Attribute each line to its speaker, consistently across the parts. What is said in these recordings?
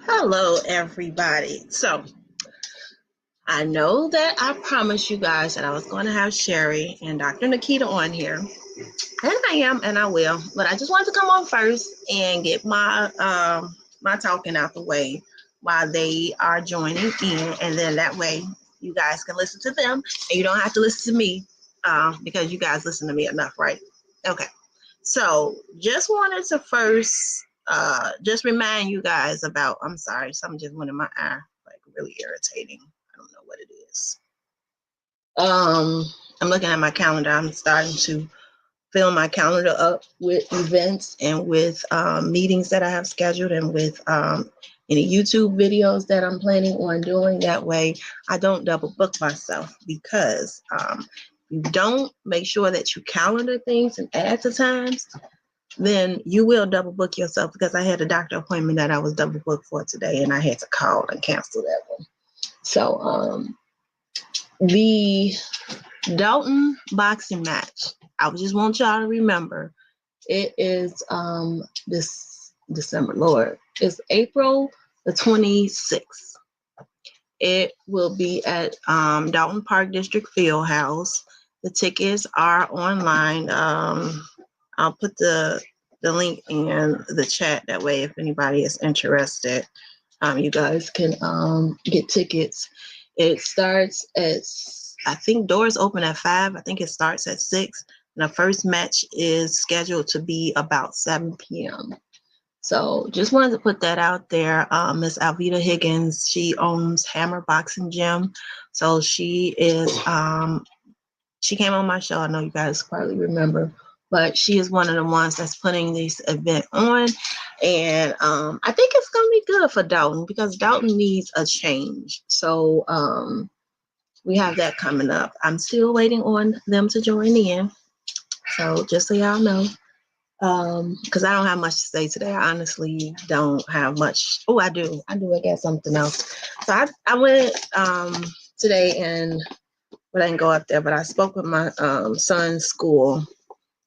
Speaker 1: Hello, everybody. So I know that I promised you guys that I was going to have Sherry and Dr. Nikita on here, and I am, and I will. But I just wanted to come on first and get my talking out the way while they are joining in, and then that way you guys can listen to them, and you don't have to listen to me because you guys listen to me enough, right? Okay. So just wanted to first just remind you guys about, I'm sorry, something just went in my eye, like really irritating. I don't know what it is. I'm looking at my calendar. I'm starting to fill my calendar up with events and with meetings that I have scheduled and with any YouTube videos that I'm planning on doing. That way I don't double book myself because you don't make sure that you calendar things and add to times, then you will double book yourself, because I had a doctor appointment that I was double booked for today and I had to call and cancel that one. So the Dalton boxing match, I just want y'all to remember, it is this December, Lord, it's April the 26th. It will be at Dalton Park District Field House. The tickets are online. I'll put the link in the chat. That way, if anybody is interested, you guys can get tickets. It starts at, I think doors open at 5. I think it starts at 6. And the first match is scheduled to be about 7 p.m. So just wanted to put that out there. Miss Alvita Higgins, she owns Hammer Boxing Gym. So she is, she came on my show. I know you guys probably remember, but she is one of the ones that's putting this event on. And I think it's going to be good for Dalton, because Dalton needs a change. So we have that coming up. I'm still waiting on them to join in. So just so y'all know, because I don't have much to say today. I honestly don't have much. Oh, I do. I got something else. So I went today, and but I didn't go up there, but I spoke with my son's school,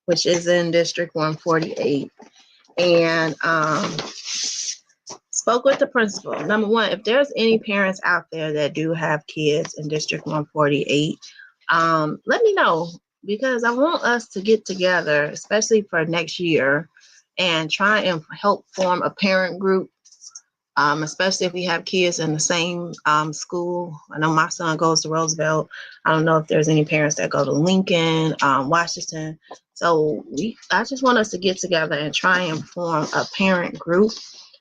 Speaker 1: which is in District 148, and spoke with the principal. Number one, if there's any parents out there that do have kids in District 148, let me know, because I want us to get together, especially for next year, and try and help form a parent group, especially if we have kids in the same school. I know my son goes to Roosevelt. I don't know if there's any parents that go to Lincoln, Washington. So I just want us to get together and try and form a parent group.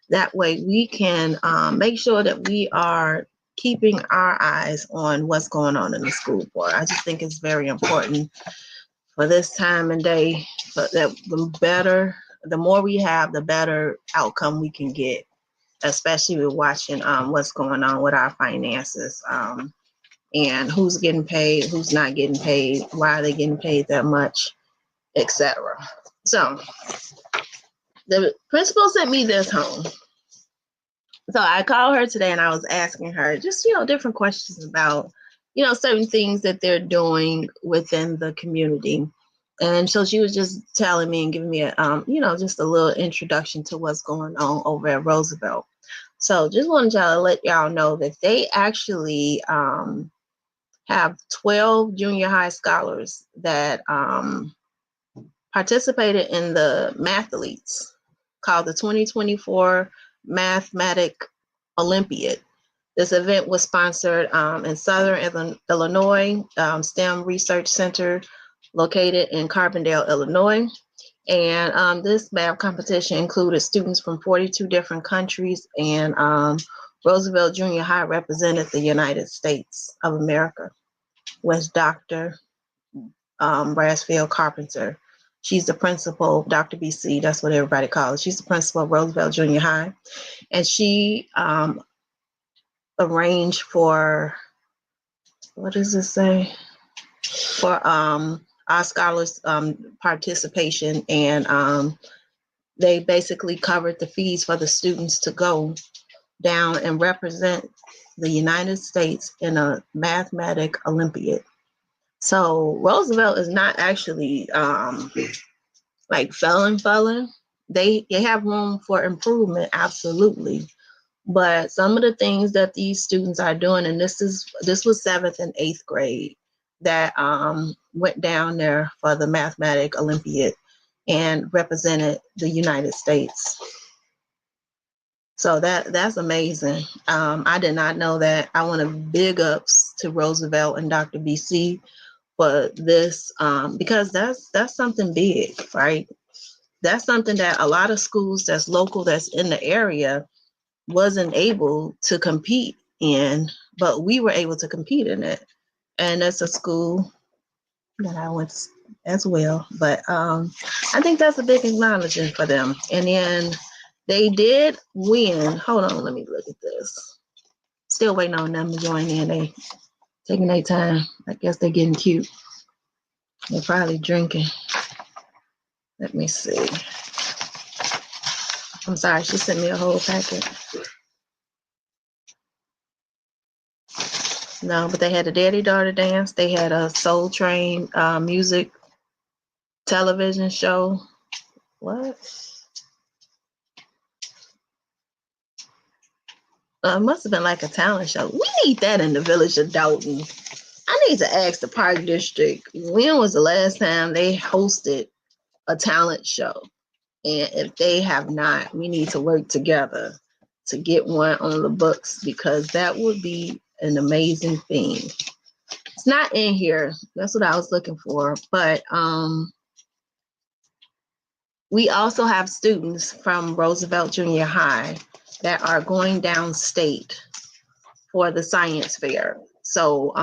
Speaker 1: That way we can make sure that we are keeping our eyes on what's going on in the school board. I just think it's very important for this time and day, but that the more we have, the better outcome we can get, especially with watching what's going on with our finances, and who's getting paid, who's not getting paid, why are they getting paid that much, etc. So the principal sent me this home. So I called her today and I was asking her just, different questions about, certain things that they're doing within the community. And so she was just telling me and giving me a, just a little introduction to what's going on over at Roosevelt. So just wanted y'all to let y'all know that they actually have 12 junior high scholars that participated in the Mathletes, called the 2024 Mathematic Olympiad. This event was sponsored in Southern Illinois STEM Research Center, located in Carbondale, Illinois. And this math competition included students from 42 different countries, and Roosevelt Junior High represented the United States of America with Dr. Brasfield Carpenter. She's the principal, Dr. BC, that's what everybody calls her. She's the principal of Roosevelt Junior High. And she arranged for, what does it say? For our scholars' participation, and they basically covered the fees for the students to go down and represent the United States in a mathematic Olympiad. So Roosevelt is not actually like felon. They have room for improvement, absolutely. But some of the things that these students are doing, and this was 7th and 8th grade that went down there for the mathematic Olympiad and represented the United States. So that's amazing. I did not know that. I want to big ups to Roosevelt and Dr. BC for this, because that's something big, right? That's something that a lot of schools that's local, that's in the area, wasn't able to compete in, but we were able to compete in it. And that's a school that I went to as well. But I think that's a big acknowledgement for them. And then they did win. Hold on, let me look at this. Still waiting on them to join in. They taking their time. I guess they're getting cute. They're probably drinking. Let me see. I'm sorry, she sent me a whole packet. No, but they had a daddy-daughter dance. They had a Soul Train music television show. What? It must have been like a talent show. We need that in the village of Dalton. I need to ask the Park District, when was the last time they hosted a talent show? And if they have not, we need to work together to get one on the books, because that would be an amazing thing. It's not in here. That's what I was looking for. But we also have students from Roosevelt Junior High that are going downstate for the science fair. So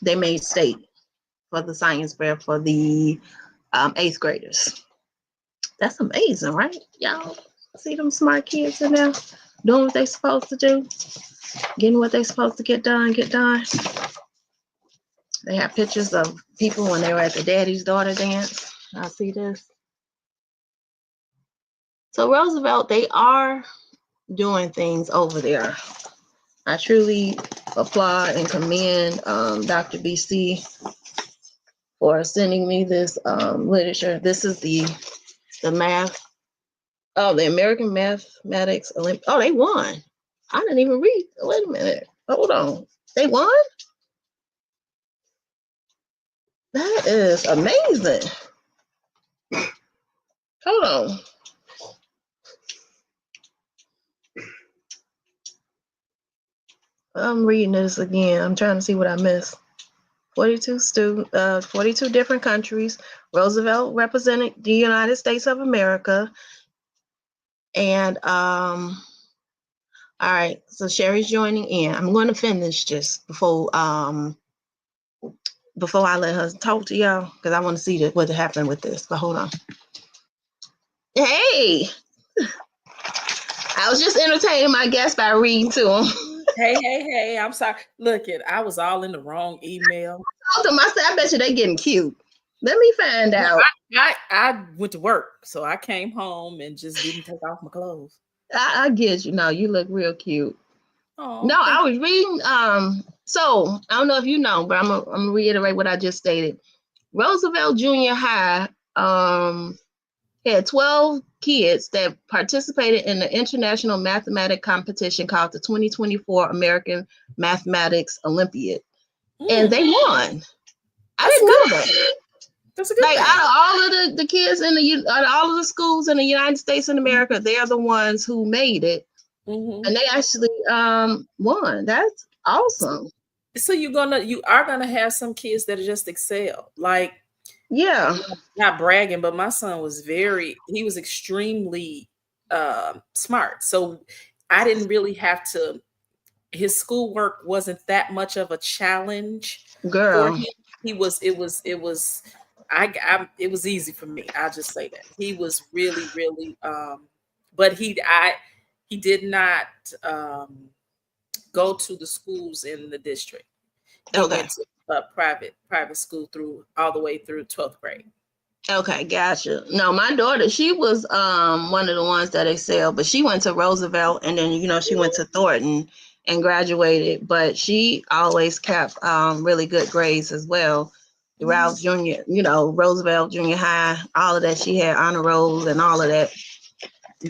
Speaker 1: they made state for the science fair for the 8th graders. That's amazing, right? Y'all see them smart kids in there doing what they supposed to do, getting what they supposed to get done. They have pictures of people when they were at the daddy's daughter dance. I see this. So Roosevelt, they are doing things over there. I truly applaud and commend Dr. BC for sending me this literature. This is the math. Oh, the American Mathematics Olympiad. Oh, they won. I didn't even read. Wait a minute. Hold on. They won? That is amazing. Hold on. I'm reading this again. I'm trying to see what I missed. 42 different countries. Roosevelt represented the United States of America. And all right, so Sherry's joining in. I'm going to finish this before I let her talk to y'all, because I want to see what happened with this. But hold on. Hey, I was just entertaining my guests by reading to them.
Speaker 2: Hey, I'm sorry. Look, I was all in the wrong email.
Speaker 1: I told them, I said, I bet you they getting cute. Let me find out.
Speaker 2: I went to work, so I came home and just didn't take off my clothes.
Speaker 1: I get you. No, you look real cute.
Speaker 2: Oh,
Speaker 1: no, I was reading. So I don't know if you know, but I'm gonna reiterate what I just stated. Roosevelt Junior High had 12 kids that participated in the international mathematics competition called the 2024 American Mathematics Olympiad, and they won. I didn't know that.
Speaker 2: That's a good thing.
Speaker 1: Out of all of the kids out of all of the schools in the United States in America, they are the ones who made it, and they actually won. That's awesome.
Speaker 2: So you are gonna have some kids that just excel. Like,
Speaker 1: yeah,
Speaker 2: not bragging, but my son was he was extremely smart. So I didn't really have to. His schoolwork wasn't that much of a challenge
Speaker 1: girl.
Speaker 2: for him. It was easy for me. I'll just say that he was really, really. But he did not go to the schools in the district. He went to a private school all the way through 12th grade.
Speaker 1: Okay, gotcha. No, my daughter, she was one of the ones that excelled, but she went to Roosevelt, and then she went to Thornton and graduated. But she always kept really good grades as well throughout Roosevelt Junior High, all of that. She had honor rolls and all of that.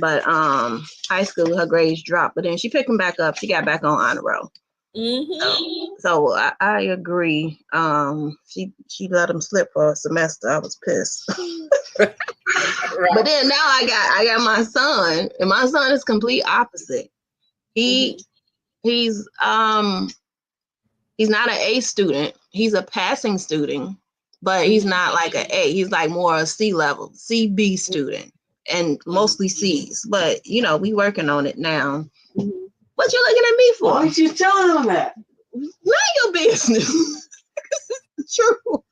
Speaker 1: But high school her grades dropped, but then she picked them back up. She got back on honor roll. So I agree. She let him slip for a semester. I was pissed.
Speaker 2: Right.
Speaker 1: But then now I got my son, and my son is complete opposite. He's not an A student. He's a passing student, but he's not like an A. He's like more a C level, CB student, and mostly C's. But we working on it now. What you looking at me for?
Speaker 3: Why aren't you telling them that?
Speaker 1: None of your business. It's true.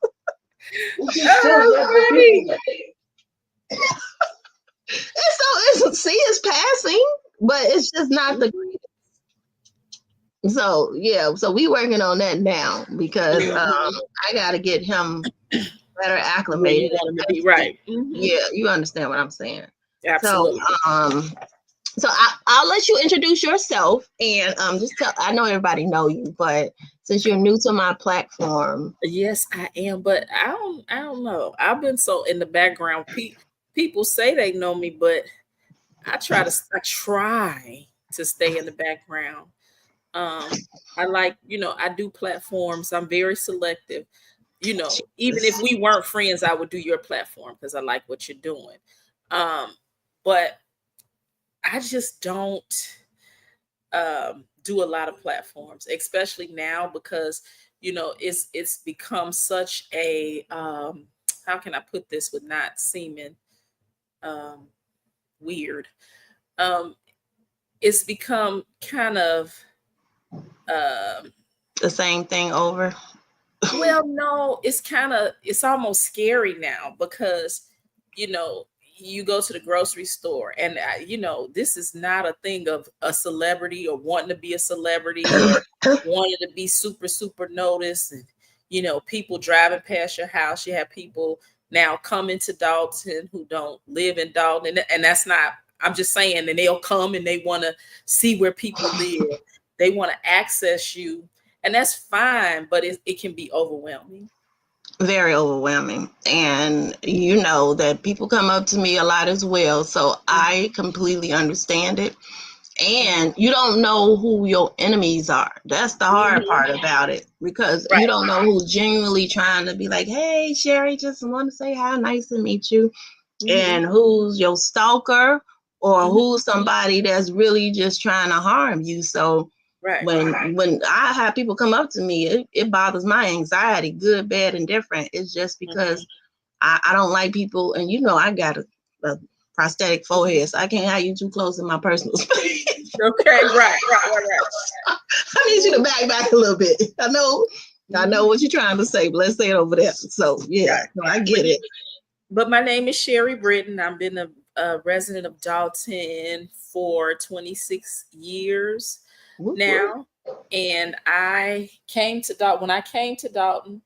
Speaker 1: It's C is passing, but it's just not the greatest. So so we working on that now because I got to get him better acclimated.
Speaker 2: Right.
Speaker 1: Yeah, you understand what I'm saying.
Speaker 2: Absolutely.
Speaker 1: So I'll let you introduce yourself and just tell. I know everybody know you, but since you're new to my platform.
Speaker 2: Yes, I am, but I don't know. I've been so in the background. People say they know me, but I try to stay in the background. I like, I do platforms. I'm very selective. Even if we weren't friends, I would do your platform because I like what you're doing. But I just don't do a lot of platforms, especially now because it's become such a how can I put this with not seeming weird. It's become kind of
Speaker 1: the same thing over.
Speaker 2: Well, no, it's almost scary now because you go to the grocery store and this is not a thing of a celebrity or wanting to be a celebrity or wanting to be super noticed, and people driving past your house. You have people now coming to Dalton who don't live in Dalton, and that's not, I'm just saying, and they'll come and they want to see where people live. They want to access you, and that's fine, but it can be overwhelming.
Speaker 1: Very overwhelming. And that people come up to me a lot as well. So I completely understand it. And you don't know who your enemies are. That's the hard part about it, because you don't know who's genuinely trying to be like, hey, Sherry, just want to say hi, nice to meet you. And who's your stalker, or who's somebody that's really just trying to harm you. So when I have people come up to me, it bothers my anxiety, good, bad, and different. It's just because I don't like people, and I got a prosthetic forehead, so I can't have you too close in my personal space.
Speaker 2: Okay, right.
Speaker 1: I need you to back a little bit. I know what you're trying to say, but let's say it over there. So I get it.
Speaker 2: But my name is Sherry Britton. I've been a resident of Dalton for 26 years now. And I came to Dalton. When I came to Dalton,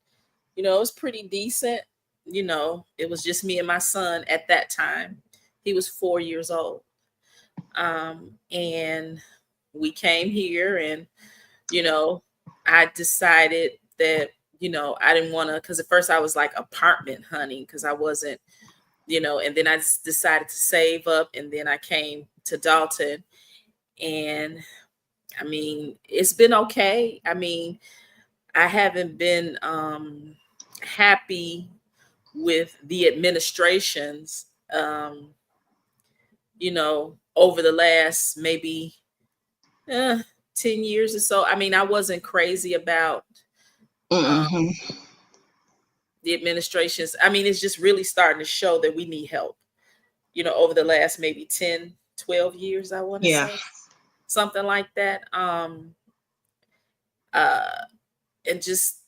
Speaker 2: it was pretty decent. It was just me and my son at that time. He was 4 years old. And we came here, and, I decided that, I didn't want to, because at first I was like apartment hunting because I wasn't, and then I just decided to save up, and then I came to Dalton, and I mean, it's been okay. I mean, I haven't been happy with the administrations, over the last maybe 10 years or so. I mean, I wasn't crazy about the administrations. I mean, it's just really starting to show that we need help, over the last maybe 10, 12 years, I want to say. Something like that. And just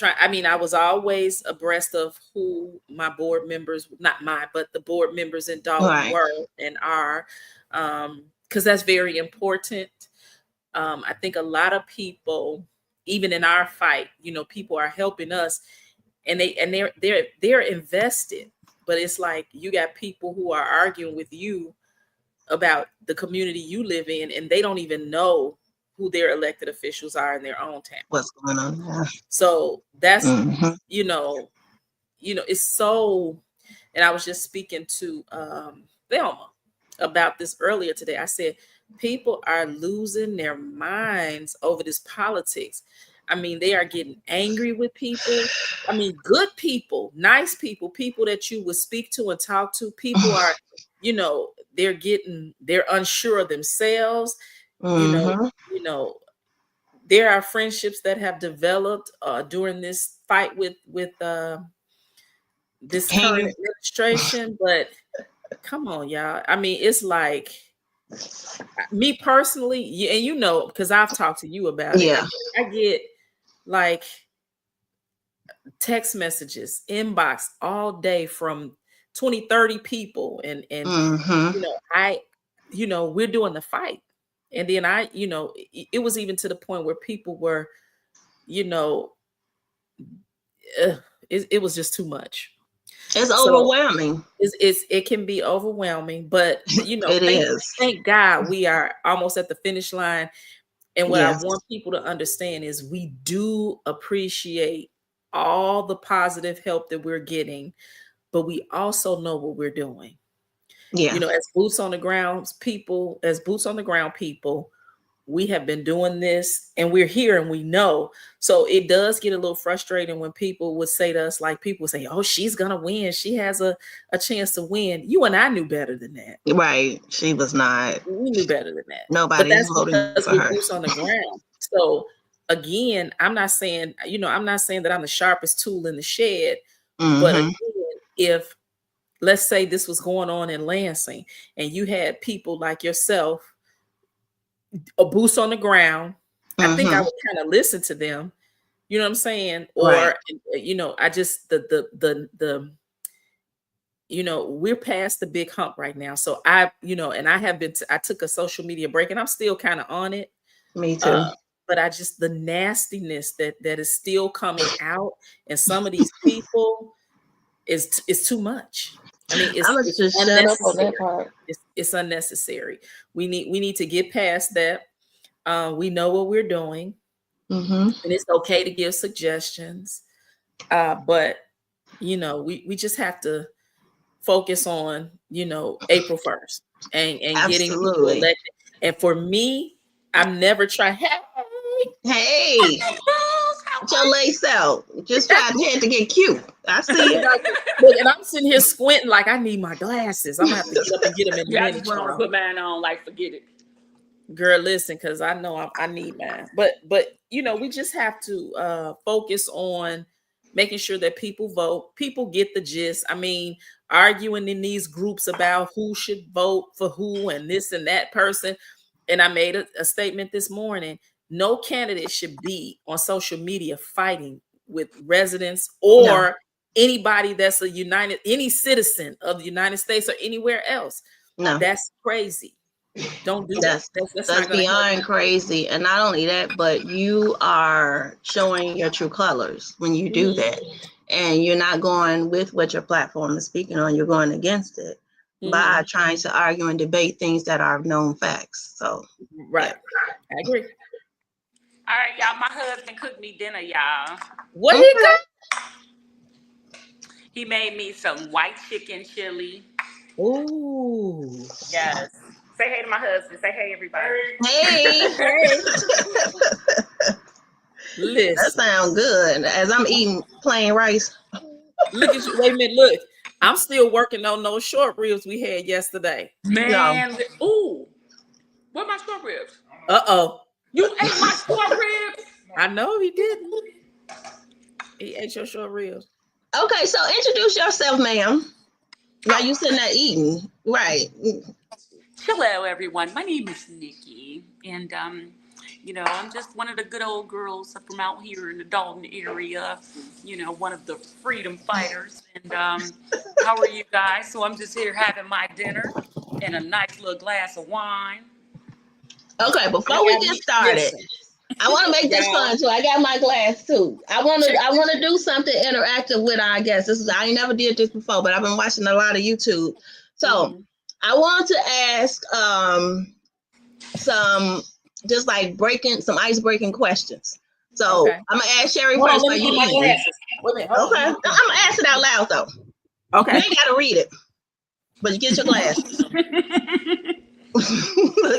Speaker 2: I was always abreast of who my board members, not mine, but the board members in Dalton were and are, because that's very important. I think a lot of people, even in our fight, people are helping us, and they're invested. But it's like you got people who are arguing with you about the community you live in, and they don't even know who their elected officials are in their own town.
Speaker 1: What's going on? Yeah.
Speaker 2: So that's it's so. And I was just speaking to Thelma about this earlier today. I said, people are losing their minds over this politics. I mean, they are getting angry with people. I mean, good people, nice people, people that you would speak to and talk to. People are, they're unsure of themselves. You know,
Speaker 1: Mm-hmm.
Speaker 2: you know, there are friendships that have developed during this fight with this
Speaker 1: Can
Speaker 2: current
Speaker 1: you?
Speaker 2: administration. But come on, y'all. I mean, it's like me personally, and because I've talked to you about it.
Speaker 1: Yeah.
Speaker 2: I get like text messages, inbox all day from 20, 30 people. And
Speaker 1: Mm-hmm.
Speaker 2: we're doing the fight. And then it was even to the point where people were, you know, it was just too much.
Speaker 1: It's
Speaker 2: So
Speaker 1: overwhelming.
Speaker 2: it can be overwhelming, but
Speaker 1: It
Speaker 2: thank
Speaker 1: is.
Speaker 2: thank God we are almost at the finish line. And what I
Speaker 1: Yes.
Speaker 2: want people to understand is we do appreciate all the positive help that we're getting, but we also know what we're doing.
Speaker 1: Yeah.
Speaker 2: As boots on the ground people, we have been doing this and we're here and we know. So it does get a little frustrating when people would say to us, like people would say, oh, she's gonna win, she has a chance to win. You and I knew better than that.
Speaker 1: Right. She was not.
Speaker 2: We knew better than that. But
Speaker 1: Nobody's
Speaker 2: that's
Speaker 1: voting
Speaker 2: because
Speaker 1: for
Speaker 2: we're
Speaker 1: her.
Speaker 2: boots on the ground. So again, I'm not saying that I'm the sharpest tool in the shed. But
Speaker 1: Mm-hmm.
Speaker 2: again, if let's say this was going on in Lansing and you had people like yourself, a boots on the ground, I think I
Speaker 1: Mm-hmm.
Speaker 2: would kind of listen to them. You know what I'm saying?
Speaker 1: Right.
Speaker 2: Or I just the we're past the big hump right now. So and I have been I took a social media break and I'm still kind of on it.
Speaker 1: Me too.
Speaker 2: Uh, but I just the nastiness that is still coming out, and some of these people is too much. I mean,
Speaker 1: I'm gonna
Speaker 2: it's
Speaker 1: just shut up on that
Speaker 2: unnecessary.
Speaker 1: part.
Speaker 2: It's unnecessary. We need to get past that. We know what we're doing,
Speaker 1: Mm-hmm.
Speaker 2: and it's okay to give suggestions. But we just have to focus on April 1st and getting people
Speaker 1: Absolutely.
Speaker 2: elected. And for me, I'm never trying. Hey,
Speaker 1: Hey, get your lace out. Just tried to get cute. I see it.
Speaker 2: look, and I'm sitting here squinting like I need my glasses. I'm gonna have to get up and get them in a
Speaker 3: Yeah, I
Speaker 2: minute,
Speaker 3: just went on to
Speaker 2: y'all.
Speaker 3: put mine on, like, forget it.
Speaker 2: Girl, listen, because I know I need mine. But we just have to focus on making sure that people vote. People get the gist. I mean, arguing in these groups about who should vote for who and this and that person. And I made a statement this morning. No candidate should be on social media fighting with residents
Speaker 1: No,
Speaker 2: or anybody that's any citizen of the United States or anywhere else.
Speaker 1: no.
Speaker 2: That's crazy. Don't do that.
Speaker 1: That's
Speaker 2: That's
Speaker 1: that's
Speaker 2: not going to help.
Speaker 1: beyond crazy. And not only that, but you are showing your true colors when you do that. And you're not going with what your platform is speaking on, you're going against it by trying to argue and debate things that are known facts. So
Speaker 2: Right. I agree.
Speaker 3: All right, y'all. My husband cooked me dinner, y'all.
Speaker 2: What
Speaker 1: okay.
Speaker 2: he got?
Speaker 3: He made me some white chicken chili.
Speaker 2: Ooh.
Speaker 3: Yes. Say hey to my husband. Say hey, everybody.
Speaker 1: Hey.
Speaker 2: Hey.
Speaker 1: That
Speaker 2: Listen.
Speaker 1: sounds good. As I'm eating plain rice.
Speaker 2: Look at you. Wait a minute. Look. I'm still working on those short ribs we had yesterday.
Speaker 3: Man, ooh. Where my short ribs?
Speaker 2: Uh-oh.
Speaker 3: You ate my short ribs?
Speaker 2: I know he didn't. He ate your short ribs.
Speaker 1: Okay, so introduce yourself, ma'am. While you sitting there eating. Right.
Speaker 3: Hello, everyone. My name is Nikki, and I'm just one of the good old girls from out here in the Dalton area. One of the freedom fighters. And how are you guys? So I'm just here having my dinner and a nice little glass of wine.
Speaker 1: Okay, before we get started, I want to make this fun too. I got my glass too. I want to do something interactive with our guests. I ain't never did this before, but I've been watching a lot of YouTube. So I want to ask some just like some ice breaking questions. So I'm gonna ask Sherry first.
Speaker 2: Let me get my glasses.
Speaker 1: Okay, I'm gonna ask it out loud though.
Speaker 2: Okay.
Speaker 1: You ain't gotta read it. but you get your glasses.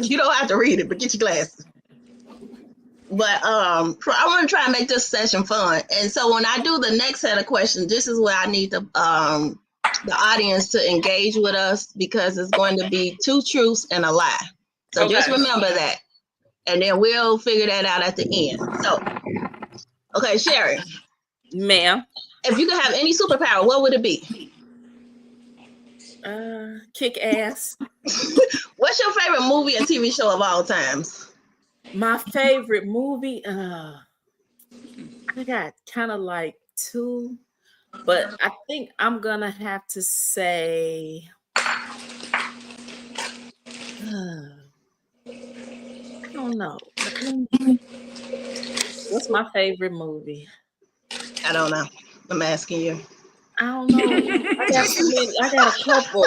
Speaker 1: You don't have to read it, but get your glasses. But I want to try and make this session fun. And so when I do the next set of questions, this is where I need the audience to engage with us, because it's going to be 2 truths and a lie. So just remember that. And then we'll figure that out at the end. So, okay, Sherry.
Speaker 2: Ma'am.
Speaker 1: If you could have any superpower, what would it be?
Speaker 2: Kick ass.
Speaker 1: What's your favorite movie and TV show of all times?
Speaker 2: My favorite movie, I got kind of like 2, but I think I'm gonna have to say, I don't know. What's my favorite movie?
Speaker 1: I don't know. I'm asking you.
Speaker 2: I don't know. I got so many. I got a couple.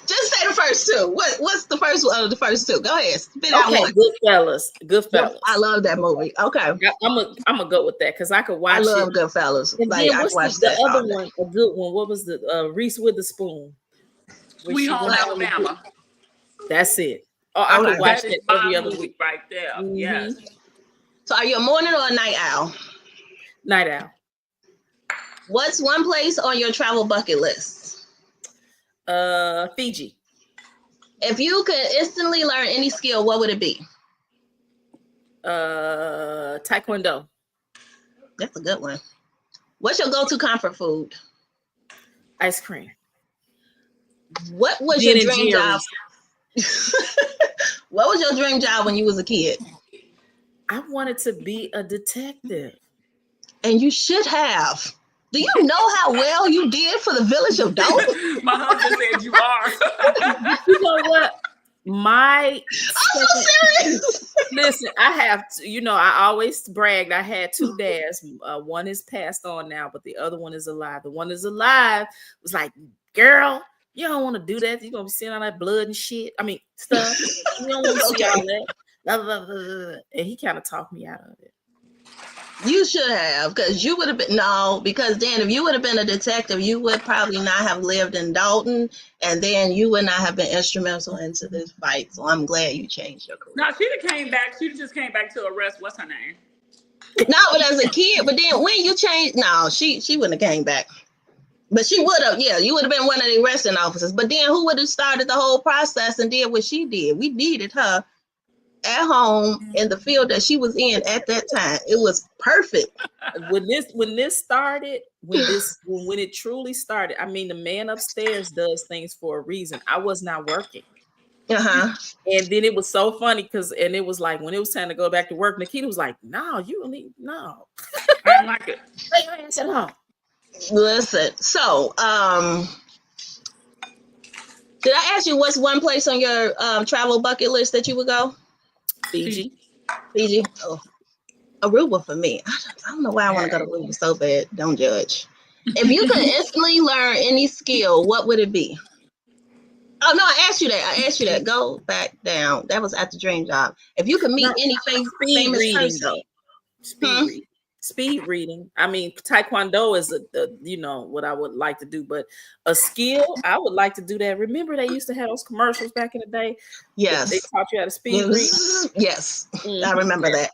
Speaker 1: Just say the first 2. What's the first one of the first 2? Go ahead. Spit out one.
Speaker 2: Goodfellas.
Speaker 1: I love that movie. Okay.
Speaker 2: I'm gonna go with that because I could watch
Speaker 1: I love
Speaker 2: it.
Speaker 1: Goodfellas.
Speaker 2: And
Speaker 1: like
Speaker 2: then
Speaker 1: I
Speaker 2: what's
Speaker 1: watched
Speaker 2: the
Speaker 1: that
Speaker 2: other one? A good one. What was the Reese Witherspoon?
Speaker 3: Sweet Home Alabama.
Speaker 2: That's it. Oh, I could watch that every other week
Speaker 3: right there.
Speaker 2: Mm-hmm.
Speaker 3: Yes.
Speaker 1: So are you a morning or a night owl?
Speaker 2: Night owl.
Speaker 1: What's one place on your travel bucket list?
Speaker 2: Fiji.
Speaker 1: If you could instantly learn any skill, what would it be?
Speaker 2: Taekwondo.
Speaker 1: That's a good one. What's your go-to comfort food?
Speaker 2: Ice cream.
Speaker 1: What was your dream job? What was your dream job when you was a kid?
Speaker 2: I wanted to be a detective.
Speaker 1: And you should have. Do you know how well you did for the village of Dalton?
Speaker 3: My husband said you are.
Speaker 2: You know what? I'm
Speaker 1: so serious.
Speaker 2: Listen, I have, I always bragged. I had 2 dads. One is passed on now, but the other one is alive. The one is alive was like, girl, you don't want to do that. You're going to be seeing all that blood and shit. I mean, stuff. You don't want to see all that. Blah, blah, blah, blah. And he kind of talked me out of it.
Speaker 1: You should have, because you would have been, no, because then if you would have been a detective, you would probably not have lived in Dalton, and then you would not have been instrumental into this fight. So I'm glad you changed your career.
Speaker 3: No, she'd have came back. She just came back to arrest. What's her name?
Speaker 1: Not when as a kid, but then when you changed, no, she wouldn't have came back. But she would have, yeah, you would have been one of the arresting officers. But then who would have started the whole process and did what she did? We needed her at home in the field that she was in at that time. It was perfect.
Speaker 2: When this started, when it truly started, I mean, the man upstairs does things for a reason. I was not working.
Speaker 1: Uh-huh.
Speaker 2: And then it was so funny and it was like when it was time to go back to work, Nikita was like, no, no.
Speaker 3: I don't like it.
Speaker 2: Stay your ass at home.
Speaker 1: Listen, so did I ask you what's one place on your travel bucket list that you would go?
Speaker 2: Fiji.
Speaker 1: Oh, Aruba for me. I don't know why I want to go to Aruba so bad. Don't judge. If you could instantly learn any skill, what would it be? Oh no, I asked you that. Go back down. That was at the dream job. If you could meet any famous person.
Speaker 2: Speed reading. I mean, Taekwondo is what I would like to do, but a skill, I would like to do that. Remember they used to have those commercials back in the day?
Speaker 1: Yes.
Speaker 2: They taught you how to speed read.
Speaker 1: Yes, I remember that.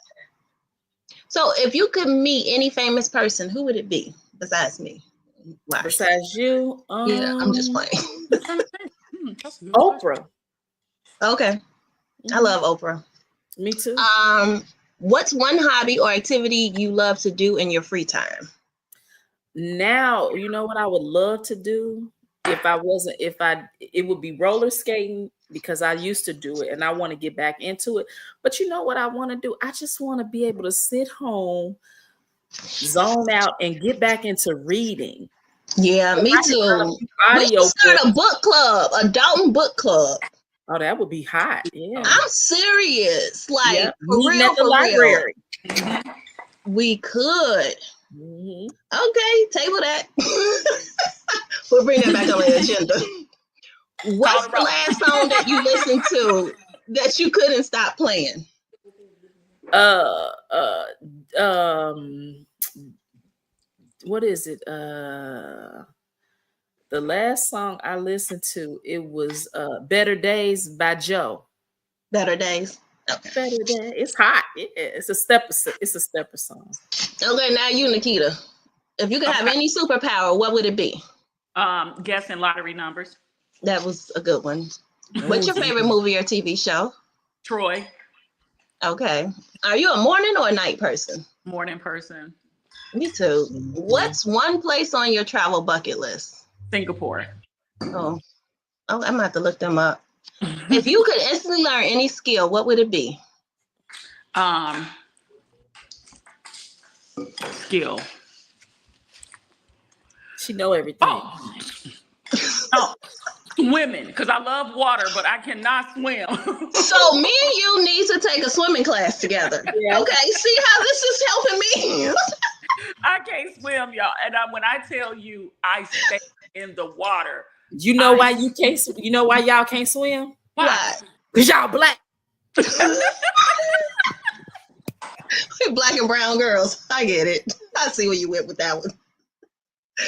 Speaker 1: So if you could meet any famous person, who would it be besides me?
Speaker 2: Besides you?
Speaker 1: Yeah, I'm just playing.
Speaker 2: Oprah.
Speaker 1: Okay. I love Oprah.
Speaker 2: Me too.
Speaker 1: What's one hobby or activity you love to do in your free time?
Speaker 2: Now, you know what I would love to do it would be roller skating, because I used to do it and I want to get back into it. But you know what I want to do? I just want to be able to sit home, zone out, and get back into reading.
Speaker 1: Yeah, me too. We should start a book club, a Dalton book club.
Speaker 2: Oh, that would be hot. Yeah.
Speaker 1: I'm serious. Like, for
Speaker 2: meeting
Speaker 1: real,
Speaker 2: at the library.
Speaker 1: Real. We could.
Speaker 2: Mm-hmm.
Speaker 1: Okay, table that. We'll bring that back on the agenda. What's the last song that you listened to that you couldn't stop playing?
Speaker 2: What is it? The last song I listened to, it was Better Days by Joe.
Speaker 1: Better Days. Okay.
Speaker 2: Better Days. It's hot. Yeah, it's a stepper song.
Speaker 1: Okay, now you, Nikita. If you could have any superpower, what would it be?
Speaker 3: Guessing lottery numbers.
Speaker 1: That was a good one. What's your favorite movie or TV show?
Speaker 3: Troy.
Speaker 1: Okay. Are you a morning or a night person?
Speaker 3: Morning person.
Speaker 1: Me too. What's one place on your travel bucket list?
Speaker 3: Singapore.
Speaker 1: Oh, I'm gonna have to look them up. If you could instantly learn any skill, what would it be?
Speaker 3: Skill.
Speaker 2: She know everything.
Speaker 3: Oh, swimming, because I love water, but I cannot swim.
Speaker 1: So me and you need to take a swimming class together.
Speaker 2: Yeah.
Speaker 1: Okay, see how this is helping me?
Speaker 3: I can't swim, y'all. And when I tell you I stay in the water.
Speaker 2: You know why you can't? You know why y'all can't swim?
Speaker 1: Why?
Speaker 2: Because y'all black.
Speaker 1: Black and brown girls. I get it. I see where you went with that one.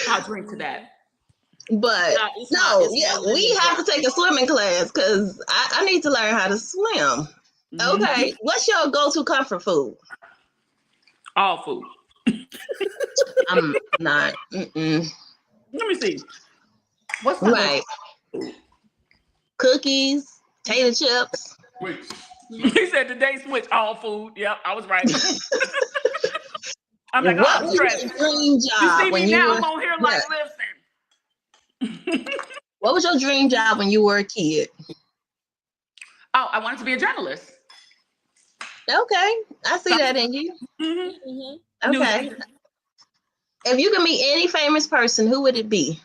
Speaker 3: I'll drink to that.
Speaker 1: But we have to take a swimming class because I need to learn how to swim. Mm-hmm. Okay, what's your go-to comfort food?
Speaker 3: All food.
Speaker 1: I'm not.
Speaker 3: Let me see. What's
Speaker 1: right? Cookies, potato chips.
Speaker 3: Wait. He said today switch all food. Yep, I was right. I'm like,
Speaker 1: what was your dream job?
Speaker 3: You see me now? I'm on here like, listen.
Speaker 1: What was your dream job when you were a kid?
Speaker 3: Oh, I wanted to be a journalist.
Speaker 1: Okay, I see that in you. Mm-hmm. Okay. If you could meet any famous person, who would it be?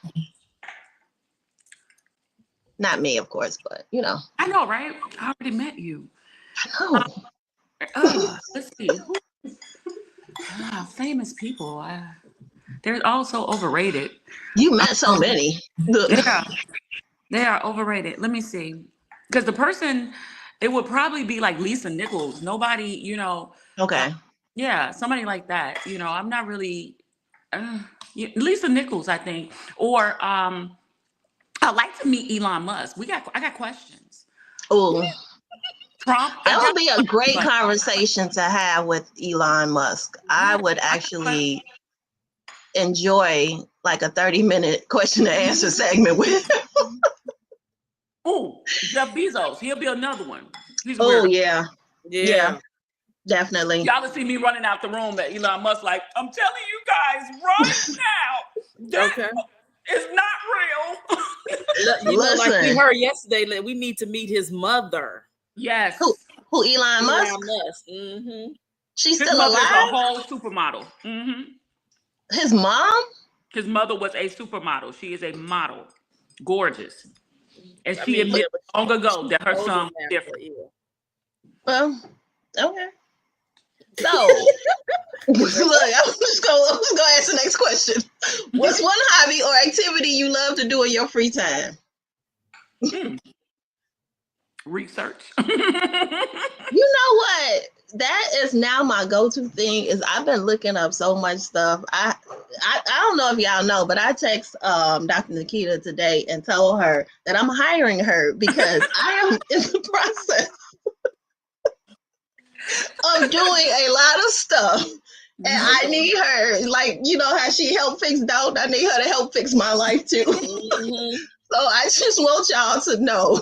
Speaker 1: Not me, of course, but you know.
Speaker 3: I know, right? I already met you.
Speaker 1: I know.
Speaker 3: Let's see. Famous people. They're also overrated.
Speaker 1: You met so many.
Speaker 3: Yeah, they are overrated. Let me see. Because the person, it would probably be like Lisa Nichols. Nobody, you know.
Speaker 1: Okay.
Speaker 3: Yeah, somebody like that. You know, I'm not really Lisa Nichols, I think. Or I'd like to meet Elon Musk. I got questions.
Speaker 1: Oh.
Speaker 3: Trump.
Speaker 1: That would be a great conversation to have with Elon Musk. I would actually enjoy like a 30-minute question and answer segment with him.
Speaker 3: Oh, Jeff Bezos. He'll be another one. He's
Speaker 1: weird.
Speaker 2: Yeah.
Speaker 1: Definitely.
Speaker 3: Y'all will see me running out the room at Elon Musk like, I'm telling you guys right now, that is not real.
Speaker 2: Like we heard yesterday, we need to meet his mother.
Speaker 3: Yes.
Speaker 1: Who Elon Musk?
Speaker 2: Mm-hmm.
Speaker 1: She's
Speaker 3: his
Speaker 1: still alive?
Speaker 3: A whole supermodel. Mm-hmm.
Speaker 1: His mom?
Speaker 3: His mother was a supermodel. She is a model. Gorgeous. And she admitted long ago that her son was different.
Speaker 1: Well, okay. So, look, I'm just gonna ask the next question. What's one hobby or activity you love to do in your free time?
Speaker 3: Research.
Speaker 1: You know what? That is now my go-to thing. Is I've been looking up so much stuff. I don't know if y'all know, but I text Dr. Nikita today and told her that I'm hiring her because I am in the process of doing a lot of stuff. And I need her, like, you know how she helped fix Doubt? I need her to help fix my life too. Mm-hmm. So I just want y'all to know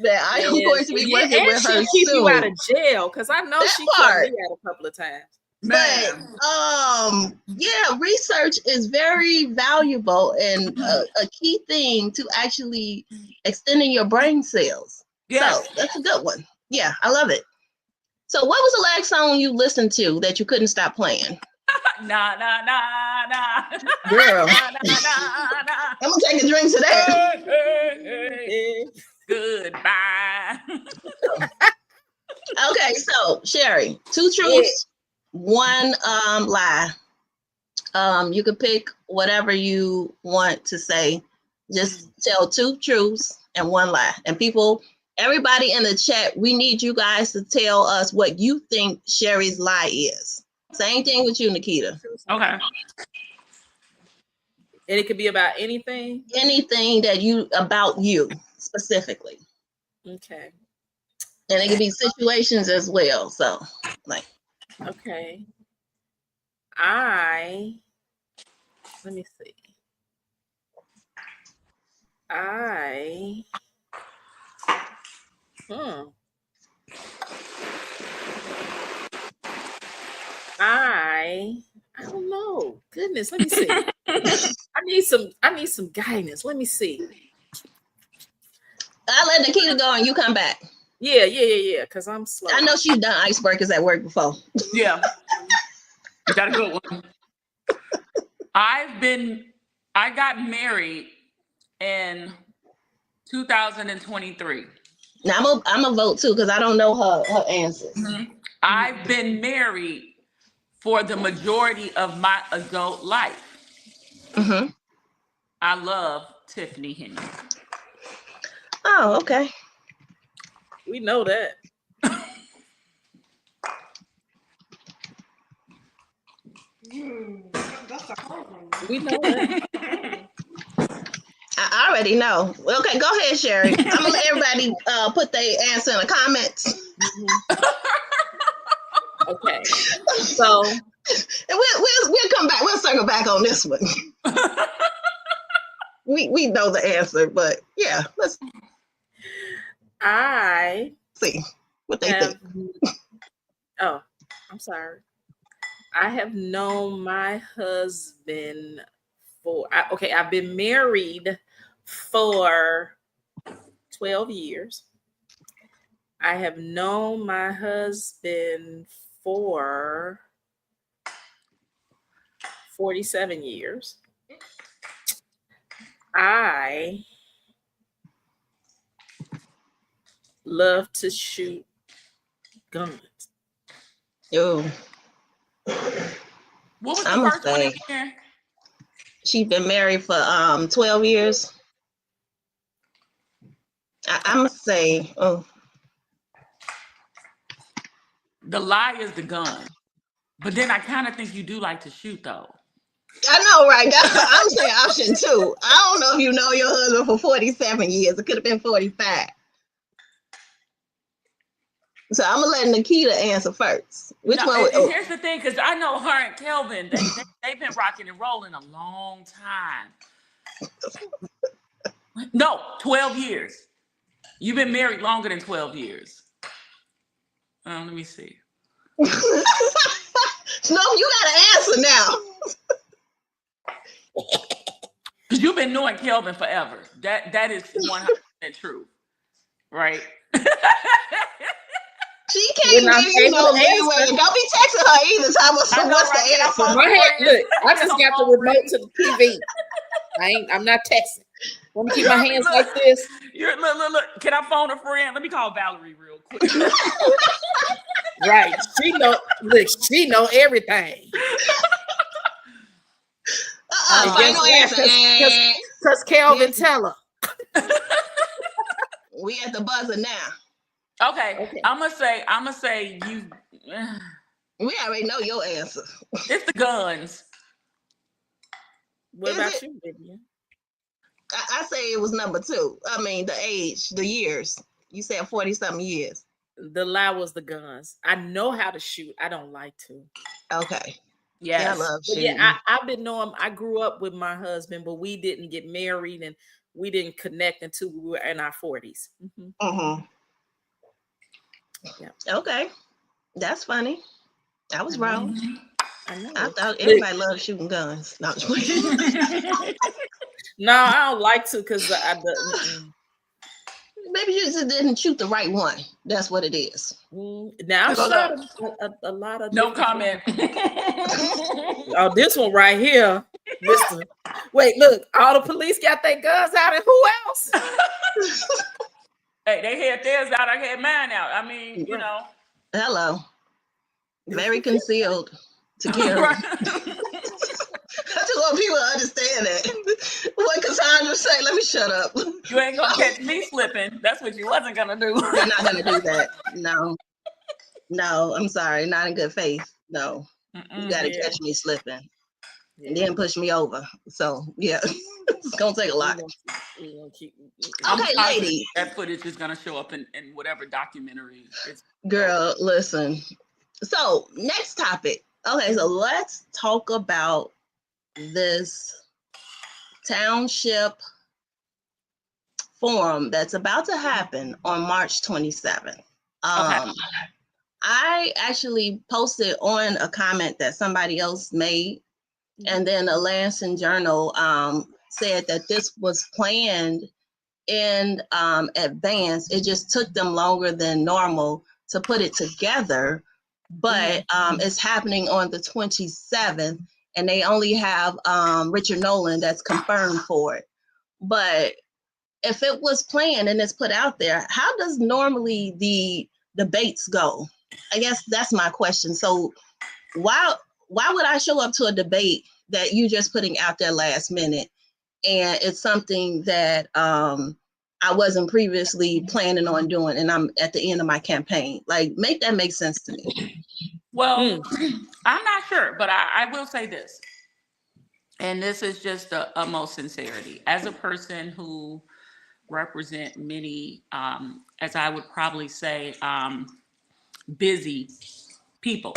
Speaker 1: that I am going to be working with her
Speaker 2: keep
Speaker 1: soon.
Speaker 2: You out of jail, because I know she kept me out a couple of times.
Speaker 1: But research is very valuable and a key thing to actually extending your brain cells. Yes. So that's a good one. Yeah, I love it. So what was the last song you listened to that you couldn't stop playing?
Speaker 3: Nah.
Speaker 1: Girl.
Speaker 3: Nah.
Speaker 1: I'm gonna take a drink to that.
Speaker 3: Hey. Goodbye.
Speaker 1: Okay, so Sherry, 2 truths, 1 lie. You could pick whatever you want to say. Just tell 2 truths and 1 lie. And everybody in the chat, we need you guys to tell us what you think Sherry's lie is. Same thing with you, Nikita.
Speaker 3: Okay.
Speaker 2: And it could be about anything.
Speaker 1: Anything that about you specifically.
Speaker 2: Okay.
Speaker 1: And it could be situations as well. So, like,
Speaker 2: Okay. Let me see. Hmm. I don't know. Goodness, let me see. I need some guidance. Let me see.
Speaker 1: I'll let Nikita go and you come back.
Speaker 2: Yeah. Because I'm slow.
Speaker 1: I know she's done icebreakers at work before.
Speaker 3: Yeah. You got a good one. I got married in 2023.
Speaker 1: Now I'm a vote too because I don't know her answers.
Speaker 3: Mm-hmm. I've been married for the majority of my adult life.
Speaker 1: Mm-hmm.
Speaker 3: I love Tiffany Henry.
Speaker 1: Oh, okay.
Speaker 2: We know that. We know that.
Speaker 1: I already know. Okay, go ahead, Sherry. I'm gonna let everybody put their answer in the comments.
Speaker 2: Mm-hmm. Okay. So
Speaker 1: and we'll come back. We'll circle back on this one. we know the answer, but yeah, let's see what they think.
Speaker 2: Oh, I'm sorry. I have known my husband I've been married for 12 years. I have known my husband for 47 years. I love to shoot guns.
Speaker 1: Yo,
Speaker 3: what was the first one again?
Speaker 1: She's been married for 12 years. I'm gonna say,
Speaker 3: the lie is the gun. But then I kind of think you do like to shoot though.
Speaker 1: I know, right? I'm saying option 2. I don't know if you know your husband for 47 years. It could have been 45. So I'm gonna let Nikita answer first. Which one?
Speaker 3: And here's the thing, because I know her and Kelvin, they've been rocking and rolling a long time. No, 12 years. You've been married longer than 12 years. Let me see.
Speaker 1: No, you gotta answer now.
Speaker 3: Because you've been knowing Kelvin forever. That is 100% true, right?
Speaker 1: She can't give you no leeway. Don't be texting her either. Time what's the answer?
Speaker 2: Look, I just got the remote to the TV. I'm not texting. Want to keep my hands like this?
Speaker 3: Look. Can I phone a friend? Let me call Valerie real quick.
Speaker 2: Right. She know everything.
Speaker 1: Final answer.
Speaker 2: Because Kelvin tell her.
Speaker 1: We at the buzzer now.
Speaker 3: Okay. I'm gonna say you.
Speaker 1: We already know your answer.
Speaker 3: It's the guns.
Speaker 2: What about you, Vivian?
Speaker 1: I say it was number 2. I mean, the age, the years. You said 40-something years.
Speaker 2: The lie was the guns. I know how to shoot. I don't like to.
Speaker 1: Okay.
Speaker 3: Yes.
Speaker 1: Yeah, I love shooting.
Speaker 2: Yeah, I've been knowing. I grew up with my husband, but we didn't get married and we didn't connect until we were in our 40s.
Speaker 1: Yeah. Okay. That's funny. I was wrong. I thought everybody loved shooting guns. No,
Speaker 2: no, I don't like to because
Speaker 1: maybe you just didn't shoot the right one. That's what it is.
Speaker 2: Now I've shot a lot of.
Speaker 3: No comment.
Speaker 2: Oh, this one right here. Wait, look, all the police got their guns out, and who else?
Speaker 3: Hey, they had theirs out. I had mine out. I mean, you know.
Speaker 1: Hello. Very concealed to carry. I just want people to understand that. What Cassandra say? Let me shut up.
Speaker 3: You ain't gonna catch me slipping. That's what you wasn't gonna do.
Speaker 1: You're not gonna do that. No, I'm sorry. Not in good faith. No. You gotta catch me slipping. and then push me over. So yeah, it's gonna take a lot.
Speaker 2: We gonna keep.
Speaker 3: I'm
Speaker 1: Okay,
Speaker 3: positive
Speaker 1: lady.
Speaker 3: that footage is going to show up in whatever documentary it's.
Speaker 1: Girl, listen. So next topic. Okay, so let's talk about this Township forum that's about to happen on March 27th.
Speaker 3: Okay.
Speaker 1: I actually posted on a comment that somebody else made, and then the Lansing Journal said that this was planned in advance. It just took them longer than normal to put it together, but it's happening on the 27th, and they only have Richard Nolan that's confirmed for it. But if it was planned and it's put out there, how does normally the debates go? I guess that's my question. So why would I show up to a debate that you just putting out there last minute, and it's something that I wasn't previously planning on doing, and I'm at the end of my campaign? Like, make that make sense to me.
Speaker 3: Well, I'm not sure, but I will say this, and this is just a most sincerity. As a person who represent many, as I would probably say, busy people.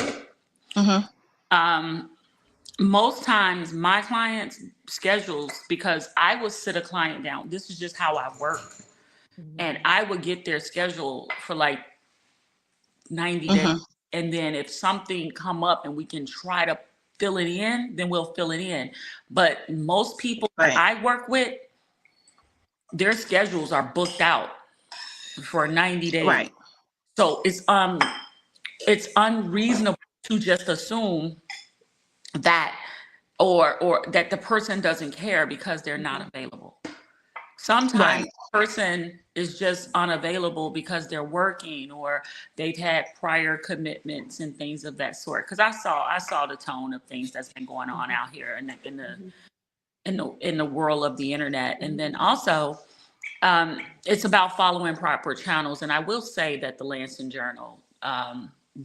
Speaker 3: Most times my clients' schedules, because I will sit a client down. This is just how I work. And I would get their schedule for like 90 days. And then if something come up and we can try to fill it in, then we'll fill it in. But most people that I work with, their schedules are booked out for 90 days.
Speaker 1: Right.
Speaker 3: So it's unreasonable to just assume that or that the person doesn't care because they're not available. Sometimes the person is just unavailable because they're working or they've had prior commitments and things of that sort. Because I saw the tone of things that's been going on out here in the world of the internet. And then also it's about following proper channels. And I will say that the Lansing Journal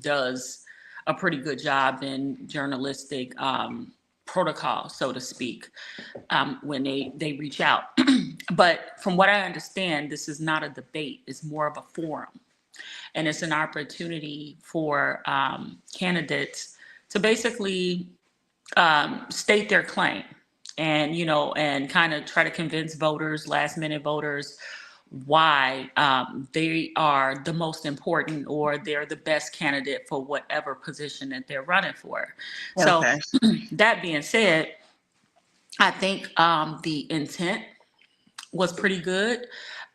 Speaker 3: does a pretty good job in journalistic protocol, so to speak, when they reach out. But from what I understand, this is not a debate. It's more of a forum. And it's an opportunity for candidates to basically state their claim and, and kind of try to convince voters, last minute voters, why they are the most important or they're the best candidate for whatever position that they're running for. So that being said, I think the intent was pretty good.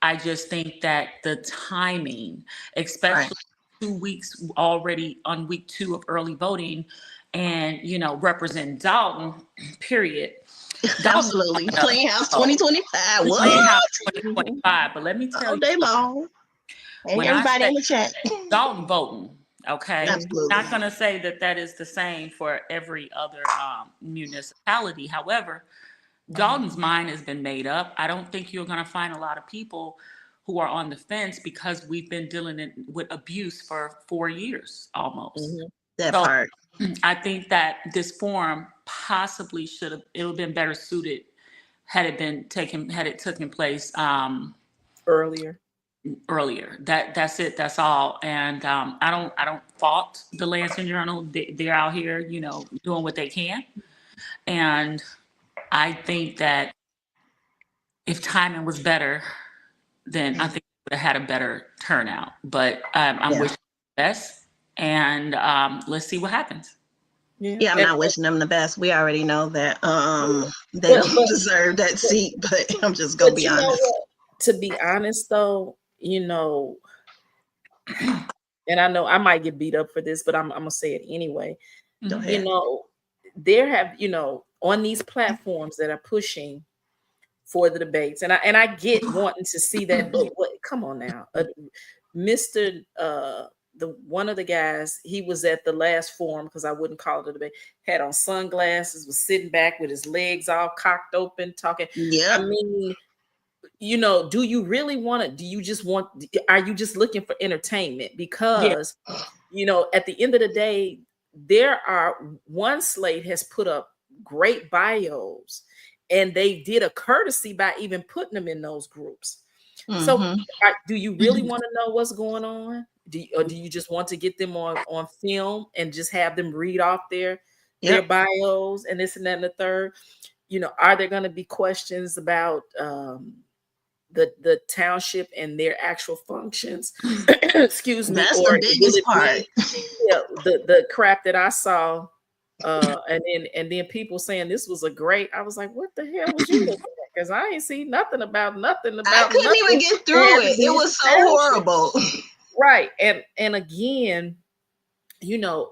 Speaker 3: I just think that the timing, especially 2 weeks already on week 2 of early voting, and represent Dalton, period.
Speaker 1: Absolutely. Playing House 2025. What?
Speaker 3: Playing House 2025. But let me tell you,
Speaker 1: all day long. And everybody in the chat.
Speaker 3: Dalton voting. Okay.
Speaker 1: Absolutely.
Speaker 3: I'm not going to say that is the same for every other municipality. However, Dalton's mind has been made up. I don't think you're going to find a lot of people who are on the fence because we've been dealing with abuse for 4 years almost.
Speaker 1: That part.
Speaker 3: I think that this forum possibly it would have been better suited had it taken place
Speaker 2: earlier.
Speaker 3: That's it. That's all. And I don't fault the Lansing Journal. They're out here, doing what they can. And I think that if timing was better, then I think we would have had a better turnout. But I'm wishing them the best, and let's see what happens.
Speaker 1: Yeah, I'm not wishing them the best. We already know that they don't deserve that seat, but I'm just gonna be honest.
Speaker 2: To be honest, though, and I know I might get beat up for this, but I'm gonna say it anyway.
Speaker 1: Go ahead.
Speaker 2: There have on these platforms that are pushing for the debates, and I get wanting to see that, but come on now, Mr. One of the guys, he was at the last forum, because I wouldn't call it a debate, had on sunglasses, was sitting back with his legs all cocked open, talking.
Speaker 1: Yeah.
Speaker 2: I mean, do you really want to, are you just looking for entertainment? Because, at the end of the day, one slate has put up great bios, and they did a courtesy by even putting them in those groups. So do you really want to know what's going on? Or do you just want to get them on film and just have them read off their bios and this and that and the third? You know, are there going to be questions about the township and their actual functions? Excuse me.
Speaker 1: That's
Speaker 2: or
Speaker 1: the biggest part.
Speaker 2: The crap that I saw, and then people saying this was a great. I was like, what the hell was you looking at? Because I ain't see nothing about
Speaker 1: I couldn't even get through it. It was so horrible.
Speaker 2: Right. And again, you know,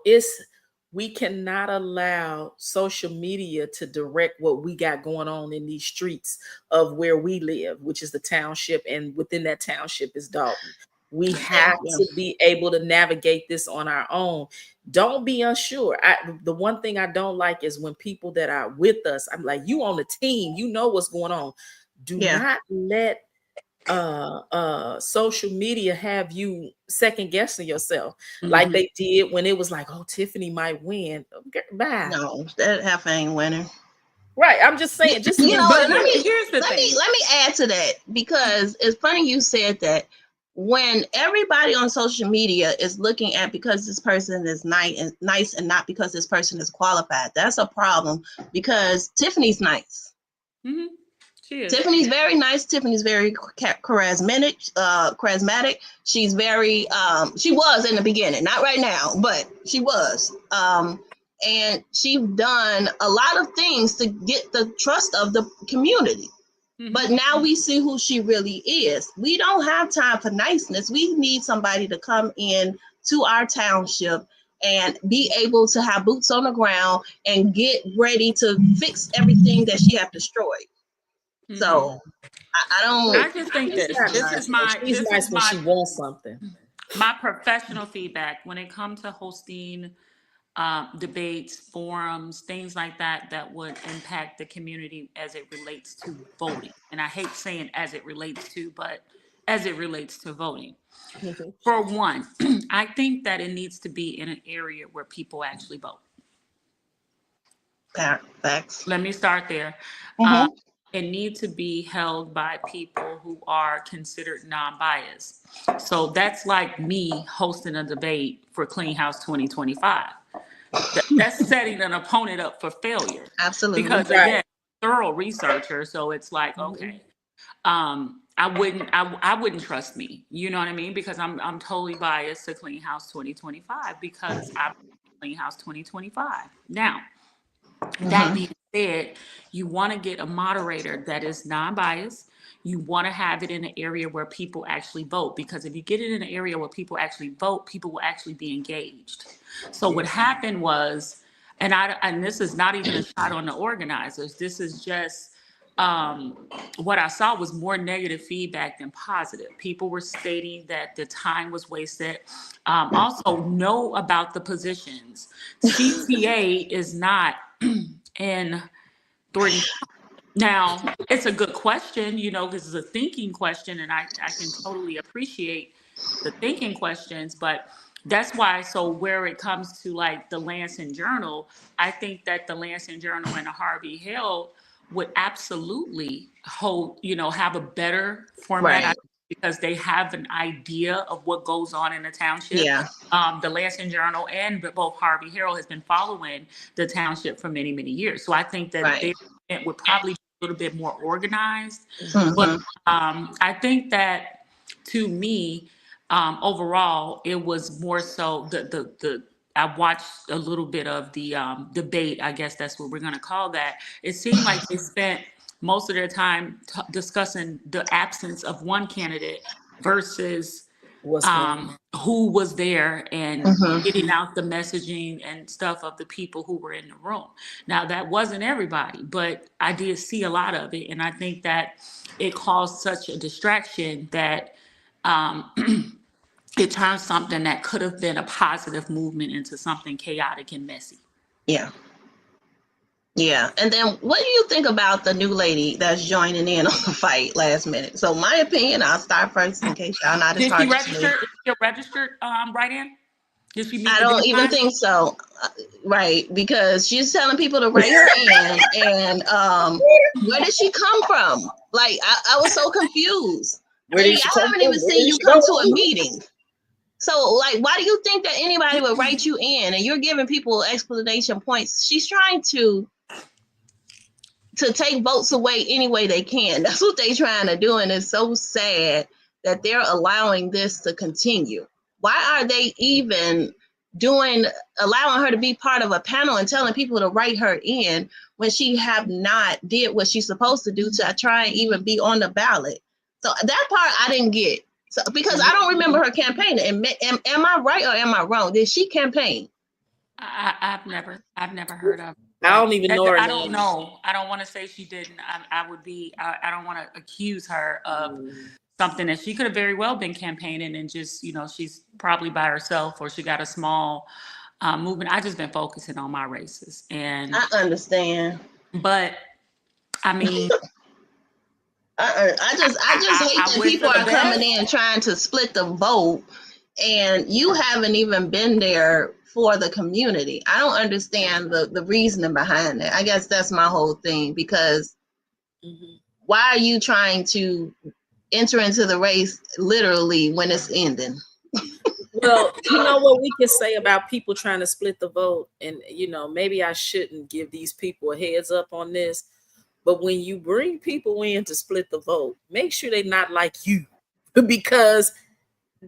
Speaker 2: we cannot allow social media to direct what we got going on in these streets of where we live, which is the township, and within that township is Dalton. We have to be able to navigate this on our own. Don't be unsure. The one thing I don't like is when people that are with us, I'm like, you on the team, you know what's going on. Do not let social media have you second guessing yourself, like they did when it was like, oh, Tiffany might win. Bye.
Speaker 1: No, that half ain't winning.
Speaker 2: Right. I'm just saying, just
Speaker 1: you know,
Speaker 3: let me
Speaker 1: add to that, because it's funny you said that. When everybody on social media is looking at because this person is nice and not because this person is qualified, that's a problem, because Tiffany's nice.
Speaker 3: She is.
Speaker 1: Tiffany's very nice. Tiffany's very charismatic. She's very, she was in the beginning, not right now, but she was. And she's done a lot of things to get the trust of the community. But now we see who she really is. We don't have time for niceness. We need somebody to come in to our township and be able to have boots on the ground and get ready to fix everything that she have destroyed. So
Speaker 3: I just think this is my
Speaker 2: she wants something.
Speaker 3: My professional feedback when it comes to hosting debates, forums, things like that would impact the community as it relates to voting. And I hate saying as it relates to, but as it relates to voting. For one, I think that it needs to be in an area where people actually vote.
Speaker 1: Facts.
Speaker 3: Let me start there. It needs to be held by people who are considered non-biased. So that's like me hosting a debate for Clean House 2025. That's setting an opponent up for failure.
Speaker 1: Absolutely.
Speaker 3: Because again, thorough researcher, so it's like, okay, I wouldn't trust me. You know what I mean? Because I'm totally biased to Clean House 2025 because I'm Clean House 2025. Now, that being said, you want to get a moderator that is non-biased. You want to have it in an area where people actually vote, because if you get it in an area where people actually vote, people will actually be engaged. So what happened was, and this is not even a shot on the organizers, this is just what I saw was more negative feedback than positive. People were stating that the time was wasted. Also, know about the positions. CTA is not in Thornton. Now, it's a good question, you know, because it's a thinking question, and I can totally appreciate the thinking questions, but that's why, so where it comes to like the Lansing Journal, I think that the Lansing Journal and the Harvey Hill would absolutely hold, you know, have a better format because they have an idea of what goes on in the township. The Lansing Journal and both Harvey Hill has been following the township for many, many years. So I think that they would probably be a little bit more organized. But I think that, to me, overall, it was more so I watched a little bit of the debate. I guess that's what we're going to call that. It seemed like they spent most of their time discussing the absence of one candidate versus who was there and getting out the messaging and stuff of the people who were in the room. Now, that wasn't everybody, but I did see a lot of it. And I think that it caused such a distraction that it turned something that could have been a positive movement into something chaotic and messy.
Speaker 1: Yeah. And then what do you think about the new lady that's joining in on the fight last minute? So my opinion, I'll start first in case y'all not as hard.
Speaker 3: Did she register? Is she a registered write-in? Did she meet
Speaker 1: I
Speaker 3: the
Speaker 1: don't even
Speaker 3: deadline?
Speaker 1: think so. Right, because she's telling people to write her in, and where did she come from? Like, I was so confused.
Speaker 2: Where did
Speaker 1: Lady,
Speaker 2: she
Speaker 1: I
Speaker 2: come
Speaker 1: haven't
Speaker 2: from?
Speaker 1: even
Speaker 2: Where
Speaker 1: seen
Speaker 2: did
Speaker 1: you
Speaker 2: she go
Speaker 1: come to a
Speaker 2: to?
Speaker 1: meeting. So, like, why do you think that anybody would write you in and you're giving people explanation points? She's trying to take votes away any way they can. That's what they're trying to do. And it's so sad that they're allowing this to continue. Why are they even allowing her to be part of a panel and telling people to write her in when she have not did what she's supposed to do to try and even be on the ballot? So that part I didn't get. So, because I don't remember her campaigning. Am I right or am I wrong? Did she campaign?
Speaker 3: I've never heard of.
Speaker 2: I don't even know her
Speaker 3: I don't
Speaker 2: name.
Speaker 3: know. I don't want to say she didn't. I don't want to accuse her of something that she could have very well been campaigning and just, she's probably by herself or she got a small movement. I just been focusing on my races
Speaker 1: I understand.
Speaker 3: but I mean,
Speaker 1: I just hate
Speaker 3: I
Speaker 1: that
Speaker 3: wish her
Speaker 1: people
Speaker 3: the
Speaker 1: are coming
Speaker 3: best.
Speaker 1: in trying to split the vote and you haven't even been there for the community. I don't understand the reasoning behind that. I guess that's my whole thing, because why are you trying to enter into the race literally when it's ending?
Speaker 2: Well, you know what we can say about people trying to split the vote, and maybe I shouldn't give these people a heads up on this, but when you bring people in to split the vote, make sure they're not like you, because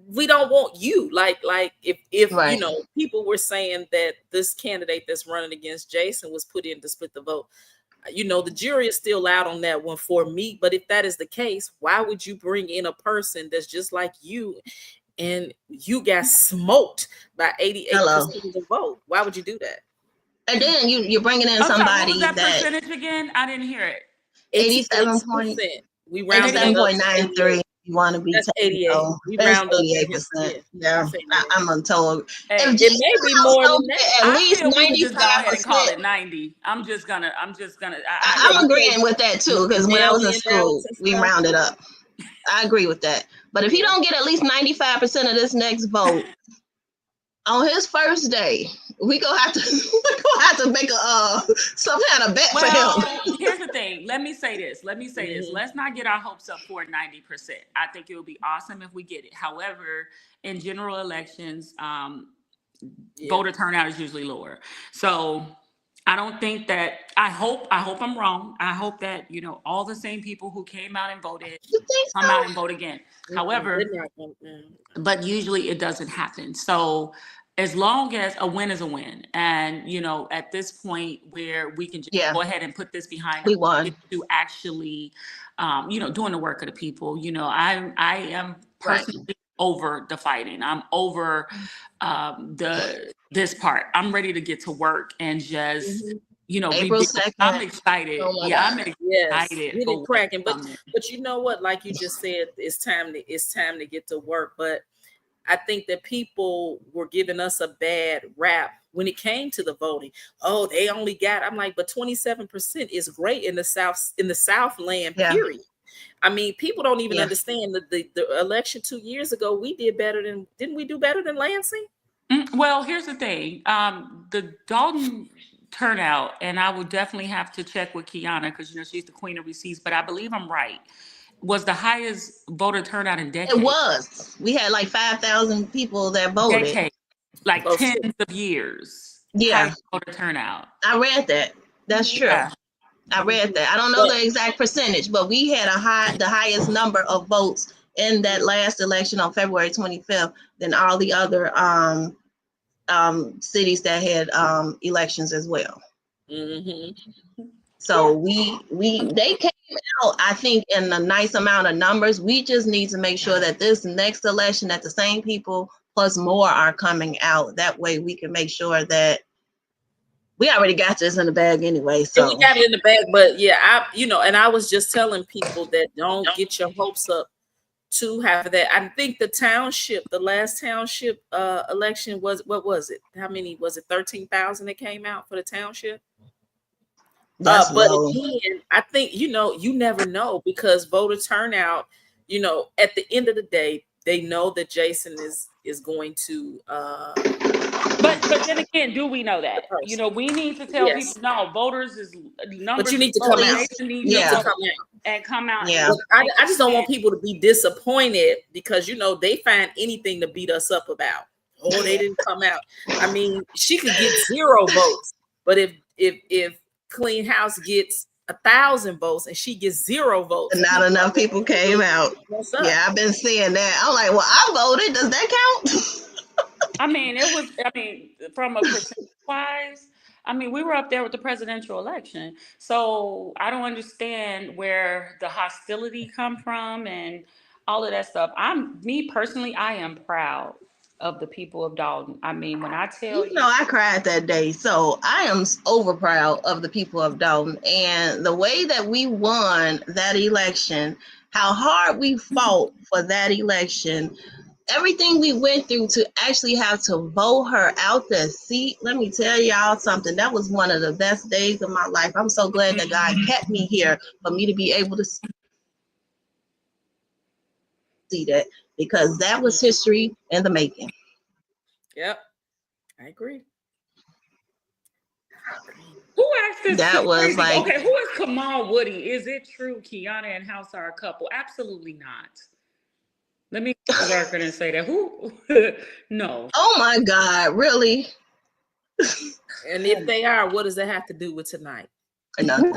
Speaker 2: we don't want you. Like if
Speaker 1: Right.
Speaker 2: people were saying that this candidate that's running against Jason was put in to split the vote, the jury is still out on that one for me. But if that is the case, why would you bring in a person that's just like you and you got smoked by 88% of the vote? Why would you do that?
Speaker 1: And then you're bringing in
Speaker 3: I'm sorry, what was
Speaker 1: somebody
Speaker 3: that
Speaker 1: that
Speaker 3: percentage again? I didn't hear it.
Speaker 2: 88%. We rounded it up to
Speaker 1: 87.93. You want to be
Speaker 2: That's 88. We
Speaker 1: it's
Speaker 2: round up to his,
Speaker 1: 88%.
Speaker 2: yeah.
Speaker 1: Yeah, I'm told.
Speaker 3: Hey,
Speaker 1: If
Speaker 2: It may be more than
Speaker 1: don't
Speaker 2: that.
Speaker 1: get at
Speaker 3: I
Speaker 1: least
Speaker 3: feel we can just go ahead and call
Speaker 1: 95%.
Speaker 3: it 90. I'm just gonna.
Speaker 1: I'm agreeing with that too, because when I
Speaker 2: mail
Speaker 1: was in
Speaker 2: in ballots
Speaker 1: school,
Speaker 2: and
Speaker 1: we
Speaker 2: stuff.
Speaker 1: rounded up. I agree with that. But if he don't get at least 95% of this next vote on his first day, we gonna have to make a some kind of bet for him.
Speaker 3: Well, here's the thing. Let me say this. Let's not get our hopes up for 90%. I think it would be awesome if we get it. However, in general elections, voter turnout is usually lower. So I don't think that. I hope I'm wrong. I hope that all the same people who came out and voted
Speaker 1: You think
Speaker 3: come out and vote again. However,
Speaker 2: They're not gonna-
Speaker 3: but usually it doesn't happen. So as long as a win is a win, and at this point where we can just
Speaker 1: Yeah,
Speaker 3: go ahead and put this behind us,
Speaker 1: we won.
Speaker 3: to actually, doing the work of the people. I am
Speaker 1: Right.
Speaker 3: personally over the fighting. I'm over this part. I'm ready to get to work and just
Speaker 1: April
Speaker 3: rebuild.
Speaker 1: 2nd.
Speaker 3: I'm excited.
Speaker 1: Oh my
Speaker 3: Yeah, I'm
Speaker 1: God.
Speaker 2: Yes,
Speaker 3: excited
Speaker 2: get
Speaker 3: for
Speaker 2: it
Speaker 3: what's
Speaker 2: cracking.
Speaker 3: coming.
Speaker 2: But you know what? Like you just said, it's time to get to work. But I think that people were giving us a bad rap when it came to the voting. Oh, they only got, I'm like, but 27% is great in the Southland,
Speaker 1: Yeah.
Speaker 2: period. I mean, people don't even
Speaker 1: Yeah.
Speaker 2: understand that the election 2 years ago, didn't we do better than Lansing?
Speaker 3: Well, here's the thing. The Dalton turnout, and I would definitely have to check with Kiana because she's the queen of receipts, but I believe I'm right. Was the highest voter turnout in
Speaker 1: It
Speaker 3: decades.
Speaker 1: was. We had like 5,000 people that voted.
Speaker 3: Decades, like
Speaker 2: Oh,
Speaker 3: tens of years.
Speaker 1: Yeah,
Speaker 3: Highest voter turnout.
Speaker 1: I read that. That's true.
Speaker 3: Yeah.
Speaker 1: I read that. I don't know the exact percentage, but we had the highest number of votes in that last election on February 25th than all the other cities that had elections as well. So they came out, I think, in a nice amount of numbers. We just need to make sure that this next election, that the same people plus more are coming out. That way we can make sure that we already got this in the bag anyway. So
Speaker 2: we got it in the bag, but yeah, and I was just telling people that don't get your hopes up too high for that. I think the last township election was, what was it? How many was it? 13,000 that came out for the township.
Speaker 1: that's
Speaker 2: But
Speaker 1: low.
Speaker 2: again, I think you never know, because voter turnout, at the end of the day, they know that Jason is is going to
Speaker 3: But then again, do we know that? You know, we need to tell
Speaker 2: Yes.
Speaker 3: people, no, voters is numbers.
Speaker 2: But you need to
Speaker 3: vote.
Speaker 2: come out.
Speaker 3: They need
Speaker 1: Yeah.
Speaker 3: to
Speaker 2: come out.
Speaker 3: and come out.
Speaker 1: Yeah.
Speaker 3: And
Speaker 2: I just don't want people to be disappointed because, you know, they find anything to beat us up about. Oh, they didn't come out. I mean, she could get 0 votes, but if Clean House gets 1,000 votes and she gets 0 votes,
Speaker 1: Not enough people came out.
Speaker 2: what's up?
Speaker 1: Yeah, I've been seeing that. I'm like, well, I voted. Does that count?
Speaker 3: I mean, from a percentage wise, I mean, we were up there with the presidential election. So I don't understand where the hostility come from and all of that stuff. Me personally, I am proud of the people of Dalton. I mean, when I tell
Speaker 1: You know, I cried that day. So I am over proud of the people of Dalton and the way that we won that election, how hard we fought for that election, everything we went through to actually have to vote her out the seat. Let me tell y'all something. That was one of the best days of my life. I'm so glad that God kept me here for me to be able to see that, because that was history in the making.
Speaker 2: Yep, I agree.
Speaker 3: who asked this
Speaker 1: That was
Speaker 3: crazy?
Speaker 1: like,
Speaker 3: Okay, who is Kamal Woody? Is it true Kiana and House are a couple? Absolutely not. Let me go to the record and say that. Who? No.
Speaker 1: oh my God, really?
Speaker 2: And if they are, what does that have to do with tonight?
Speaker 1: Nothing.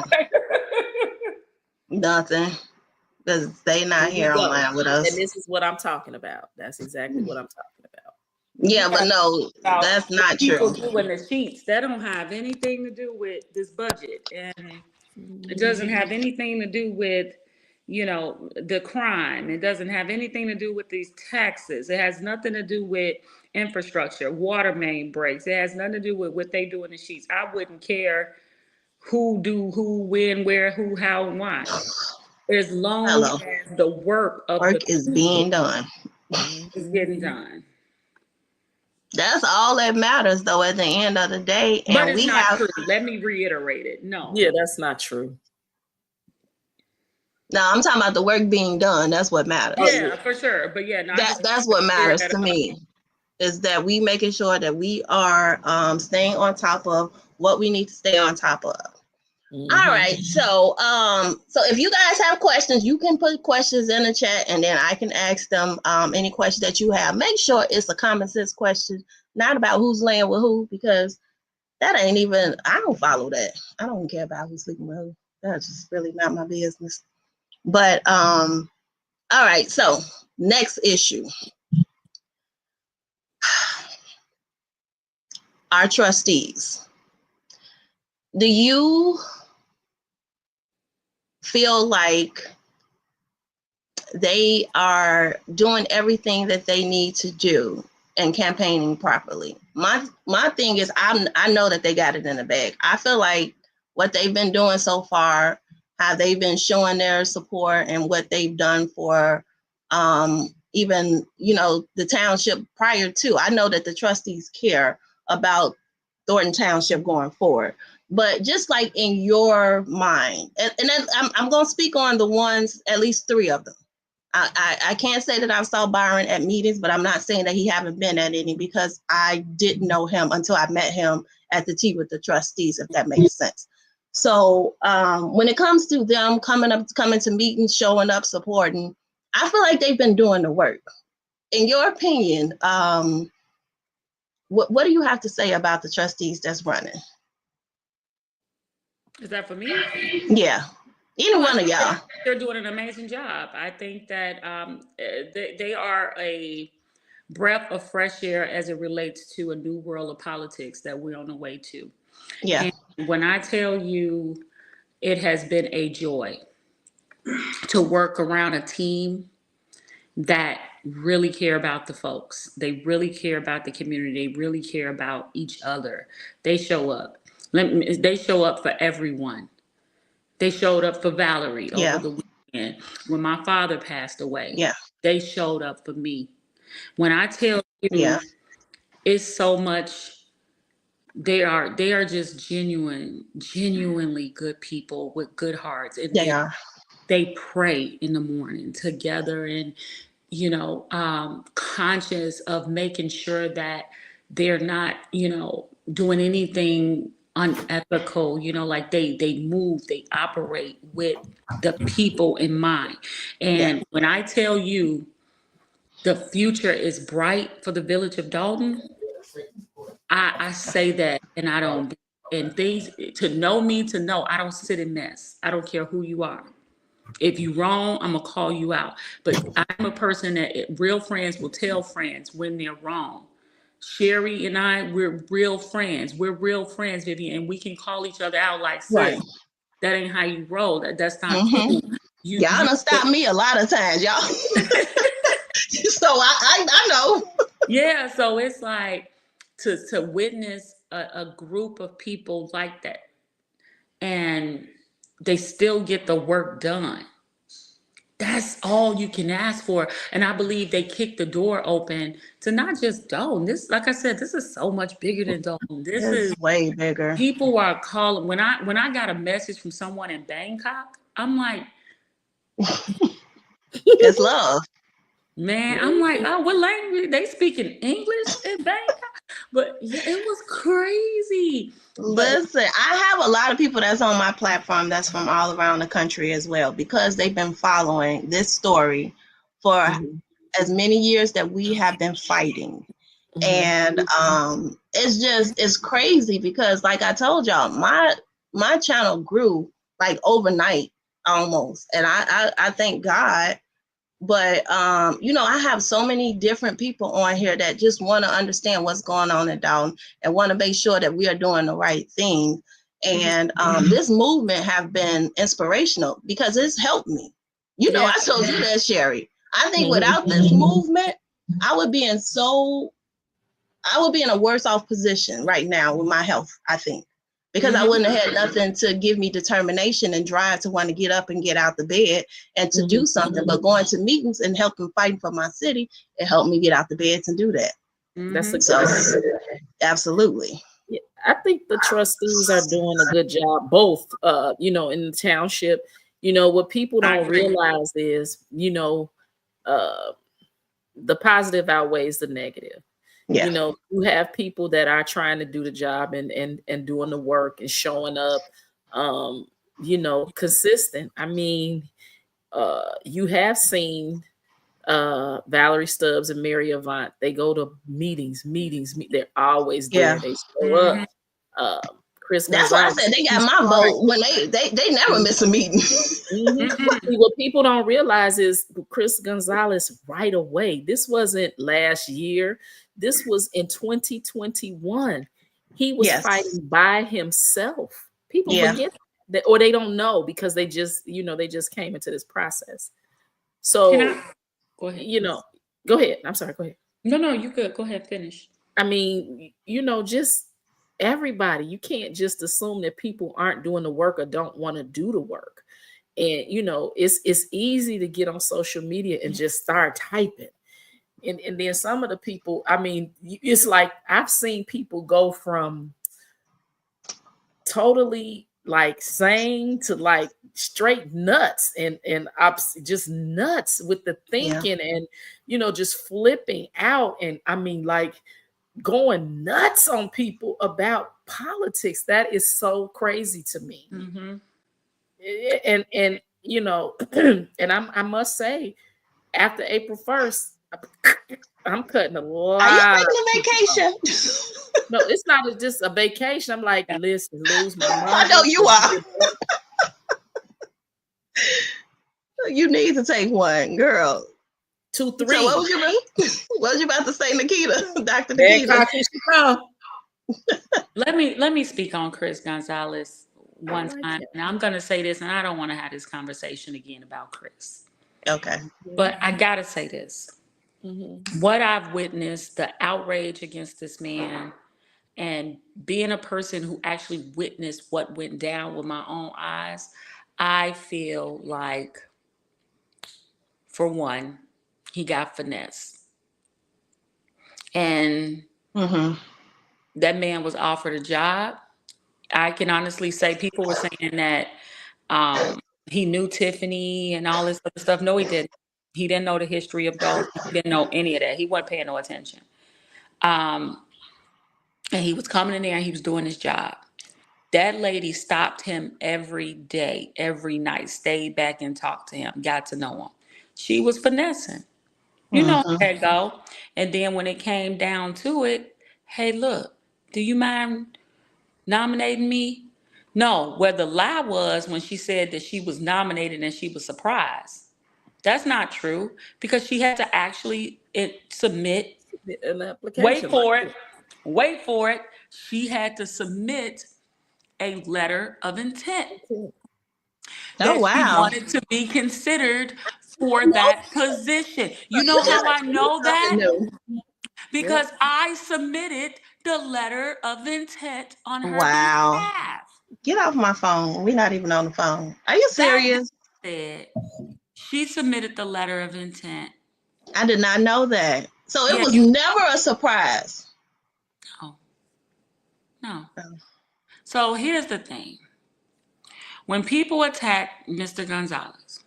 Speaker 1: Nothing. Because they not here online with us.
Speaker 2: And this is what I'm talking about. That's exactly what I'm talking about.
Speaker 1: Yeah, but no, that's not
Speaker 3: People
Speaker 1: true.
Speaker 3: doing the sheets that don't have anything to do with this budget, and it doesn't have anything to do with, you know, the crime. It doesn't have anything to do with these taxes. It has nothing to do with infrastructure, water main breaks. It has nothing to do with what they do in the sheets. I wouldn't care who do who, when, where, who, how, and why, as long
Speaker 1: Hello.
Speaker 3: as the work of
Speaker 1: Work
Speaker 3: the
Speaker 1: is being done.
Speaker 3: is getting done.
Speaker 1: That's all that matters, though, at the end of the day.
Speaker 3: But
Speaker 1: And
Speaker 3: it's
Speaker 1: we
Speaker 3: not
Speaker 1: have,
Speaker 3: true. Let me reiterate it. No.
Speaker 2: Yeah, that's not true.
Speaker 1: no, I'm talking about the work being done. That's what matters.
Speaker 3: Yeah, for sure. But yeah, no,
Speaker 1: That's what matters to me, is that we making sure that we are staying on top of what we need to stay on top of.
Speaker 2: Mm-hmm.
Speaker 1: All right, so if you guys have questions, you can put questions in the chat, and then I can ask them any question that you have. Make sure it's a common sense question, not about who's laying with who, because that ain't even, I don't follow that. I don't care about who's sleeping with who. That's just really not my business. But all right, so next issue. Our trustees. Do you feel like they are doing everything that they need to do and campaigning properly? My thing is, I know that they got it in the bag. I feel like what they've been doing so far, how they've been showing their support and what they've done for even, you know, the township prior to. I know that the trustees care about Thornton Township going forward. But just like in your mind, and then I'm going to speak on the ones, at least 3 of them. I can't say that I saw Byron at meetings, but I'm not saying that he haven't been at any, because I didn't know him until I met him at the tea with the trustees, if that makes sense. So when it comes to them coming to meetings, showing up, supporting, I feel like they've been doing the work. In your opinion, what do you have to say about the trustees that's running?
Speaker 3: Is that for me?
Speaker 1: Yeah. Either one of y'all.
Speaker 3: They're doing an amazing job. I think that they are a breath of fresh air as it relates to a new world of politics that we're on the way to.
Speaker 1: Yeah.
Speaker 3: And when I tell you, it has been a joy to work around a team that really care about the folks. They really care about the community. They really care about each other. They show up. They show up for everyone. They showed up for Valerie over the weekend. When my father passed away, they showed up for me. When I tell you, it's so much. They are just genuinely good people with good hearts.
Speaker 1: They are.
Speaker 3: They pray in the morning together, and conscious of making sure that they're not, doing anything unethical, like they move, they operate with the people in mind.
Speaker 1: Yeah.
Speaker 3: And when I tell you the future is bright for the village of Dalton, I say that and I don't, and things to know me, to know I don't sit in mess. I don't care who you are. If you wrong, I'm gonna call you out. But I'm a person that real friends will tell friends when they're wrong. Sherry and I, we're real friends. We're real friends, Vivian, and we can call each other out like,
Speaker 1: Right.
Speaker 3: sis, that ain't how you roll. That's not
Speaker 1: Mm-hmm.
Speaker 3: cool.
Speaker 1: Y'all done stopped me a lot of times, y'all. So I know.
Speaker 3: Yeah, so it's like to witness a group of people like that, and they still get the work done. That's all you can ask for. And I believe they kicked the door open to not just Dalton. This, like I said, this is so much bigger than Dalton. This is
Speaker 1: It's way bigger.
Speaker 3: people are calling. When I got a message from someone in Bangkok, I'm like,
Speaker 1: It's love.
Speaker 3: man, I'm like, oh, what language? They speaking English in Bangkok? But yeah, it was crazy. But
Speaker 1: Listen, I have a lot of people that's on my platform that's from all around the country as well, because they've been following this story for
Speaker 2: Mm-hmm.
Speaker 1: as many years that we have been fighting.
Speaker 2: Mm-hmm.
Speaker 1: And it's crazy because, like I told y'all, my channel grew like overnight almost. And I thank God. But I have so many different people on here that just want to understand what's going on in Dalton and want to make sure that we are doing the right thing. And this movement have been inspirational because it's helped me.
Speaker 3: yeah,
Speaker 1: I told you that, Sherry. I think
Speaker 2: Mm-hmm.
Speaker 1: without this movement, I would be in a worse off position right now with my health, I think. Because I wouldn't have had nothing to give me determination and drive to want to get up and get out the bed and to do something. But going to meetings and helping fighting for my city, it helped me get out the bed to do that.
Speaker 2: That's a
Speaker 1: So
Speaker 2: good.
Speaker 1: absolutely.
Speaker 2: Yeah, I think the trustees are doing a good job, both in the township. What people
Speaker 3: I
Speaker 2: don't
Speaker 3: agree.
Speaker 2: realize is, uh the positive outweighs the negative.
Speaker 1: Yeah.
Speaker 2: You have people that are trying to do the job and doing the work and showing up, consistent. I mean, you have seen Valerie Stubbs and Mary Avant. They go to meetings. They're always there.
Speaker 1: Yeah.
Speaker 2: They show up. Chris
Speaker 1: That's why I
Speaker 2: Gonzalez.
Speaker 1: said they got my vote when they never miss a meeting.
Speaker 2: See, what people don't realize is Chris Gonzalez right away. This wasn't last year. This was in 2021. He was
Speaker 1: Yes.
Speaker 2: fighting by himself. People
Speaker 1: Yeah.
Speaker 2: forget that, or they don't know because they just came into this process. So,
Speaker 3: Can I go ahead?
Speaker 2: Go ahead. I'm sorry. Go ahead.
Speaker 3: No, you could go ahead, finish.
Speaker 2: I mean, just everybody. You can't just assume that people aren't doing the work or don't want to do the work. And it's easy to get on social media and just start typing. And then some of the people, I mean, it's like I've seen people go from totally like sane to like straight nuts and just nuts with the thinking and just flipping out. And I mean, like going nuts on people about politics. That is so crazy to me. And and I must say, after April 1st, I'm cutting a lot.
Speaker 1: Are you taking a vacation?
Speaker 2: No, it's not just a vacation. I'm like, listen, lose my money.
Speaker 1: I know you are. You need to take one, girl.
Speaker 2: 2, 3.
Speaker 1: So what was you about to say, Nikita? Dr. Nikita.
Speaker 3: Let me speak on Chris Gonzalez one time. And I'm gonna say this, and I don't want to have this conversation again about Chris.
Speaker 1: Okay.
Speaker 3: But I gotta say this. What I've witnessed, the outrage against this man, and being a person who actually witnessed what went down with my own eyes, I feel like, for one, he got finesse. And that man was offered a job. I can honestly say people were saying that he knew Tiffany and all this other stuff. No, he didn't. He didn't know the history of dogs. He didn't know any of that. He wasn't paying no attention. Um, and he was coming in there and he was doing his job. That lady stopped him every day, every night, stayed back and talked to him, got to know him. She was finessing. You know
Speaker 1: Mm-hmm.
Speaker 3: how it go. And then when it came down to it, hey, look, do you mind nominating me? No, where the lie was when she said that she was nominated and she was surprised. That's not true because she had to actually submit,
Speaker 2: An
Speaker 3: wait
Speaker 2: application like
Speaker 3: for it,
Speaker 2: that.
Speaker 3: wait for it. She had to submit a letter of intent
Speaker 1: Oh,
Speaker 3: that she
Speaker 1: wow.
Speaker 3: wanted to be considered for
Speaker 1: No,
Speaker 3: that position. You know how I know
Speaker 1: something
Speaker 3: that?
Speaker 1: new.
Speaker 3: Because
Speaker 2: Yep.
Speaker 3: I submitted the letter of intent on her
Speaker 1: Wow.
Speaker 3: behalf.
Speaker 1: Get off my phone. We're not even on the phone. Are you
Speaker 3: That being
Speaker 1: serious?
Speaker 3: said, she submitted the letter of intent.
Speaker 1: I did not know that. So it
Speaker 3: Yeah,
Speaker 1: was
Speaker 3: you
Speaker 1: never a surprise.
Speaker 3: know. No.
Speaker 1: Oh.
Speaker 3: So here's the thing. When people attack Mr. Gonzalez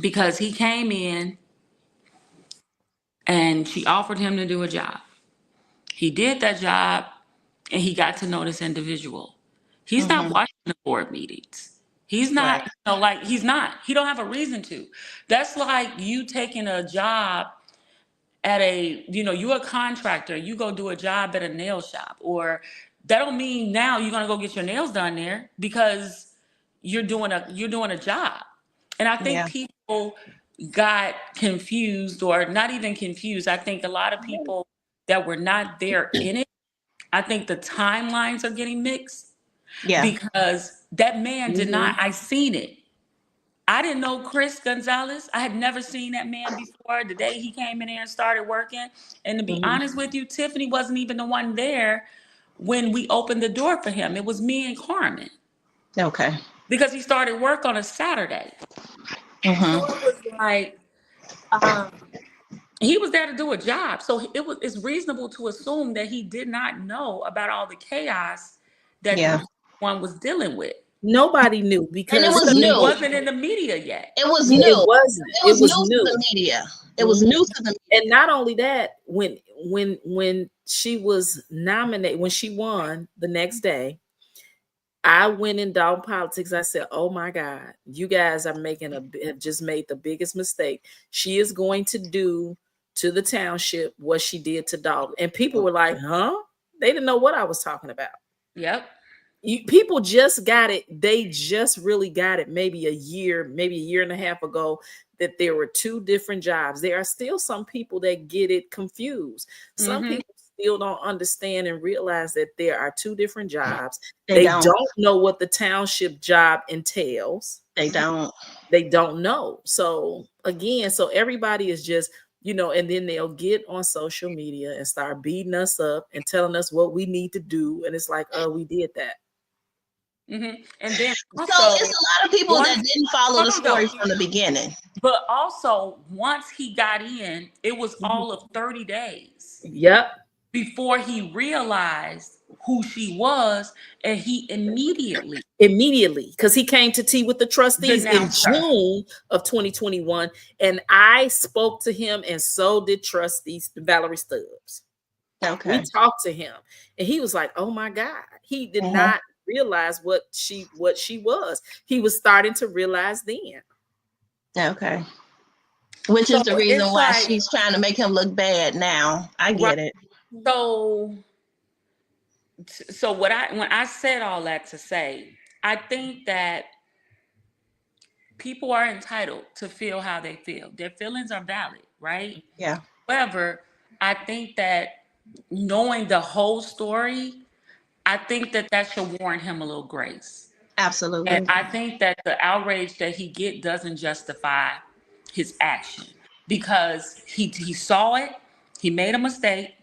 Speaker 3: because he came in and she offered him to do a job, he did that job and he got to know this individual. He's not
Speaker 1: Mm-hmm.
Speaker 3: watching the board meetings. He's not,
Speaker 1: Right.
Speaker 3: like, he's not. He don't have a reason to. That's like you taking a job at you're a contractor, you go do a job at a nail shop, or that don't mean now you're gonna go get your nails done there because you're doing a job. And I think
Speaker 1: Yeah.
Speaker 3: people got confused, or not even confused. I think a lot of people that were not there in it, I think the timelines are getting mixed
Speaker 1: Yeah.
Speaker 3: because that man did
Speaker 2: Mm-hmm.
Speaker 3: not, I seen it. I didn't know Chris Gonzalez. I had never seen that man before. The day he came in there and started working. And to be
Speaker 2: Mm-hmm.
Speaker 3: honest with you, Tiffany wasn't even the one there when we opened the door for him. It was me and Carmen
Speaker 1: Okay.
Speaker 3: because he started work on a Saturday. So
Speaker 1: Mm-hmm.
Speaker 3: it was like um, he was there to do a job. So it's reasonable to assume that he did not know about all the chaos that
Speaker 1: Yeah.
Speaker 3: one was dealing with
Speaker 2: Nobody knew
Speaker 1: And it
Speaker 2: because
Speaker 1: was
Speaker 3: because it
Speaker 1: new.
Speaker 3: wasn't in the media yet.
Speaker 1: It was
Speaker 2: yeah, it
Speaker 1: new.
Speaker 2: wasn't.
Speaker 1: It
Speaker 2: It
Speaker 1: was
Speaker 2: was
Speaker 1: new to
Speaker 2: new.
Speaker 1: the media. It was
Speaker 2: Mhm.
Speaker 1: new to the
Speaker 2: And
Speaker 1: media.
Speaker 2: not only that, when she was nominated, when she won the next day, I went in dog politics. I said, "Oh my God, you guys are have just made the biggest mistake. She is going to do to the township what she did to dog." And people were like, "Huh?" They didn't know what I was talking about.
Speaker 3: Yep.
Speaker 2: People just got it. They just really got it maybe a year and a half ago, that there were two different jobs. There are still some people that get it confused. Some
Speaker 3: Mm-hmm.
Speaker 2: people still don't understand and realize that there are two different jobs.
Speaker 1: They
Speaker 2: They
Speaker 1: don't.
Speaker 2: don't know what the township job entails.
Speaker 1: They don't.
Speaker 2: They don't know. So again, so everybody is just, and then they'll get on social media and start beating us up and telling us what we need to do. And it's like, oh, we did that.
Speaker 3: Mm-hmm. And then
Speaker 1: So
Speaker 3: also,
Speaker 1: it's a lot of people that
Speaker 3: once,
Speaker 1: didn't follow the
Speaker 3: hold on though,
Speaker 1: story from the beginning.
Speaker 3: but also once he got in, it was
Speaker 2: Mhm.
Speaker 3: all of 30 days
Speaker 2: Yep.
Speaker 3: before he realized who she was, and he
Speaker 2: Immediately, because he came to tea with the trustees in
Speaker 3: denounced her.
Speaker 2: June of 2021, and I spoke to him, and so did trustees Valerie Stubbs. We
Speaker 1: Okay.
Speaker 2: talked to him, and he was like, "Oh my God!" He did
Speaker 1: Mm-hmm.
Speaker 2: not realize what she was. He was starting to realize then.
Speaker 1: Okay. Which
Speaker 3: So
Speaker 1: is the reason
Speaker 3: it's
Speaker 1: why
Speaker 3: like,
Speaker 1: she's trying to make him look bad now. I
Speaker 3: right.
Speaker 1: get it.
Speaker 3: So when I said all that to say, I think that people are entitled to feel how they feel. Their feelings are valid, right?
Speaker 1: Yeah.
Speaker 3: However, I think that knowing the whole story, I think that should warrant him a little grace. And
Speaker 1: Absolutely.
Speaker 3: I think that the outrage that he get doesn't justify his action because he saw it, he made a mistake,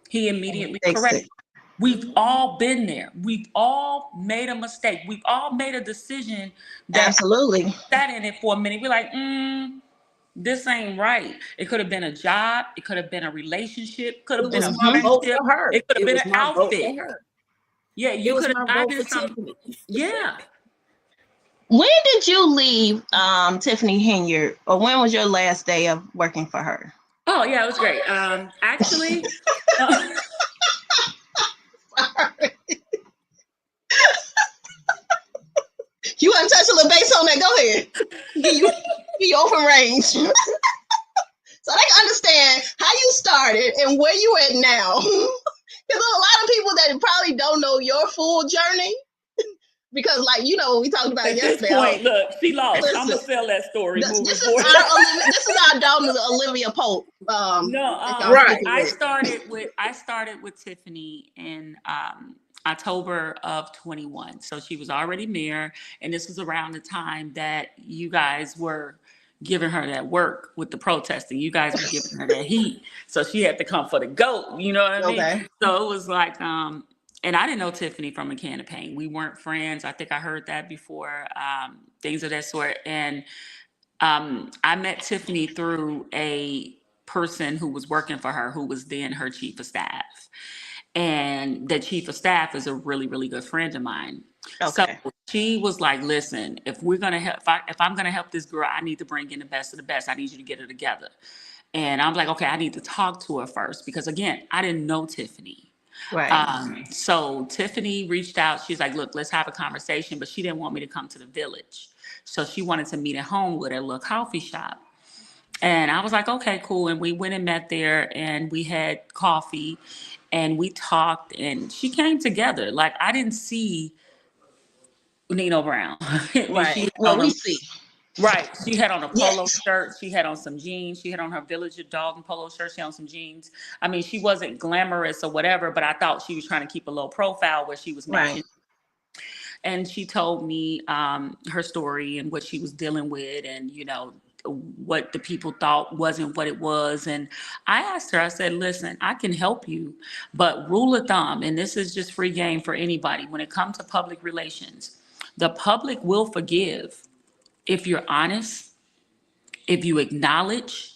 Speaker 3: he
Speaker 1: And he
Speaker 3: immediately
Speaker 1: fixed
Speaker 3: corrected.
Speaker 1: it.
Speaker 3: We've all been there. We've all made a mistake. We've all made a decision that
Speaker 1: Absolutely.
Speaker 3: sat in it for a minute. We're like, this ain't right. It could have been a job. It could have been a relationship. Could have
Speaker 2: It
Speaker 3: been
Speaker 2: was
Speaker 3: a
Speaker 2: my
Speaker 1: Mm-hmm.
Speaker 2: vote
Speaker 3: friendship.
Speaker 2: for her.
Speaker 3: It could have
Speaker 2: It
Speaker 3: been
Speaker 2: was
Speaker 3: an
Speaker 2: my vote
Speaker 3: outfit.
Speaker 2: for her.
Speaker 3: Yeah,
Speaker 2: It
Speaker 3: you
Speaker 2: was
Speaker 3: could
Speaker 2: my
Speaker 3: have
Speaker 2: vote
Speaker 3: gotten
Speaker 2: for
Speaker 3: some.
Speaker 2: Tiffany.
Speaker 3: Yeah.
Speaker 1: When did you leave Tiffany Henyard, or when was your last day of working for her?
Speaker 3: Oh yeah, it was great. Actually, uh,
Speaker 1: You want to touch a little base on that? Go ahead. Give you open range. So they can understand how you started and where you at now. Because there's a lot of people that probably don't know your full journey. Because, like, we talked about
Speaker 3: at this
Speaker 1: yesterday.
Speaker 3: point, look, she lost. I'm
Speaker 1: Listen,
Speaker 3: gonna sell that story
Speaker 1: this
Speaker 3: moving
Speaker 1: is
Speaker 3: forward.
Speaker 1: this is our daughter, Olivia Pope.
Speaker 3: No,
Speaker 1: That y'all
Speaker 2: right.
Speaker 1: sticking
Speaker 3: I
Speaker 1: with.
Speaker 3: started with Tiffany in October of 21. So she was already mayor, and this was around the time that you guys were giving her that work with the protesting. You guys were giving her that heat, so she had to come for the goat. You know what I mean?
Speaker 1: Okay.
Speaker 3: So it was like, and I didn't know Tiffany from a can of paint. We weren't friends. I think I heard that before, things of that sort, and I met Tiffany through a person who was working for her, who was then her chief of staff. And the chief of staff is a really, really good friend of mine. So
Speaker 1: Okay.
Speaker 3: she was like, "Listen, if we're gonna help, if I'm gonna help this girl, I need to bring in the best of the best. I need you to get her together." And I'm like, "Okay, I need to talk to her first because again, I didn't know Tiffany."
Speaker 1: Right.
Speaker 3: So Tiffany reached out. She's like, "Look, let's have a conversation," but she didn't want me to come to the village. So she wanted to meet at Homewood at a little coffee shop. And I was like, okay, cool. And we went and met there and we had coffee and we talked and she came together. Like I didn't see Nino Brown. I mean, she
Speaker 1: Right.
Speaker 3: had
Speaker 1: Well,
Speaker 3: on
Speaker 1: we
Speaker 3: a
Speaker 1: see.
Speaker 3: right. She had on a polo
Speaker 1: Yes.
Speaker 3: shirt. She had on some jeans. She had on her Village of Dog and polo shirt. She had on some jeans. I mean, she wasn't glamorous or whatever, but I thought she was trying to keep a low profile where she was
Speaker 1: Right.
Speaker 3: matching. And she told me her story and what she was dealing with, and what the people thought wasn't what it was. And I asked her, I said, "Listen, I can help you, but rule of thumb, and this is just free game for anybody, when it comes to public relations, the public will forgive if you're honest, if you acknowledge,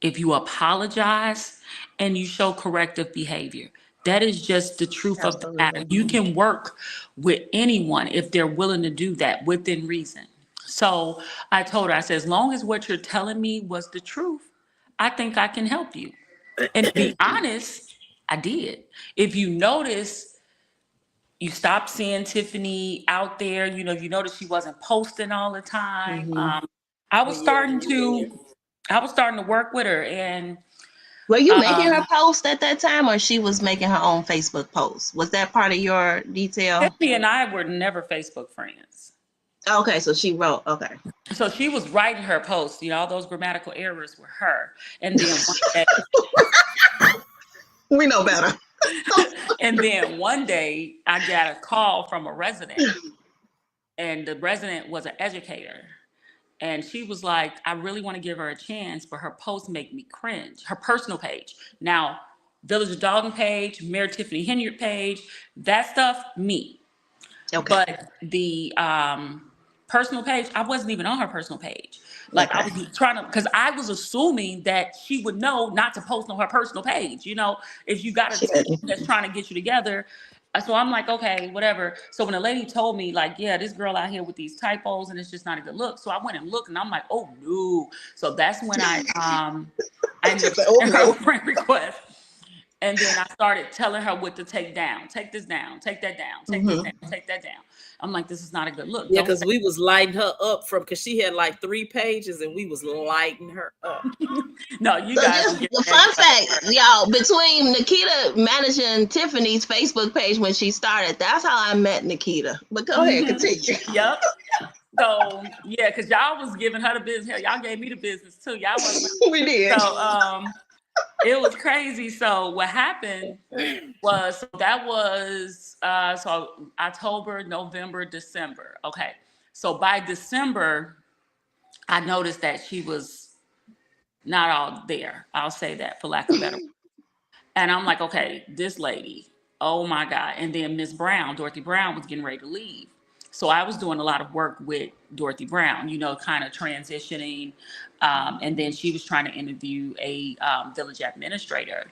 Speaker 3: if you apologize and you show corrective behavior. That is just the truth of the matter.
Speaker 1: Absolutely.
Speaker 3: You can work with anyone if they're willing to do that within reason." So I told her, I said, "As long as what you're telling me was the truth, I think I can help you." And to be honest, I did. If you notice, you stopped seeing Tiffany out there. You notice she wasn't posting all the time.
Speaker 1: Hmm.
Speaker 3: I was
Speaker 2: Yeah,
Speaker 3: starting
Speaker 2: you did.
Speaker 3: to, I was starting to work with her, and
Speaker 1: Were you making her
Speaker 3: um,
Speaker 1: post at that time, or she was making her own Facebook post? Was that part of your detail?
Speaker 3: Tiffany and I were never Facebook friends.
Speaker 1: Okay, so she wrote. Okay.
Speaker 3: So she was writing her posts, all those grammatical errors were her. And then one day,
Speaker 1: We know better.
Speaker 3: I got a call from a resident, and the resident was an educator. And she was like, "I really want to give her a chance, but her posts make me cringe." Her personal page. Now, Village of Dalton page, Mayor Tiffany Henyard page, that stuff, me.
Speaker 1: Okay.
Speaker 3: But the personal page, I wasn't even on her personal page. Like I
Speaker 1: Okay.
Speaker 3: was trying to, because I was assuming that she would know not to post on her personal page. If you got a
Speaker 1: She
Speaker 3: team
Speaker 1: didn't.
Speaker 3: that's trying to get you together. So I'm like, okay, whatever. So when the lady told me, like, yeah, this girl out here with these typos and it's just not a good look. So I went and looked and I'm like, oh no. So that's when I ended up
Speaker 1: Oh
Speaker 3: sending her a
Speaker 1: no.
Speaker 3: friend request. And then I started telling her what to take down. Take this down. Take that down. Take this
Speaker 1: Hmm.
Speaker 3: down. Take that down. I'm like, this is not a good look.
Speaker 2: Yeah,
Speaker 3: Don't
Speaker 2: because
Speaker 3: say.
Speaker 2: we was lighting her up because she had like 3 pages and we was lighting her up.
Speaker 3: No, you
Speaker 1: So
Speaker 3: guys will
Speaker 1: just
Speaker 3: get
Speaker 1: the
Speaker 3: ready
Speaker 1: fun
Speaker 3: for
Speaker 1: fact,
Speaker 3: her.
Speaker 1: y'all, between Nikita managing Tiffany's Facebook page when she started, that's how I met Nikita. But go ahead, continue.
Speaker 3: Yep. So yeah, because y'all was giving her the business. Hell, y'all gave me the business too. Y'all wasn't.
Speaker 1: We did.
Speaker 3: So it was crazy. So what happened was that was so October, November, December. Okay. So by December, I noticed that she was not all there. I'll say that for lack of a better. And I'm like, okay, this lady, oh my God. And then Miss Brown, Dorothy Brown, was getting ready to leave. So I was doing a lot of work with Dorothy Brown, kind of transitioning. And then she was trying to interview a village administrator.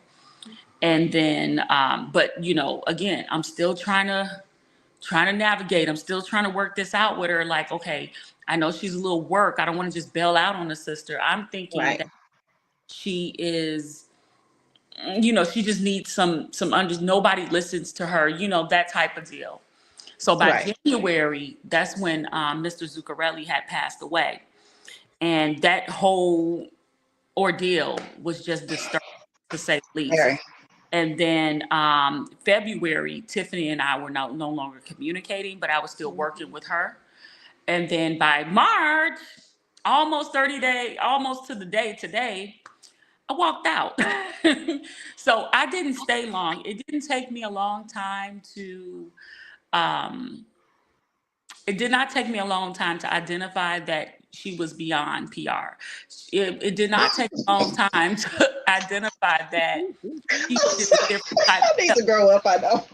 Speaker 3: And then, but again, I'm still trying to trying to navigate. I'm still trying to work this out with her. Like, okay, I know she's a little work. I don't want to just bail out on the sister. I'm thinking
Speaker 1: Right.
Speaker 3: that she is, she just needs nobody listens to her, that type of deal. So by
Speaker 1: Right.
Speaker 3: January, that's when Mr. Zuccarelli had passed away. And that whole ordeal was just disturbing, to say the least.
Speaker 1: Very.
Speaker 3: And then February, Tiffany and I were no longer communicating, but I was still working with her. And then by March, almost 30 days, almost to the day today, I walked out. So I didn't stay long. It didn't take me a long time to, it did not take me a long time to identify that she was beyond PR. It did not take a long time to identify that she needed a different type
Speaker 1: I
Speaker 3: of
Speaker 1: need
Speaker 3: help.
Speaker 1: to grow up, I know.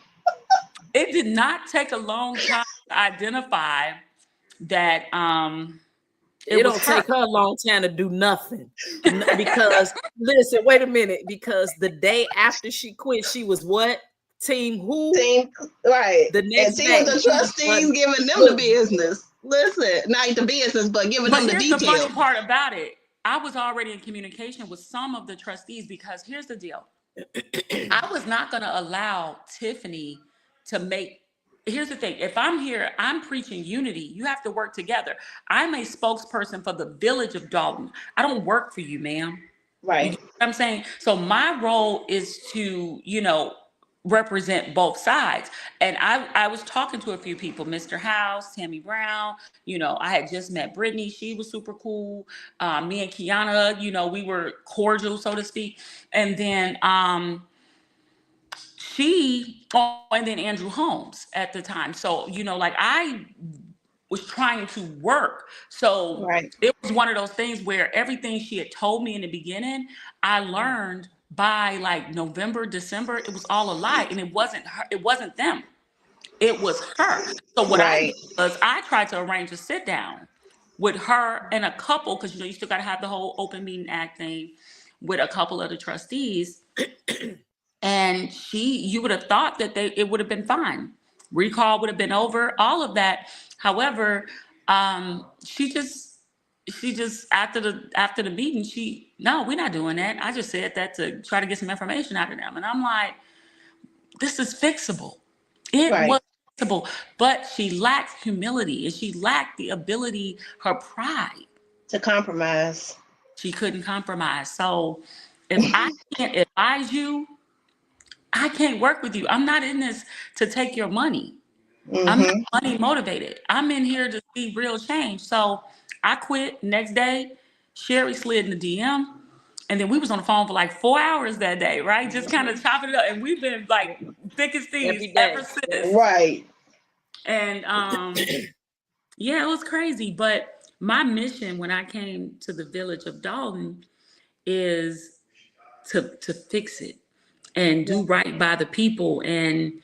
Speaker 3: It did not take a long time to identify that
Speaker 2: It
Speaker 3: was
Speaker 2: don't
Speaker 3: her.
Speaker 2: take her a long time to do nothing. Because listen, wait a minute. Because the day after she quit, she was what? Team who?
Speaker 1: Team, right.
Speaker 2: The
Speaker 1: And
Speaker 2: next
Speaker 1: see
Speaker 2: day.
Speaker 1: what the trustees giving them the business. Listen, not the business, but giving them
Speaker 3: But
Speaker 1: the
Speaker 3: here's the funny
Speaker 1: details.
Speaker 3: part about it. I was already in communication with some of the trustees because here's the deal. I was not going to allow Tiffany to make. Here's the thing. If I'm here, I'm preaching unity. You have to work together. I'm a spokesperson for the village of Dalton. I don't work for you, ma'am. You
Speaker 1: Right.
Speaker 3: get what I'm saying? So my role is to, represent both sides. And I was talking to a few people, Mr. House, Tammy Brown, I had just met Brittany. She was super cool. Me and Kiana, we were cordial, so to speak. And then and then Andrew Holmes at the time. So, like I was trying to work. So
Speaker 1: Right.
Speaker 3: it was one of those things where everything she had told me in the beginning, I learned by like November, December, it was all a lie. And it wasn't her, it wasn't them. It was her. So what I
Speaker 1: Right.
Speaker 3: did was I tried to arrange a sit down with her and a couple, because you still gotta have the whole open meeting act thing with a couple of the trustees. And you would have thought that it would have been fine. Recall would have been over, all of that. However, she just after the meeting, no, we're not doing that. I just said that to try to get some information out of them. And I'm like, this is fixable. It
Speaker 1: Right.
Speaker 3: was fixable, but she lacked humility and she lacked the ability, her pride.
Speaker 1: To compromise.
Speaker 3: She couldn't compromise. So if I can't advise you, I can't work with you. I'm not in this to take your money. I'm not money motivated. I'm in here to see real change. So I quit. Next day, Sherry slid in the DM. And then we was on the phone for like 4 hours that day, right? Just kind of chopping it up. And we've been like thick as thieves
Speaker 2: Every day.
Speaker 3: ever since.
Speaker 1: Right.
Speaker 3: And yeah, it was crazy. But my mission when I came to the village of Dalton is to fix it and do right by the people. And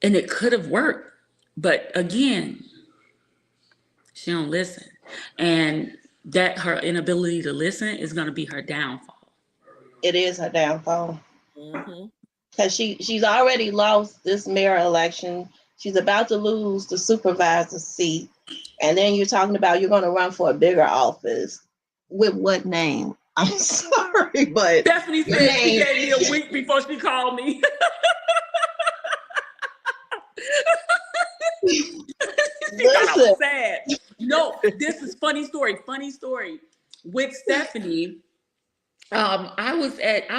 Speaker 3: it could have worked. But again, she don't listen. And that her inability to listen is going to be her downfall.
Speaker 1: It is her downfall.
Speaker 2: Mm-hmm.
Speaker 1: Because she's already lost this mayor election. She's about to lose the supervisor seat. And then you're talking about you're going to run for a bigger office. With what name? I'm sorry, but
Speaker 3: Stephanie said she gave me a week before she called me. She thought I was sad. No, this is funny story. With Stephanie, I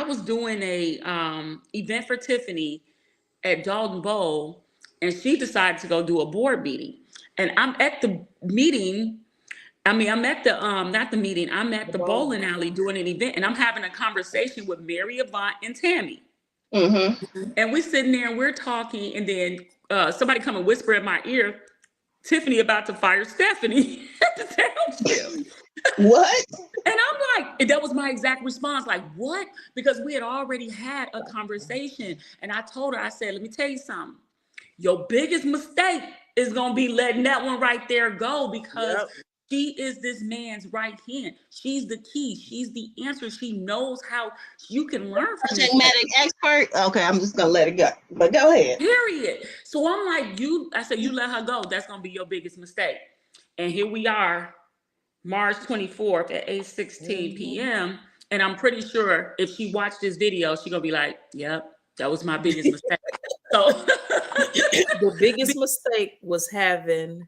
Speaker 3: was doing a event for Tiffany at Dalton Bowl, and she decided to go do a board meeting. And I'm at the meeting. I'm at the not the meeting. I'm at the bowling alley doing an event, and I'm having a conversation with Mary Avant and Tammy.
Speaker 1: Mm-hmm.
Speaker 3: And we're sitting there and we're talking, and then somebody come and whisper in my ear, Tiffany about to fire Stephanie at the township.
Speaker 1: What?
Speaker 3: And I'm like, and that was my exact response, like, what? Because we had already had a conversation. And I told her, I said, let me tell you something. Your biggest mistake is going to be letting that one right there go, because She is this man's right hand. She's the key. She's the answer. She knows how you can learn from
Speaker 1: Subject
Speaker 3: this lady.
Speaker 1: matter expert. Okay, I'm just gonna let it go. But go ahead.
Speaker 3: Period. So I'm like, I said, you let her go. That's gonna be your biggest mistake. And here we are, March 24th at 8:16
Speaker 1: Mhm.
Speaker 3: p.m. And I'm pretty sure if she watched this video, she gonna be like, yep, that was my biggest mistake. So
Speaker 2: The biggest mistake was having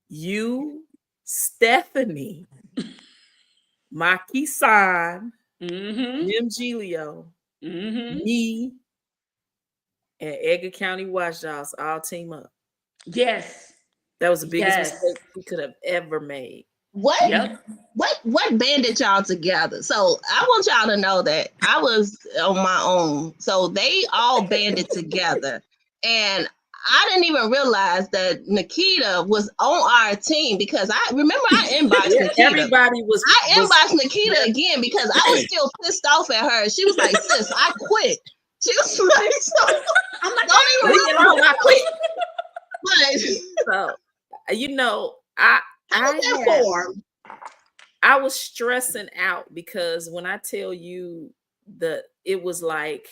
Speaker 2: you, Stephanie, Maki San,
Speaker 3: mm-hmm.
Speaker 2: Jim Giglio,
Speaker 3: Mm-hmm.
Speaker 2: me, and Edgar County Watchdogs all team up.
Speaker 3: Yes.
Speaker 2: That was the biggest
Speaker 3: Yes.
Speaker 2: mistake we could have ever made.
Speaker 1: What
Speaker 3: Yep.
Speaker 1: what banded y'all together? So I want y'all to know that I was on my own. So they all banded together. And I didn't even realize that Nikita was on our team because I remember I inboxed
Speaker 2: Yeah,
Speaker 1: Nikita.
Speaker 2: everybody
Speaker 1: I
Speaker 2: was
Speaker 1: inboxed Nikita again because I was still pissed off at her. She was like, sis, I quit. She was like, so
Speaker 3: I'm like,
Speaker 1: don't even
Speaker 2: leave me alone. I quit.
Speaker 1: but
Speaker 2: So, you know, I
Speaker 1: how
Speaker 2: I
Speaker 1: was that
Speaker 2: had
Speaker 1: form?
Speaker 2: I was stressing out because when I tell you it was like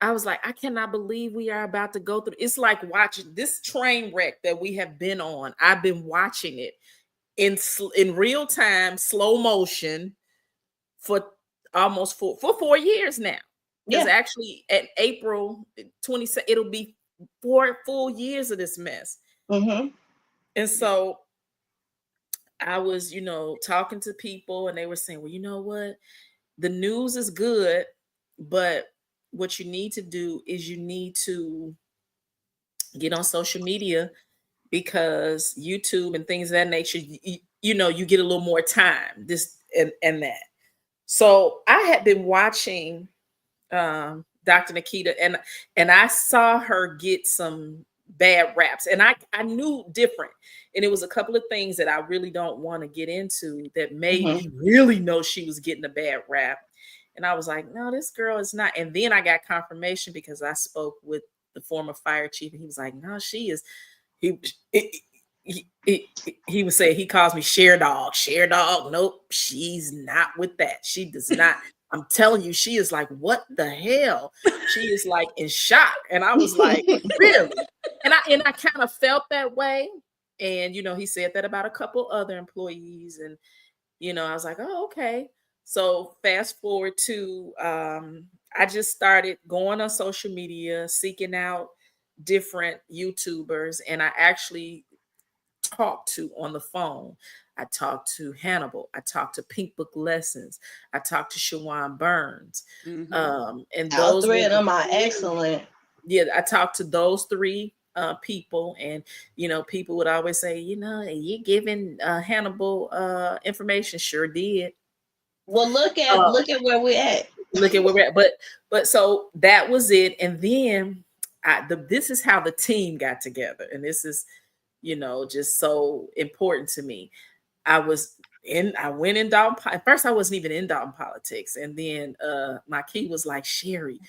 Speaker 2: I was like, I cannot believe we are about to go through. It's like watching this train wreck that we have been on. I've been watching it in real time, slow motion for almost for 4 years now. Because
Speaker 1: Yeah.
Speaker 2: actually, at April 20, it'll be 4 full years of this mess.
Speaker 1: Mm-hmm.
Speaker 2: And so I was, talking to people, and they were saying, "Well, you know what? The news is good, but what you need to do is you need to get on social media because YouTube and things of that nature, you get a little more time, this and that." So I had been watching Dr. Nikita, and I saw her get some bad raps, and I knew different. And it was a couple of things that I really don't want to get into that made
Speaker 1: Mm-hmm.
Speaker 2: me really know she was getting a bad rap. And I was like, no, this girl is not. And then I got confirmation because I spoke with the former fire chief, and he was like, no, she is. He he would say, he calls me share dog. Share dog. Nope, she's not with that. She does not. I'm telling you, she is like, what the hell? She is like in shock. And I was like, really? And I kind of felt that way. And he said that about a couple other employees. And I was like, oh, okay. So fast forward to I just started going on social media, seeking out different YouTubers, and I actually talked to on the phone. I talked to Hannibal. I talked to Pink Book Lessons. I talked to Shawan Burns.
Speaker 3: mm-hmm.
Speaker 2: And
Speaker 1: All
Speaker 2: those
Speaker 1: three
Speaker 2: were
Speaker 1: of
Speaker 2: the
Speaker 1: them are
Speaker 2: three.
Speaker 1: excellent.
Speaker 2: Yeah, I talked to those three people, and people would always say, you giving Hannibal information. Sure did.
Speaker 1: Well,
Speaker 2: Uh,
Speaker 1: look at where we're at.
Speaker 2: Look at where we're at. But so that was it. And then this is how the team got together. And this is, just so important to me. I went in Dalton. At first, I wasn't even in Dalton politics. And then my key was like, Sherry,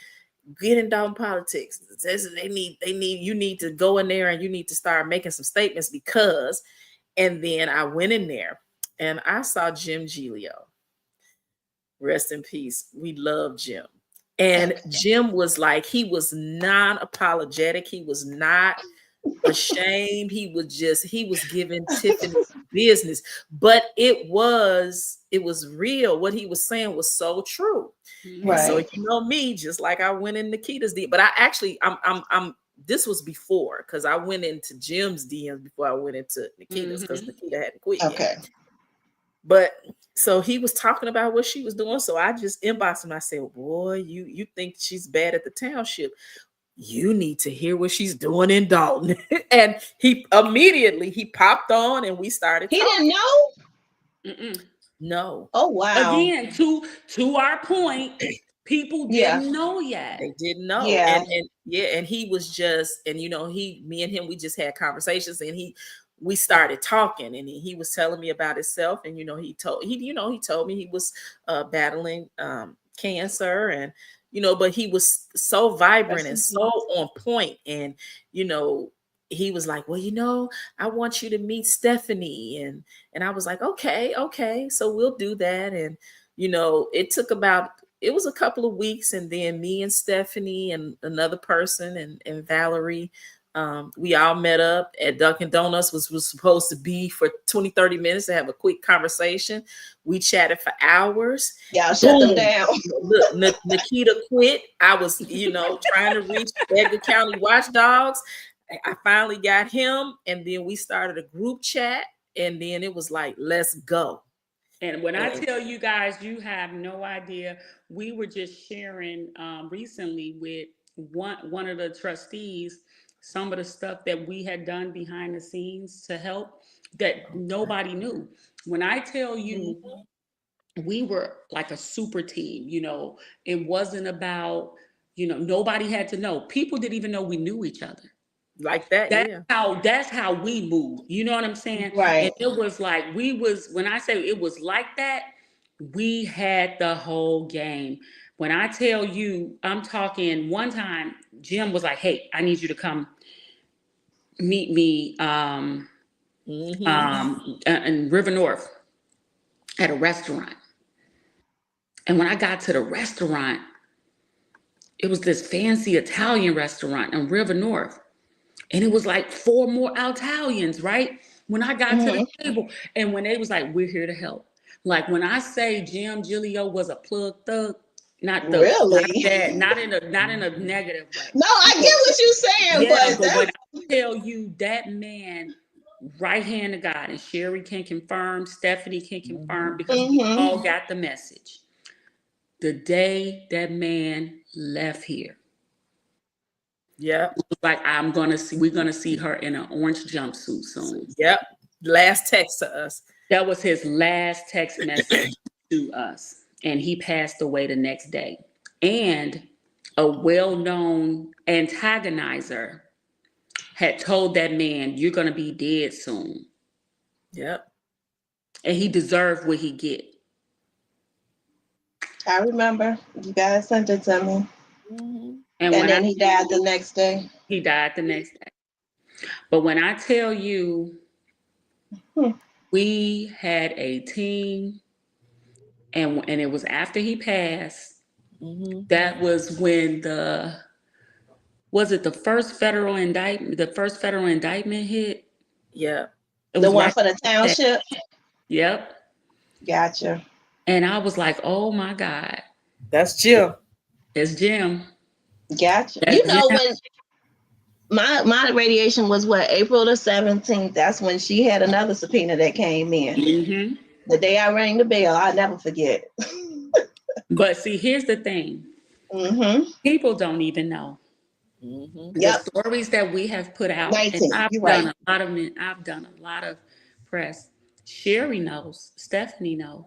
Speaker 2: get in Dalton politics. You need to go in there and you need to start making some statements because, and then I went in there and I saw Jim Giglio. Rest in peace. We love Jim. And
Speaker 1: Okay.
Speaker 2: Jim was like, he was non-apologetic. He was not ashamed. He was giving Tiffany business, but it was real. What he was saying was so true. And so,
Speaker 3: Mm-hmm.
Speaker 1: Right.
Speaker 2: me, just like I went in Nikita's DM, but I actually, I'm this was before, because I went into Jim's DMs before I went into Nikita's, because
Speaker 3: Mm-hmm.
Speaker 2: Nikita hadn't quit yet.
Speaker 1: Okay.
Speaker 2: But so he was talking about what she was doing. So I just inboxed him. I said, boy, you think she's bad at the township. You need to hear what she's doing in Dalton. And he immediately he popped on and we started
Speaker 1: He
Speaker 2: talking.
Speaker 1: didn't know?
Speaker 3: Mm-mm.
Speaker 2: No,
Speaker 1: Oh wow.
Speaker 3: Again, to our point, people
Speaker 1: Yeah.
Speaker 3: didn't know yet.
Speaker 2: they didn't know.
Speaker 1: Yeah.
Speaker 2: And yeah, and he was just, and me and him, we just had conversations, and we started talking, and he was telling me about himself, and he told me he was battling cancer, and but he was so vibrant
Speaker 1: Rest
Speaker 2: and
Speaker 1: in
Speaker 2: so
Speaker 1: peace.
Speaker 2: on point, and you know he was like, well, you know, I want you to meet Stephanie. And I was like, okay. So we'll do that. And, you know, it was a couple of weeks. And then me and Stephanie and another person and Valerie, we all met up at Dunkin' Donuts, was supposed to be for 20, 30 minutes to have a quick conversation. We chatted for hours.
Speaker 1: Y'all shut them
Speaker 2: Boom.
Speaker 1: down.
Speaker 2: Look, Nikita quit. I was, you know, trying to reach Edgar County Watchdogs. I finally got him, and then we started a group chat, and then it was like, let's go.
Speaker 3: And when I tell you guys, you have no idea. We were just sharing recently with one of the trustees some of the stuff that we had done behind the scenes to help that nobody knew. When I tell you, we were like a super team, you know, it wasn't about, you know, nobody had to know. People didn't even know we knew each other.
Speaker 2: Like that,
Speaker 3: That's how we moved. You know what I'm saying?
Speaker 1: Right.
Speaker 3: And it was like when I say it was like that, we had the whole game. When I tell you, I'm talking one time, Jim was like, hey, I need you to come meet me in River North at a restaurant. And when I got to the restaurant, it was this fancy Italian restaurant in River North. And it was like 4 more Italians, right? When I got to the table, and when they was like, we're here to help. Like when I say Jim Gilio was a plug thug, not thug,
Speaker 1: Really?
Speaker 3: not in a negative way.
Speaker 1: No, I get what you're saying,
Speaker 3: Yeah,
Speaker 1: but
Speaker 3: when I tell you that man, right hand of God, and Sherry can confirm, Stephanie can confirm, because we all got the message. The day that man left here.
Speaker 2: Yep.
Speaker 3: Like we're gonna see her in an orange jumpsuit soon.
Speaker 2: Yep. Last text to us.
Speaker 3: That was his last text message to us. And he passed away the next day. And a well-known antagonizer had told that man, you're gonna be dead soon.
Speaker 2: Yep.
Speaker 3: And he deserved what he get.
Speaker 1: I remember you guys sent it to me.
Speaker 3: And
Speaker 1: then he died the next day.
Speaker 3: He died the next day. But when I tell you, we had a team, and it was after he passed. That was when the first federal indictment hit?
Speaker 1: Yeah. The one for the township?
Speaker 3: Yep.
Speaker 1: Gotcha.
Speaker 3: And I was like, oh my God.
Speaker 2: That's Jim.
Speaker 3: It's Jim.
Speaker 1: Gotcha. You know, when my radiation was April the 17th, that's when she had another subpoena that came in. The day I rang the bell, I'll never forget.
Speaker 3: But see, here's the thing. People don't even know. The stories that we have put out, and I've done a lot of press. Sherry knows, Stephanie knows.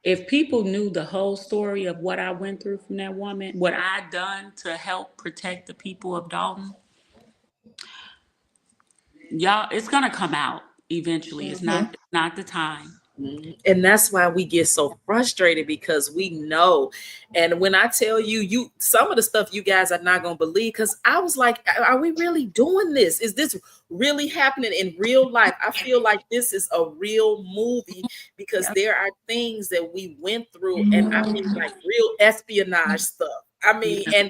Speaker 3: If people knew the whole story of what I went through from that woman, what I done to help protect the people of Dalton, y'all, it's gonna come out eventually. It's not the time.
Speaker 2: And that's why we get so frustrated, because we know. And when I tell you some of the stuff you guys are not going to believe, because I was like, are we really doing this? Is this really happening in real life? I feel like this is a real movie, because there are things that we went through, and I mean like real espionage stuff. I mean, and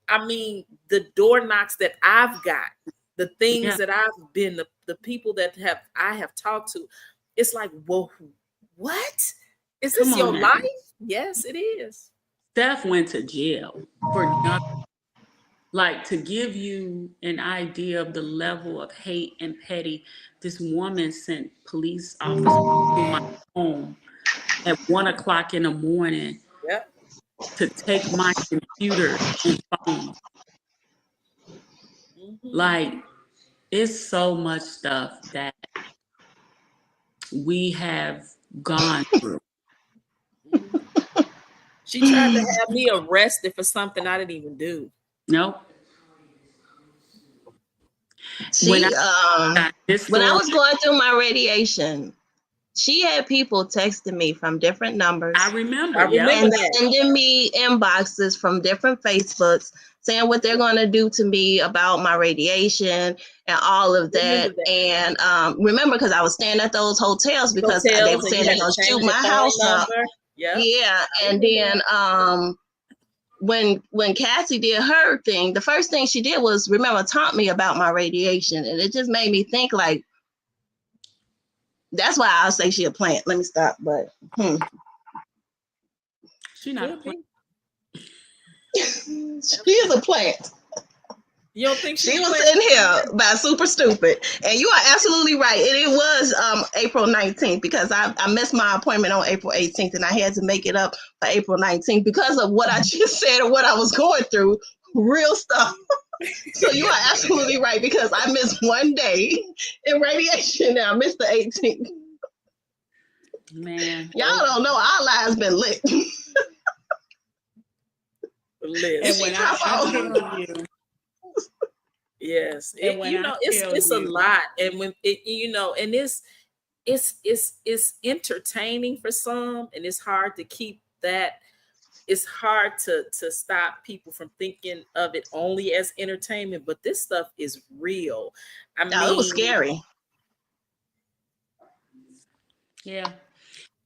Speaker 2: I mean the door knocks that I've got, the things that I've been, the people that I have talked to. It's like, whoa, what? Is this your life? Yes, it is.
Speaker 3: Steph went to jail for nothing. Like, to give you an idea of the level of hate and petty, this woman sent police officers to my home at 1 o'clock in the morning to take my computer and phone. Like, it's so much stuff that we have gone through.
Speaker 2: She tried to have me arrested for something I didn't even do.
Speaker 3: Nope.
Speaker 1: When I was going through my radiation, she had people texting me from different numbers.
Speaker 3: I remember
Speaker 1: and sending me inboxes from different Facebooks saying what they're going to do to me about my radiation and all of that. And remember, because I was staying at those hotels because they were saying they're going to shoot my house up. Yeah. And then when Cassie did her thing, the first thing she did was, remember, taunt me about my radiation. And it just made me think, like, that's why I'll say she a plant. Let me stop. But
Speaker 3: She's not a plant.
Speaker 1: She is a plant.
Speaker 2: You don't think
Speaker 1: she was in here by super stupid? And you are absolutely right. And it was April 19th because I missed my appointment on April 18th and I had to make it up for April 19th because of what I just said and what I was going through. Real stuff. So you are absolutely right because I missed one day in radiation and I missed the 18th.
Speaker 3: Man,
Speaker 1: y'all don't know our lives been lit.
Speaker 2: And
Speaker 3: when I tell you,
Speaker 2: yes, it's a lot, and when and it's entertaining for some, and it's hard to keep that. It's hard to stop people from thinking of it only as entertainment, but this stuff is real. I mean,
Speaker 1: it was scary.
Speaker 3: Yeah,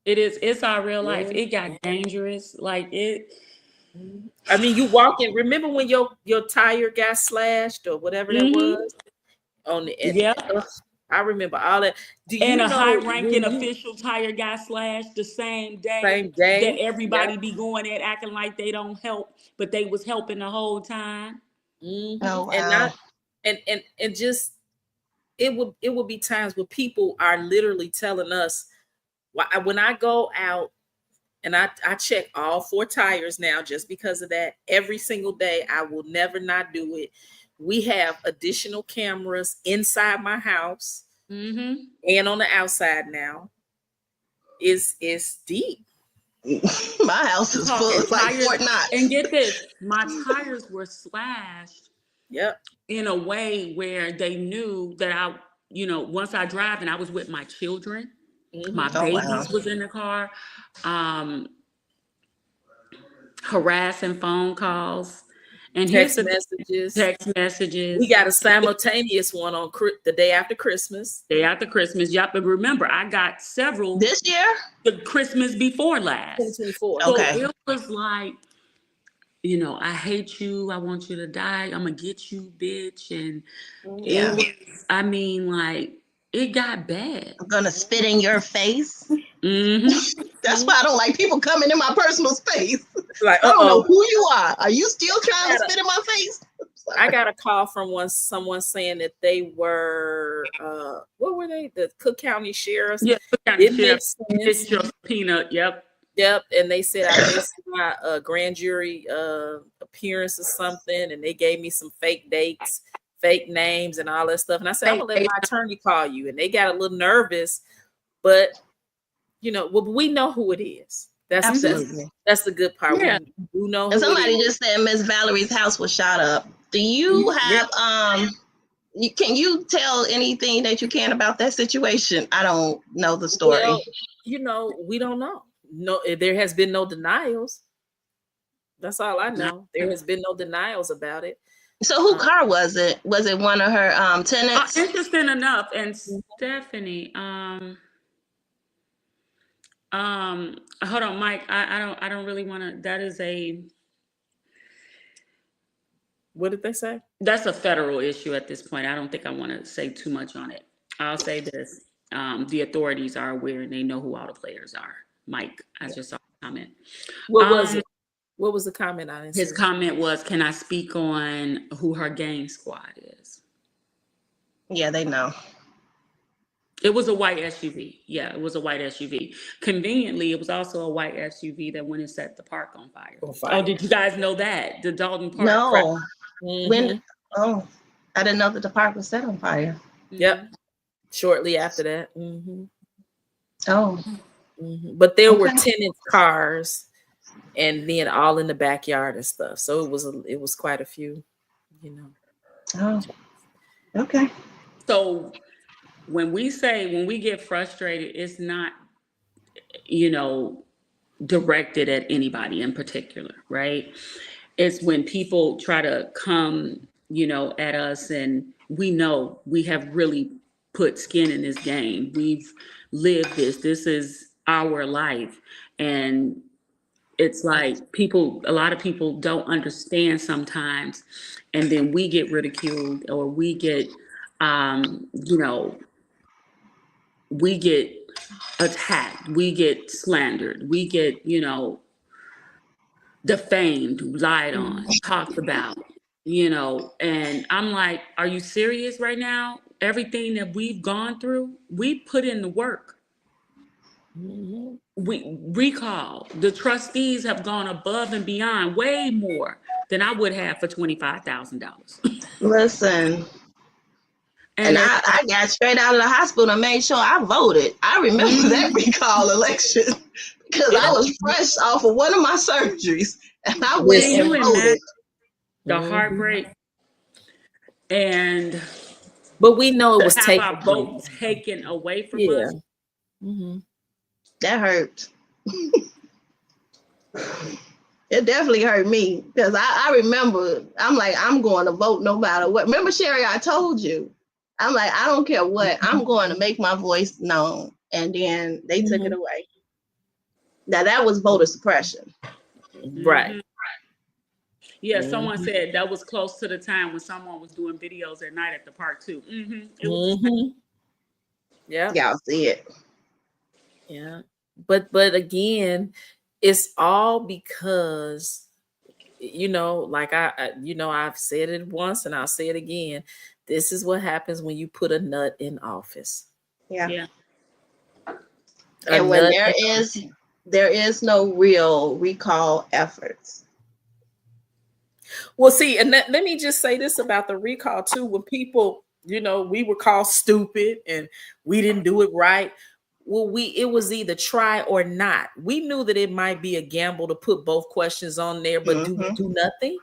Speaker 3: it is. It's our real life. It got dangerous. Like it.
Speaker 2: I mean, you walk in. Remember when your tire got slashed or whatever that was on the end?
Speaker 3: Yeah,
Speaker 2: I remember all that.
Speaker 3: And a high-ranking official tire got slashed the same day that everybody be going at acting like they don't help, but they was helping the whole time.
Speaker 1: Oh, wow.
Speaker 2: And just it would be times where people are literally telling us, when I go out and I check all 4 tires now just because of that every single day, I will never not do it. We have additional cameras inside my house and on the outside now. It's deep.
Speaker 1: My house is full of like Fort Knox.
Speaker 3: And get this, my tires were slashed.
Speaker 2: Yep.
Speaker 3: In a way where they knew that I, once I drive and I was with my children, my babies was in the car, harassing phone calls and
Speaker 2: text messages. We got a simultaneous one on the day after Christmas.
Speaker 3: Yep. But remember, I got several
Speaker 1: this year,
Speaker 3: the Christmas before last.
Speaker 2: 2024.
Speaker 3: So it was like, I hate you. I want you to die. I'm going to get you, bitch. And it was, I mean, like, it got bad.
Speaker 1: I'm going to spit in your face. That's why I don't like people coming in my personal space.
Speaker 2: Like,
Speaker 1: I don't know who you are. Are you still trying to spit in my face?
Speaker 2: I got a call from someone saying that they were, what were they? The Cook County Sheriffs.
Speaker 3: Yeah, Cook County Sheriffs. It's your peanut.
Speaker 2: Yep, and they said I missed my grand jury appearance or something, and they gave me some fake dates, fake names, and all that stuff. And I said, I'm gonna let my attorney call you. And they got a little nervous, but we know who it is. That's the good part.
Speaker 3: Yeah.
Speaker 2: We do know.
Speaker 1: And somebody just said Miss Valerie's house was shot up. Do you have can you tell anything that you can about that situation? I don't know the story.
Speaker 2: Well, we don't know. No, there has been no denials. That's all I know. There has been no denials about it.
Speaker 1: So whose car was it? Was it one of her tenants?
Speaker 3: Interesting enough. And Stephanie, hold on, Mike. I don't really want to. That is
Speaker 2: what did they say?
Speaker 3: That's a federal issue at this point. I don't think I want to say too much on it. I'll say this. The authorities are aware and they know who all the players are. Mike, I just saw a comment.
Speaker 2: What was it? What was the comment on it?
Speaker 3: His comment was, can I speak on who her gang squad is?
Speaker 1: Yeah, they know.
Speaker 3: It was a white SUV. Yeah, it was a white SUV. Conveniently, it was also a white SUV that went and set the park on fire. Oh, did you guys know that? The Dalton Park.
Speaker 1: No. When? Oh, I didn't know that the park was set on fire.
Speaker 2: Yep. Shortly after that.
Speaker 1: Oh.
Speaker 2: But there were tenants' cars, and then all in the backyard and stuff. So it was quite a few,
Speaker 1: Oh. Okay.
Speaker 3: So when we get frustrated, it's not, directed at anybody in particular, right? It's when people try to come, at us, and we know we have really put skin in this game. We've lived this. This is our life. And it's like a lot of people don't understand sometimes. And then we get ridiculed, or um, you know, we get attacked, we get slandered, we get, defamed, lied on, talked about, and I'm like, are you serious right now? Everything that we've gone through, we put in the work.
Speaker 2: Mhm.
Speaker 3: We recall, the trustees have gone above and beyond, way more than I would have for $25,000.
Speaker 1: Listen,
Speaker 3: And
Speaker 1: and
Speaker 3: it's
Speaker 1: I got straight out of the hospital and made sure I voted. I remember that
Speaker 3: mhm.
Speaker 1: recall election because I
Speaker 3: It,
Speaker 1: was fresh off of one of my surgeries and I went
Speaker 3: can
Speaker 1: and
Speaker 3: you
Speaker 2: Listen.
Speaker 1: voted.
Speaker 3: imagine the
Speaker 2: Mhm.
Speaker 3: heartbreak, and
Speaker 2: But we know it
Speaker 3: to
Speaker 2: was
Speaker 3: have
Speaker 2: taken
Speaker 3: our
Speaker 2: from
Speaker 3: vote
Speaker 2: us.
Speaker 3: taken away from
Speaker 2: Yeah.
Speaker 3: us?
Speaker 2: Hmm.
Speaker 1: That hurt. It definitely hurt me because I remember I'm like, I'm going to vote no matter what. Remember, Sherry, I told you. I'm like, I don't care what. I'm going to make my voice known. And then they took it
Speaker 2: Hmm.
Speaker 1: away. Now that was voter suppression.
Speaker 2: Right.
Speaker 3: Hmm. Yeah, someone
Speaker 2: Hmm.
Speaker 3: said that was close to the time when someone was doing videos at night at the park too. It was.
Speaker 2: Hmm. Yeah.
Speaker 1: Y'all see it.
Speaker 2: Yeah. But again, it's all because like I've said it once and I'll say it again. This is what happens when you put a nut in office.
Speaker 1: Yeah.
Speaker 3: Yeah.
Speaker 2: A
Speaker 1: And when
Speaker 2: nut.
Speaker 1: there is no real recall efforts.
Speaker 2: Well, see, and let me just say this about the recall too. When people, we were called stupid and we didn't do it right. Well, it was either try or not. We knew that it might be a gamble to put both questions on there, but do we
Speaker 1: Hmm.
Speaker 2: do nothing?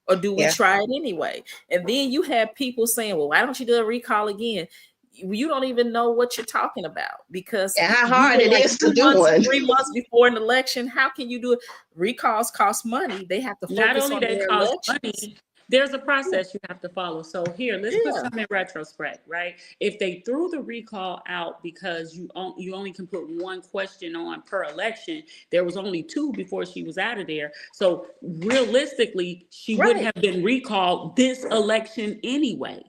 Speaker 2: Or do we
Speaker 1: Yeah.
Speaker 2: try it anyway? And then you have people saying, well, why don't you do a recall again? You don't even know what you're talking about because
Speaker 1: And how
Speaker 2: you
Speaker 1: hard
Speaker 2: were
Speaker 1: it
Speaker 2: like
Speaker 1: is to do one.
Speaker 2: 3 months before an election. How can you do it? Recalls cost money. They have to
Speaker 3: Not
Speaker 2: focus
Speaker 3: only
Speaker 2: on
Speaker 3: they
Speaker 2: their
Speaker 3: cost
Speaker 2: elections.
Speaker 3: money, there's a
Speaker 2: Yeah.
Speaker 3: process you have to follow. So here, let's put
Speaker 2: Yeah.
Speaker 3: some in retrospect, right? If they threw the recall out because you only can put one question on per election, there was only two before she was out of there. So realistically, she would
Speaker 2: Right.
Speaker 3: have been recalled this election anyway.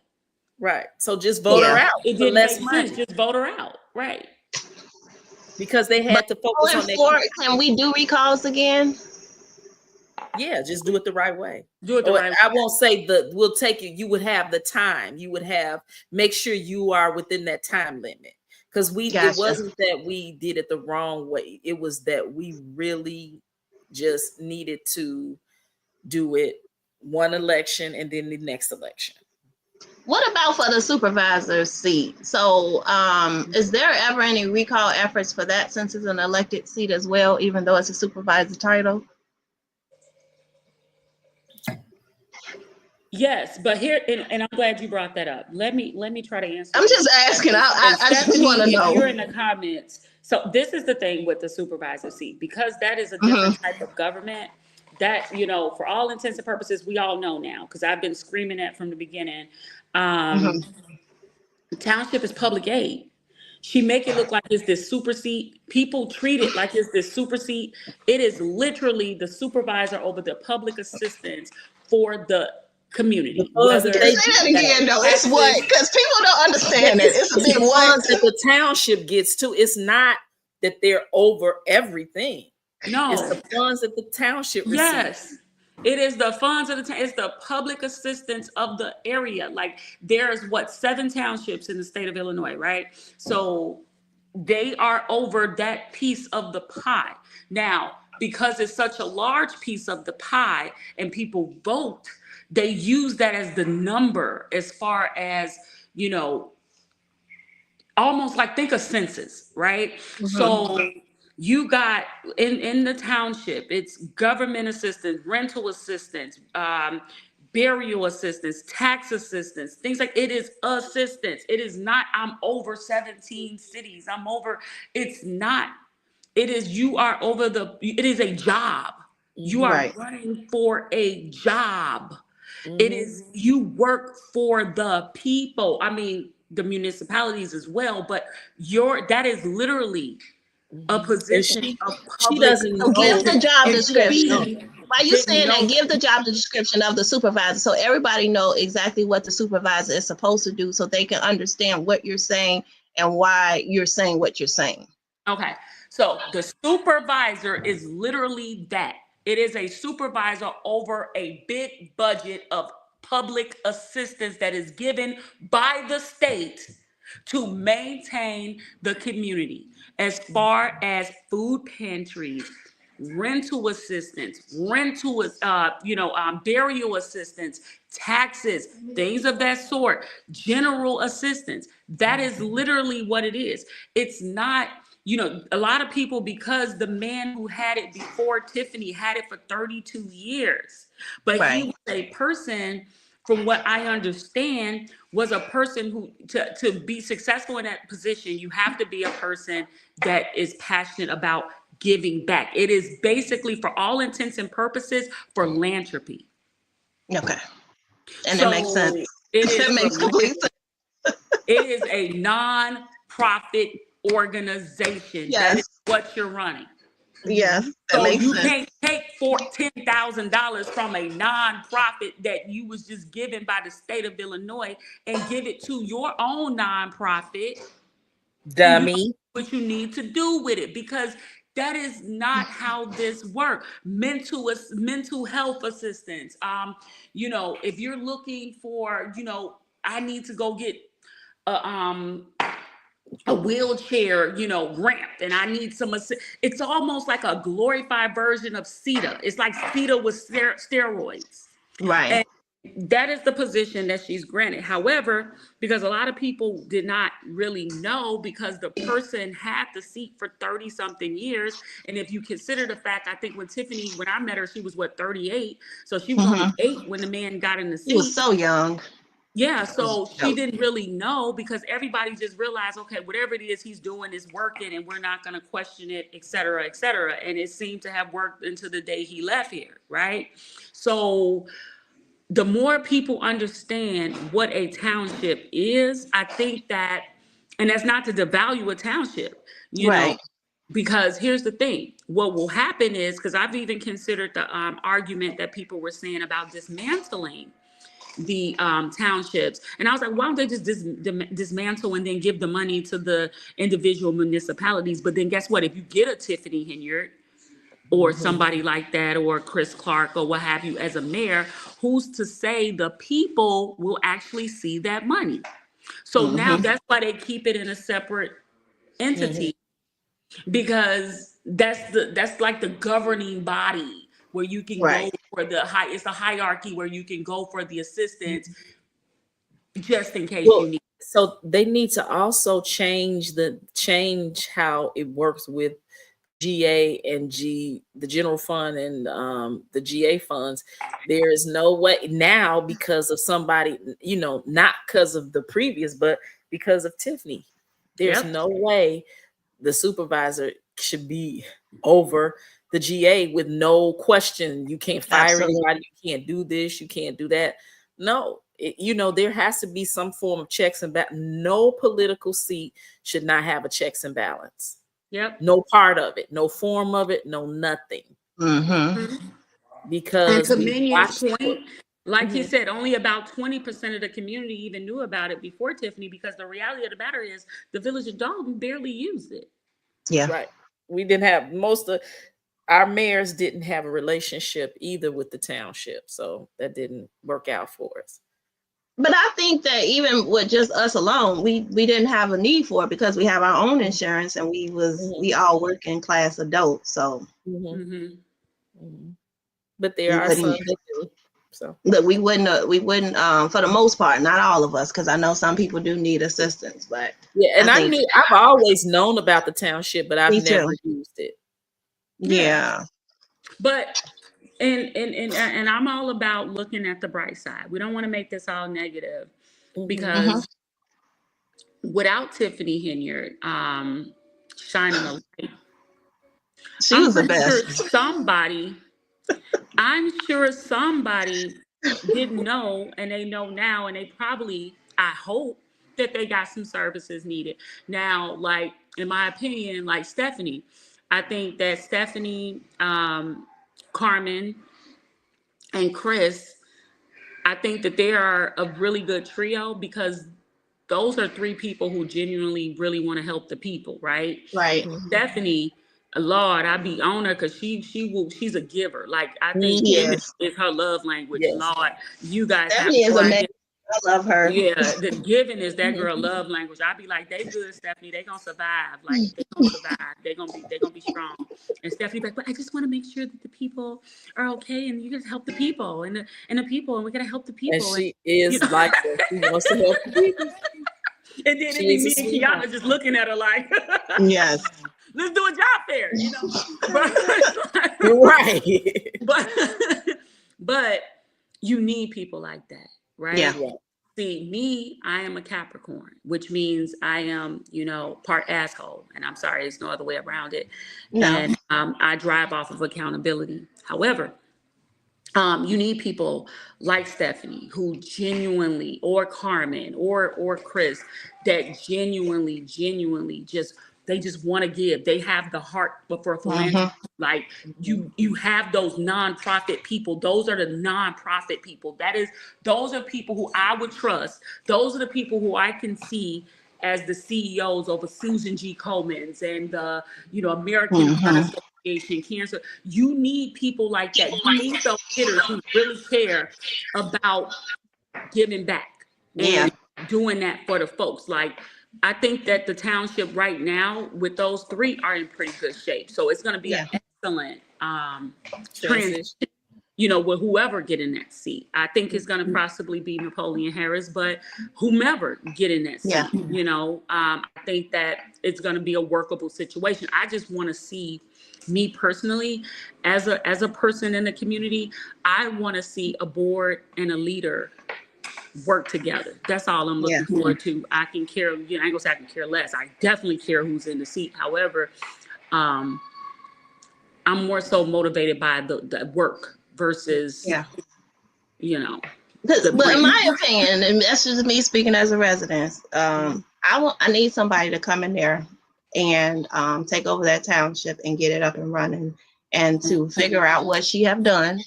Speaker 2: Right. So just vote her
Speaker 1: Yeah.
Speaker 2: out
Speaker 3: It
Speaker 2: for
Speaker 3: didn't
Speaker 2: less
Speaker 3: make sense.
Speaker 2: money
Speaker 3: Just vote her out, right?
Speaker 2: because they
Speaker 1: But
Speaker 2: had to focus
Speaker 1: going
Speaker 2: on their
Speaker 1: forward, can we do recalls again?
Speaker 2: yeah, just do it the right way.
Speaker 3: Do it the
Speaker 2: Or
Speaker 3: right
Speaker 2: I
Speaker 3: way.
Speaker 2: won't say we'll take you. You would have the time. You would have make sure you are within that time limit. Because it
Speaker 1: Gotcha.
Speaker 2: wasn't that we did it the wrong way. It was that we really just needed to do it one election and then the next election.
Speaker 1: What about for the supervisor's seat? So, is there ever any recall efforts for that since it's an elected seat as well, even though it's a supervisor title?
Speaker 3: Yes, but here, and I'm glad you brought that up. Let me try to answer
Speaker 1: I'm
Speaker 3: this.
Speaker 1: just asking.
Speaker 3: And
Speaker 1: I just want
Speaker 3: Stephanie,
Speaker 1: to
Speaker 3: if
Speaker 1: know.
Speaker 3: you're in the comments, so this is the thing with the supervisor seat, because that is a
Speaker 1: Hmm.
Speaker 3: different type of government. That, for all intents and purposes, we all know now, because I've been screaming that from the beginning.
Speaker 1: Hmm.
Speaker 3: Um, Township is public aid. She make it look like it's this super seat. People treat it like it's this super seat. It is literally the supervisor over the public assistance for the
Speaker 2: The
Speaker 3: community,
Speaker 2: funds that
Speaker 3: whether
Speaker 2: they
Speaker 1: Say
Speaker 2: get,
Speaker 1: that again, though. It's what?
Speaker 3: taxes.
Speaker 1: Because people don't understand it. It's a
Speaker 2: it's
Speaker 1: big
Speaker 2: the
Speaker 1: what?
Speaker 2: funds that the township gets too. It's not that they're over everything. It's
Speaker 3: No,
Speaker 2: the funds that the township receives.
Speaker 3: yes. It is the funds of the town. It's the public assistance of the area. Like there's what, 7 townships in the state of Illinois, right? So they are over that piece of the pie. Now, because it's such a large piece of the pie and people vote, they use that as the number as far as, you know, almost like, think of census, right?
Speaker 1: Hmm.
Speaker 3: So you got in the township, it's government assistance, rental assistance, burial assistance, tax assistance, things like, it is assistance. It is not I'm over 17 cities. It's not. It is, you are over it is a job. You are
Speaker 1: Right.
Speaker 3: running for a job. It
Speaker 2: Mhm.
Speaker 3: is, you work for the people. I mean, the municipalities as well, but that is literally a
Speaker 2: Mhm. And
Speaker 3: position of
Speaker 2: she
Speaker 3: public
Speaker 2: doesn't
Speaker 1: So give
Speaker 2: know.
Speaker 1: the
Speaker 3: assistance.
Speaker 1: job
Speaker 3: And
Speaker 1: description.
Speaker 3: she
Speaker 1: Why you
Speaker 3: didn't
Speaker 1: saying that?
Speaker 3: know.
Speaker 1: Give the job description of the supervisor so everybody know exactly what the supervisor is supposed to do so they can understand what you're saying and why you're saying what you're saying.
Speaker 3: Okay, so the supervisor is literally that. It is a supervisor over a big budget of public assistance that is given by the state to maintain the community, as far as food pantries, rental assistance, burial assistance, taxes, things of that sort, general assistance. That is literally what it is. It's not, a lot of people, because the man who had it before Tiffany had it for 32 years, but he
Speaker 1: Right.
Speaker 3: was a person, from what I understand, was a person who, to be successful in that position, you have to be a person that is passionate about giving back. It is basically, for all intents and purposes, philanthropy.
Speaker 1: Okay. And it makes sense.
Speaker 3: So it is
Speaker 1: It makes complete sense.
Speaker 3: it is a non-profit organization. That is
Speaker 1: Yes.
Speaker 3: what you're running.
Speaker 1: Yes.
Speaker 2: Mhm.
Speaker 1: That
Speaker 3: So
Speaker 1: makes
Speaker 3: you
Speaker 1: sense.
Speaker 3: can't take $10,000 from a nonprofit that you was just given by the state of Illinois and give it to your own nonprofit, and you don't
Speaker 2: Dummy.
Speaker 3: know what you need to do with it, because that is not how this works. Mental health assistance. If you're looking for, I need to go get a wheelchair, ramp, and I need some it's almost like a glorified version of CETA. It's like CETA with steroids.
Speaker 1: Right.
Speaker 3: And that is the position that she's granted. However, because a lot of people did not really know, because the person had the seat for 30 something years. And if you consider the fact, I think when I met her, she was what, 38. So she was only
Speaker 1: Mm-hmm.
Speaker 3: 8 when the man got in the
Speaker 1: He was
Speaker 3: seat.
Speaker 1: so young.
Speaker 3: Yeah,
Speaker 1: That was
Speaker 3: so she
Speaker 1: dope.
Speaker 3: didn't really know, because everybody just realized, okay, whatever it is he's doing is working, and we're not going to question it, et cetera, et cetera. And it seemed to have worked until the day he left here, right? So the more people understand what a township is, I think that, and that's not to devalue a township,
Speaker 1: Right.
Speaker 3: because here's the thing. What will happen is, because I've even considered the argument that people were saying about dismantling the townships. And I was like, why don't they just dismantle and then give the money to the individual municipalities? But then guess what? If you get a Tiffany Henyard or
Speaker 2: Mhm.
Speaker 3: somebody like that, or Chris Clark or what have you, as a mayor, who's to say the people will actually see that money? So now
Speaker 1: Mm-hmm.
Speaker 3: that's why they keep it in a separate
Speaker 2: Mhm.
Speaker 3: entity, because that's like the governing body where you can
Speaker 1: Right.
Speaker 3: go for it's a hierarchy where you can go for the assistance just in case you
Speaker 2: Well,
Speaker 3: need.
Speaker 2: so they need to also change how it works with GA and the general fund and the GA funds. There is no way now, because of somebody, not because of the previous, but because of Tiffany. There's
Speaker 3: Yep.
Speaker 2: no way the supervisor should be over the GA with no question. You can't fire
Speaker 1: Absolutely.
Speaker 2: anybody. You can't do this. You can't do that. No, there has to be some form of checks and balance. No political seat should not have a checks and balance.
Speaker 3: Yep.
Speaker 2: No part of it, no form of it, no nothing.
Speaker 1: Mm-hmm.
Speaker 3: Mhm. And
Speaker 2: Because
Speaker 3: to
Speaker 2: we
Speaker 3: Minion's
Speaker 2: watched it.
Speaker 3: point, like he
Speaker 2: Mhm.
Speaker 3: said, only about 20% of the community even knew about it before Tiffany, because the reality of the matter is the village of Dalton barely used it.
Speaker 1: Yeah.
Speaker 2: Right. We didn't have most of our mayors didn't have a relationship either with the township. So that didn't work out for us.
Speaker 1: But I think that even with just us alone, we didn't have a need for it because we have our own insurance and we
Speaker 2: Mhm.
Speaker 1: all working class adults. So
Speaker 2: Mhm.
Speaker 3: Hmm.
Speaker 2: Mhm. But there
Speaker 1: we
Speaker 2: are some
Speaker 1: wouldn't
Speaker 2: that do. So
Speaker 1: that we wouldn't for the most part, not all of us, because I know some people do need assistance, but
Speaker 2: yeah,
Speaker 1: I
Speaker 2: and
Speaker 1: think
Speaker 2: I've always known about the township, but I've
Speaker 1: me too.
Speaker 2: never used it.
Speaker 3: Yeah.
Speaker 1: Yeah.
Speaker 3: But and I'm all about looking at the bright side. We don't want to make this all negative,
Speaker 2: Mhm.
Speaker 1: Hmm.
Speaker 3: because without Tiffany Henyard shining a light,
Speaker 1: She
Speaker 3: I'm
Speaker 1: was the
Speaker 3: pretty sure
Speaker 1: best.
Speaker 3: I'm sure somebody didn't know and they know now, and they probably, I hope that they got some services needed. Now, like, in my opinion, like Stephanie, I think that Stephanie, Carmen, and Chris, I think that they are a really good trio because those are three people who genuinely really want to help the people, right?
Speaker 1: Right.
Speaker 3: Stephanie, Lord, I be on her because she's a giver. Like I think giving
Speaker 1: Yes.
Speaker 3: is her love language.
Speaker 2: Yes.
Speaker 3: Lord, you guys have
Speaker 1: Stephanie is
Speaker 3: no
Speaker 1: amazing.
Speaker 3: idea.
Speaker 1: I love her.
Speaker 3: Yeah, the giving is that girl love language. I be like, they good, Stephanie. They gonna survive. Like they gonna survive. They gonna be strong. And Stephanie be like, but I just want to make sure that the people are okay, and you just help the people and the people, and we gotta help the
Speaker 2: And
Speaker 3: people.
Speaker 2: she
Speaker 3: You
Speaker 2: is
Speaker 3: know?
Speaker 2: like that. She wants to help the people.
Speaker 3: And then it
Speaker 2: She
Speaker 3: be
Speaker 2: is a
Speaker 3: me and
Speaker 2: sweetheart.
Speaker 3: Kiana just looking at her like,
Speaker 1: Yes.
Speaker 3: let's do a job fair, you know. But
Speaker 2: Right.
Speaker 3: but but you need people like that, right?
Speaker 1: Yeah.
Speaker 2: Yeah.
Speaker 3: See, me, I am a Capricorn, which means I am, part asshole. And I'm sorry, there's no other way around it.
Speaker 1: No.
Speaker 3: And I drive off of accountability. However, you need people like Stephanie who genuinely, or Carmen, or Chris, that genuinely just want to give. They have the heart for philanthropy.
Speaker 1: Mm-hmm.
Speaker 3: Like you have those nonprofit people. Those are the nonprofit people. Those are people who I would trust. Those are the people who I can see as the CEOs over Susan G. Coleman's and the American Heart
Speaker 1: Mm-hmm.
Speaker 3: Association, cancer. You need people like that. You need those hitters who really care about giving back
Speaker 1: Yeah.
Speaker 3: and doing that for the folks. Like, I think that the township right now with those three are in pretty good shape. So it's going to be an
Speaker 1: Yeah.
Speaker 3: excellent transition,
Speaker 2: Transition.
Speaker 3: with whoever get in that seat. I think it's going to possibly be Napoleon Harris, but whomever get in that
Speaker 1: Yeah.
Speaker 3: seat, I think that it's going to be a workable situation. I just want to see, me personally, as a person in the community, I want to see a board and a leader work together. That's all I'm
Speaker 1: Yeah.
Speaker 3: looking forward to. I can care, I ain't gonna say I can care less. I definitely care who's in the seat. However, um, I'm more so motivated by the work versus,
Speaker 1: Yeah.
Speaker 3: the
Speaker 1: But in
Speaker 3: brand.
Speaker 1: my opinion, and that's just me speaking as a resident, I need somebody to come in there and take over that township and get it up and running, and to figure out what she have done,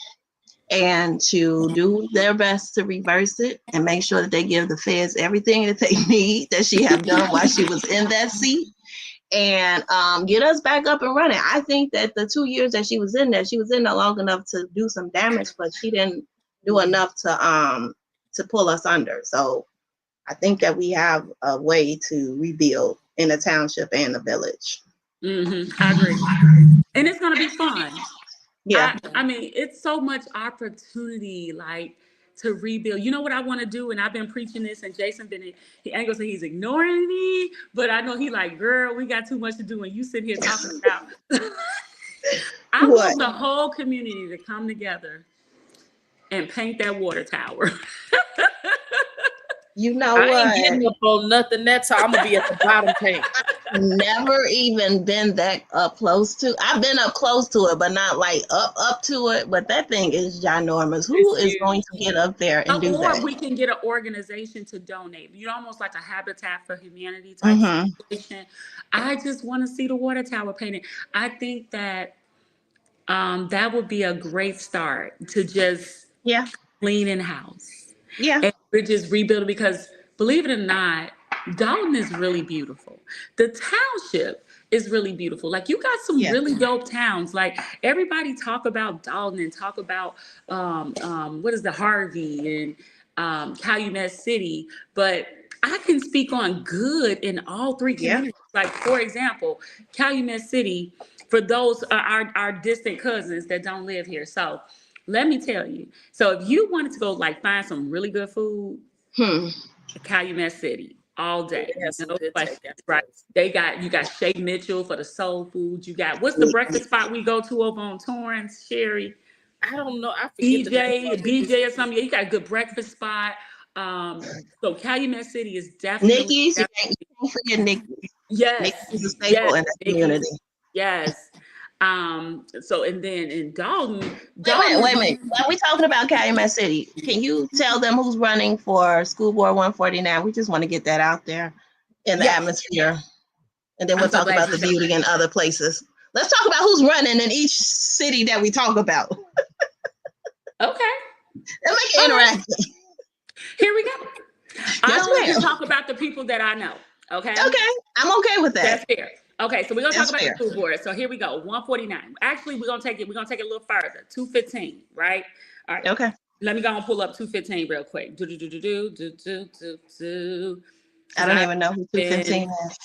Speaker 1: and to do their best to reverse it and make sure that they give the feds everything that they need that she have done while she was in that seat, and get us back up and running. I think that the 2 years that she was in there long enough to do some damage, but she didn't do enough to pull us under. So I think that we have a way to rebuild in the township and the village.
Speaker 3: I agree. And it's gonna be fun.
Speaker 1: Yeah.
Speaker 3: I mean, it's so much opportunity, like, to rebuild. You know what I want to do? And I've been preaching this, and Jason he ain't gonna say he's ignoring me, but I know he like, girl, we got too much to do, and you sitting here talking about. I
Speaker 1: What?
Speaker 3: want the whole community to come together and paint that water tower.
Speaker 1: You know
Speaker 2: I
Speaker 1: what?
Speaker 2: ain't getting up on nothing that time. I'm gonna be at the bottom page.
Speaker 1: Never even been that up close to. I've been up close to it, but not like up to it. But that thing is ginormous. Who
Speaker 3: It's
Speaker 1: is
Speaker 3: huge.
Speaker 1: going to get up there and do
Speaker 3: Or
Speaker 1: that?
Speaker 3: we can get an organization to donate. Almost like a Habitat for Humanity type
Speaker 1: Mm-hmm.
Speaker 3: situation. I just want to see the water tower painted. I think that that would be a great start to just
Speaker 1: Yeah.
Speaker 3: clean in house.
Speaker 1: Yeah.
Speaker 3: And we're just rebuilding because, believe it or not, Dalton is really beautiful. The township is really beautiful. Like, you got some
Speaker 1: Yeah.
Speaker 3: really dope towns. Like, everybody talk about Dalton and talk about what is the Harvey and Calumet City, but I can speak on good in all three
Speaker 1: Yeah.
Speaker 3: communities. Like, for example, Calumet City, for those our distant cousins that don't live here. So let me tell you. So if you wanted to go like find some really good food, Calumet City all day.
Speaker 2: It has some
Speaker 3: No
Speaker 2: good
Speaker 3: question,
Speaker 2: takeout
Speaker 3: right?
Speaker 2: places.
Speaker 3: You got Shay Mitchell for the soul food. You got, what's the breakfast spot we go to over on Torrance, Sherry?
Speaker 2: I don't know. I forget the name of it.
Speaker 3: BJ or something. Yeah, you got a good breakfast spot. So Calumet City is definitely,
Speaker 1: Nikki's. You can't forget Nikki's.
Speaker 3: yes,
Speaker 1: Nikki's is a staple in the community.
Speaker 3: Yes. So and then in Dalton,
Speaker 1: Wait a minute. When we talking about Calumet City, can you tell them who's running for School Board 149? We just want to get that out there in the atmosphere. And then we'll talk about the beauty in other places. Let's talk about who's running in each city that we talk about.
Speaker 3: Okay.
Speaker 1: And make it interactive.
Speaker 3: Here we go. I
Speaker 1: Yes,
Speaker 3: don't
Speaker 1: ma'am.
Speaker 3: just talk about the people that I know. Okay.
Speaker 1: Okay. I'm okay with that.
Speaker 3: That's fair. Okay, so we're gonna talk
Speaker 1: That's
Speaker 3: about
Speaker 1: fair.
Speaker 3: the school board. So here we go. 149. Actually, we're gonna take it a little further. 215, right? All right.
Speaker 1: Okay.
Speaker 3: Let me go and pull up 215 real quick.
Speaker 1: I don't even know who 215 is.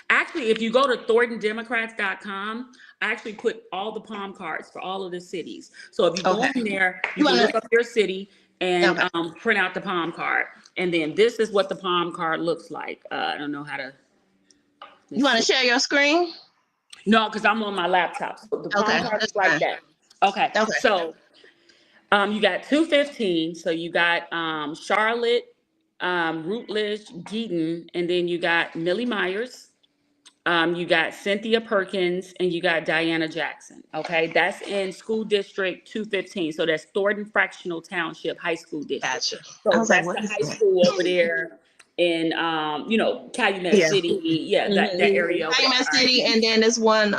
Speaker 3: Actually, if you go to ThorntonDemocrats.com, I actually put all the palm cards for all of the cities. So if you go in there, you can look up your city and print out the palm card. And then this is what the palm card looks like. I don't know how to.
Speaker 1: You want to share your screen?
Speaker 3: No, because I'm on my laptop. So the palm card is like that. Okay. So you got 215. So you got Charlotte, Rutledge, Geaton, and then you got Millie Myers. You got Cynthia Perkins, and you got Diana Jackson. Okay, that's in school district 215. So that's Thornton Fractional Township High School District.
Speaker 1: Gotcha.
Speaker 3: So that's the high school over there in Calumet City. Yeah, that area.
Speaker 1: Calumet City, and then there's one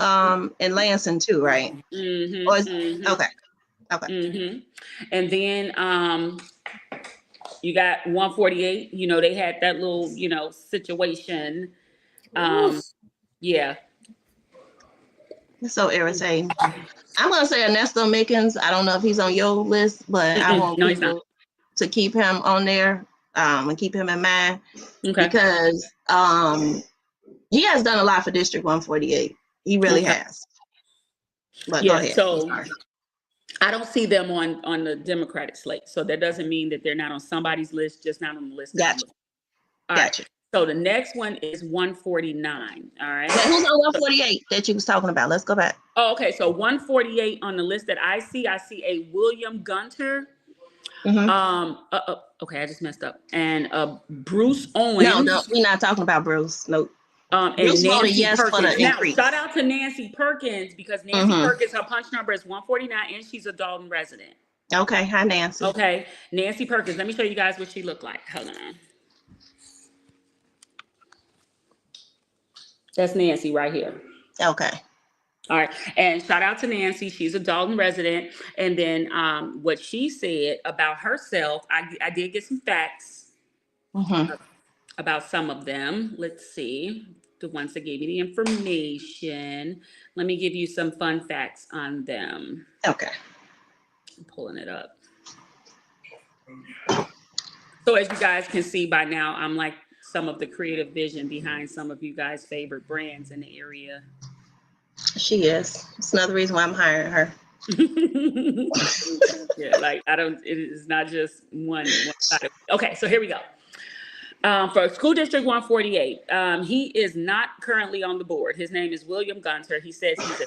Speaker 1: in Lansing too, right? Okay.
Speaker 3: And then you got 148. They had that little situation. Yeah.
Speaker 1: It's so irritating. I'm gonna say Ernesto Mickens. I don't know if he's on your list, but I want people to keep him on there and keep him in mind because he has done a lot for District 148. He really has. But go ahead.
Speaker 3: So I don't see them on the Democratic slate. So that doesn't mean that they're not on somebody's list, just not on the list.
Speaker 1: Gotcha.
Speaker 3: Gotcha. So the next one is 149. All right.
Speaker 1: Wait, who's on 148 that you was talking about? Let's go back.
Speaker 3: Oh, okay. So 148 on the list that I see a William Gunter. Okay, I just messed up. And Bruce Owens.
Speaker 1: No, we're not talking about Bruce. Nope.
Speaker 3: And
Speaker 1: Bruce voted
Speaker 3: yes
Speaker 1: for the increase.
Speaker 3: Shout out to Nancy Perkins because Nancy Perkins, her punch number is 149 and she's a Dalton resident.
Speaker 1: Okay. Hi, Nancy.
Speaker 3: Okay. Nancy Perkins. Let me show you guys what she looked like. Hold on. That's Nancy right here.
Speaker 1: Okay.
Speaker 3: All right. And shout out to Nancy. She's a Dalton resident. And then what she said about herself, I did get some facts about some of them. Let's see. The ones that gave me the information. Let me give you some fun facts on them.
Speaker 1: Okay.
Speaker 3: I'm pulling it up. So as you guys can see by now, I'm like some of the creative vision behind some of you guys' favorite brands in the area.
Speaker 1: She is. It's another reason why I'm hiring her.
Speaker 3: It is not just one side. Okay, so here we go. For School District 148, he is not currently on the board. His name is William Gunter. He says he's a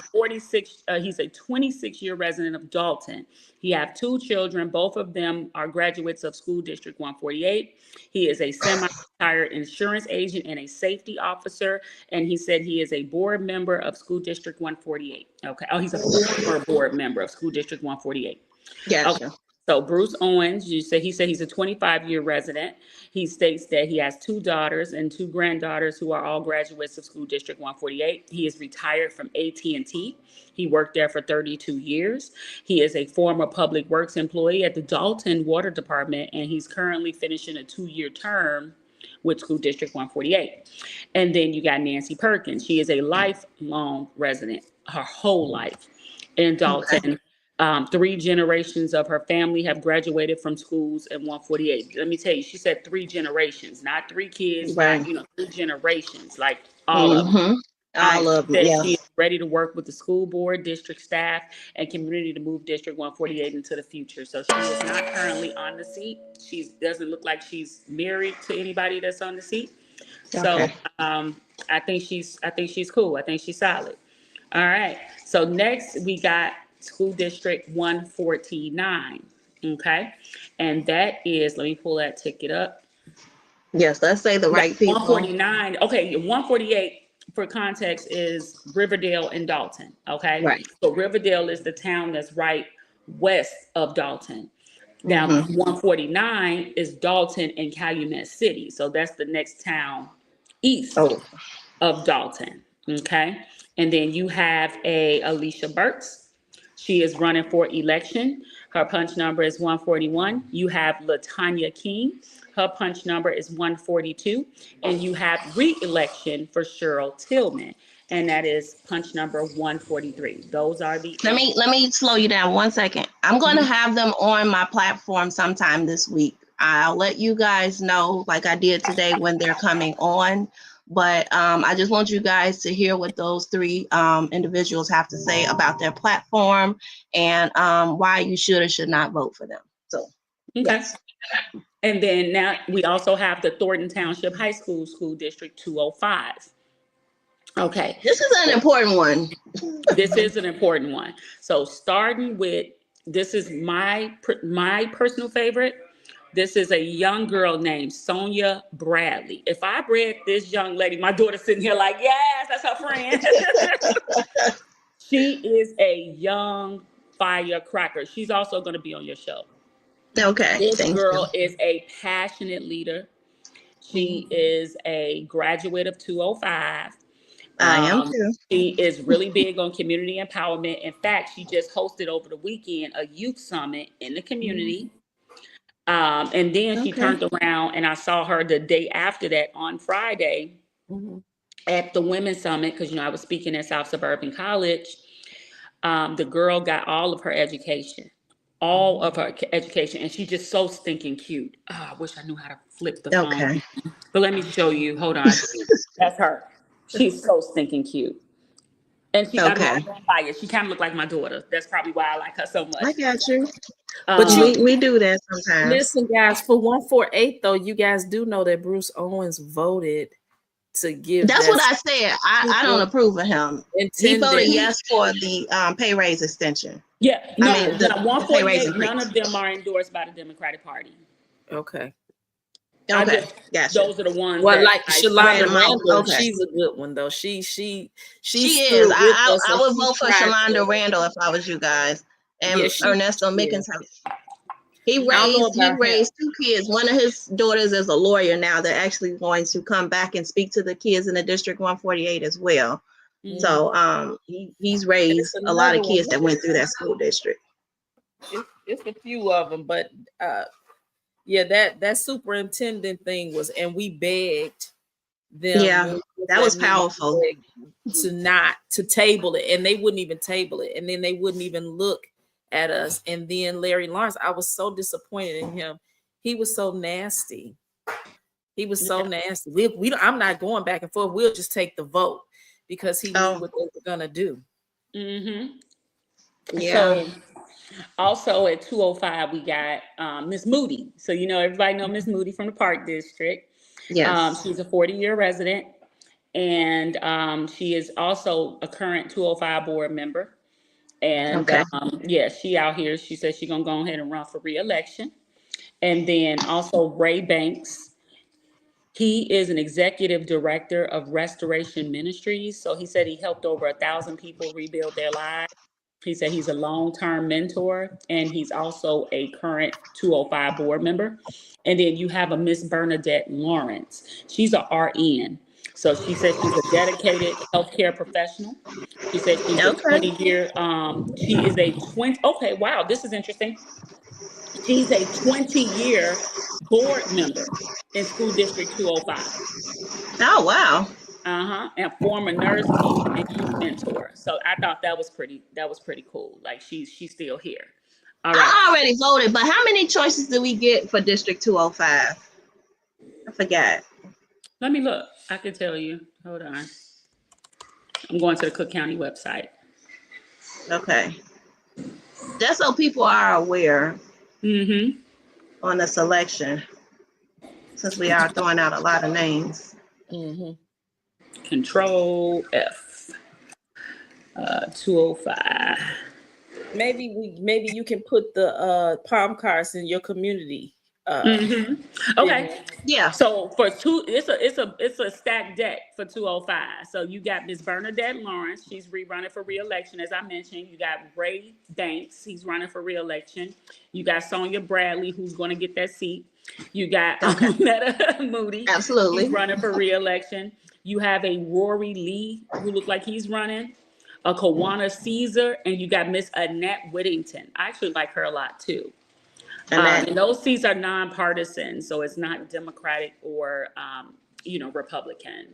Speaker 3: 26-year resident of Dalton. He has 2 children. Both of them are graduates of School District 148. He is a semi-retired insurance agent and a safety officer. And he said he is a board member of School District 148. Okay. Oh, he's a former board member of School District 148.
Speaker 1: Gotcha.
Speaker 3: Okay. So Bruce Owens, he said he's a 25-year resident. He states that he has 2 daughters and 2 granddaughters who are all graduates of School District 148. He is retired from AT&T. He worked there for 32 years. He is a former public works employee at the Dalton Water Department, and he's currently finishing a 2-year term with School District 148. And then you got Nancy Perkins. She is a lifelong resident, her whole life in Dalton. Okay. 3 generations of her family have graduated from schools in 148. Let me tell you, she said 3 generations, not 3 kids, right? 3 generations, like all of them. All of them. Yeah. She is ready to work with the school board, district staff, and community to move District 148 into the future. So she is not currently on the seat. She doesn't look like she's married to anybody that's on the seat. Okay. So I think she's cool. I think she's solid. All right. So next we got School District 149, okay? And that is, let me pull that ticket up.
Speaker 1: Yes, let's say the right people.
Speaker 3: 149, okay, 148. for context, is Riverdale and Dalton. Okay.
Speaker 1: Right.
Speaker 3: So Riverdale is the town that's right west of Dalton. Now,
Speaker 1: Mm-hmm.
Speaker 3: 149 is Dalton and Calumet City. So that's the next town east
Speaker 1: Oh,
Speaker 3: of Dalton. Okay. And then you have a Alicia Burks. She is running for election. Her punch number is 141. You have Latanya King. Her punch number is 142. And you have re-election for Cheryl Tillman. And that is punch number 143. Those are the
Speaker 1: let me slow you down 1 second. I'm going to
Speaker 3: Mhm.
Speaker 1: have them on my platform sometime this week. I'll let you guys know, like I did today, when they're coming on. But I just want you guys to hear what those three individuals have to say about their platform and why you should or should not vote for them. So,
Speaker 3: Okay.
Speaker 1: yes.
Speaker 3: And then now we also have the Thornton Township High School School District 205. Okay.
Speaker 1: This is an important one.
Speaker 3: This is an important one. So starting with, this is my personal favorite. This is a young girl named Sonia Bradley. If I read this young lady, my daughter's sitting here like, yes, that's her friend. She is a young firecracker. She's also going to be on your show.
Speaker 1: Okay,
Speaker 3: This
Speaker 1: thank you.
Speaker 3: girl is a passionate leader.
Speaker 1: Mhm.
Speaker 3: She is a graduate of 205.
Speaker 1: I am
Speaker 3: Um,
Speaker 1: too.
Speaker 3: she is really big on community empowerment. In fact, she just hosted over the weekend a youth summit in the community. And then she
Speaker 1: Okay.
Speaker 3: turned around and I saw her the day after that on Friday
Speaker 2: Mhm.
Speaker 3: at the Women's Summit, because, I was speaking at South Suburban College. The girl got all of her education, and she's just so stinking cute. Oh, I wish I knew how to flip the phone.
Speaker 1: Okay.
Speaker 3: But let me show you. Hold on. That's her. She's so stinking cute. And I'm
Speaker 1: Okay.
Speaker 3: not biased. She kind of looked like my daughter. That's probably why I like her so much.
Speaker 1: I got you.
Speaker 2: But you
Speaker 3: Um,
Speaker 1: We do that sometimes.
Speaker 2: listen, guys, for 148 though, you guys do know that Bruce Owens voted to give
Speaker 1: That's
Speaker 2: that
Speaker 1: what I said. I don't approve of him. He voted
Speaker 2: superintendent.
Speaker 1: yes for the pay raise extension.
Speaker 3: yeah,
Speaker 1: I
Speaker 3: no,
Speaker 1: mean,
Speaker 3: now
Speaker 1: the pay raise
Speaker 3: 148, none
Speaker 1: increase.
Speaker 3: of them are endorsed by the Democratic Party.
Speaker 2: Okay.
Speaker 3: I
Speaker 1: Okay,
Speaker 3: just,
Speaker 1: gotcha.
Speaker 3: those are the ones
Speaker 2: Well,
Speaker 3: that
Speaker 2: like
Speaker 3: I
Speaker 1: Read
Speaker 2: Shalonda
Speaker 1: them out.
Speaker 2: Randall,
Speaker 1: Okay.
Speaker 2: she's a good one though. She
Speaker 1: She is.
Speaker 2: stood with us
Speaker 1: I
Speaker 2: and
Speaker 1: would
Speaker 2: she
Speaker 1: vote for
Speaker 2: tried
Speaker 1: Shalonda
Speaker 2: to.
Speaker 1: Randall if I was you guys.
Speaker 2: Yeah,
Speaker 1: And
Speaker 2: she
Speaker 1: Ernesto
Speaker 2: is.
Speaker 1: McIntyre. He
Speaker 2: I don't know
Speaker 1: raised
Speaker 2: about him.
Speaker 1: two kids. One of his daughters is a lawyer now. They're actually going to come back and speak to the kids in the District 148 as well.
Speaker 3: Mhm.
Speaker 1: So he's
Speaker 2: And it's
Speaker 1: raised a lot
Speaker 2: another
Speaker 1: of
Speaker 2: one.
Speaker 1: kids that went through that school district.
Speaker 2: It's a few of them, but yeah, that superintendent thing was, and we begged them
Speaker 1: Yeah,
Speaker 2: when we was
Speaker 1: that
Speaker 2: at
Speaker 1: was
Speaker 2: meeting
Speaker 1: powerful.
Speaker 2: to not to table it, and they wouldn't even table it, and then they wouldn't even look at us. And then Larry Lawrence, I was so disappointed in him. He was so nasty. He was so
Speaker 3: Yeah.
Speaker 2: nasty. We don't, I'm not going back and forth. We'll just take the vote because he knew
Speaker 1: Oh,
Speaker 2: what they were gonna do.
Speaker 3: Mhm.
Speaker 1: yeah.
Speaker 3: So also at 205, we got Miss Moody. So, everybody know Miss Moody from the Park District.
Speaker 1: Yes.
Speaker 3: She's a 40-year resident, and she is also a current 205 board member. And
Speaker 1: Okay.
Speaker 3: yeah, she out here. She says she's gonna go ahead and run for re-election. And then also Ray Banks. He is an executive director of Restoration Ministries. So he said he helped over 1,000 people rebuild their lives. He said he's a long-term mentor, and he's also a current 205 board member. And then you have a Miss Bernadette Lawrence. She's a RN. So she said she's a dedicated healthcare professional. She said she's a
Speaker 1: Okay.
Speaker 3: 20-year, she is a 20, okay, wow, this is interesting. She's a 20-year board member in School District 205.
Speaker 1: Oh, wow.
Speaker 3: And former nurse, teacher, and youth mentor. So I thought that was pretty cool. Like she's still here. All right.
Speaker 1: I already voted, but how many choices do we get for District 205? I forgot.
Speaker 3: Let me look. I can tell you. Hold on. I'm going to the Cook County website.
Speaker 1: Okay. Just so people are aware
Speaker 3: Mm-hmm.
Speaker 1: on the selection, since we are throwing out a lot of names.
Speaker 2: Hmm.
Speaker 3: Control F. 205.
Speaker 2: Maybe you can put the palm cards in your community
Speaker 3: Okay.
Speaker 2: Then,
Speaker 1: Yeah.
Speaker 3: So for two, it's a stacked deck for 205. So you got Miss Bernadette Lawrence, she's rerunning for reelection, as I mentioned. You got Ray Danks, he's running for reelection. You got Sonia Bradley, who's going to get that seat. You got
Speaker 1: Okay.
Speaker 3: Meta Moody, he's
Speaker 1: Absolutely.
Speaker 3: running for reelection. You have a Rory Lee, who looked like he's running. A Kawana Caesar, and you got Miss Annette Whittington. I actually like her a lot too.
Speaker 1: And that.
Speaker 3: And those seats are nonpartisan, so it's not Democratic or Republican.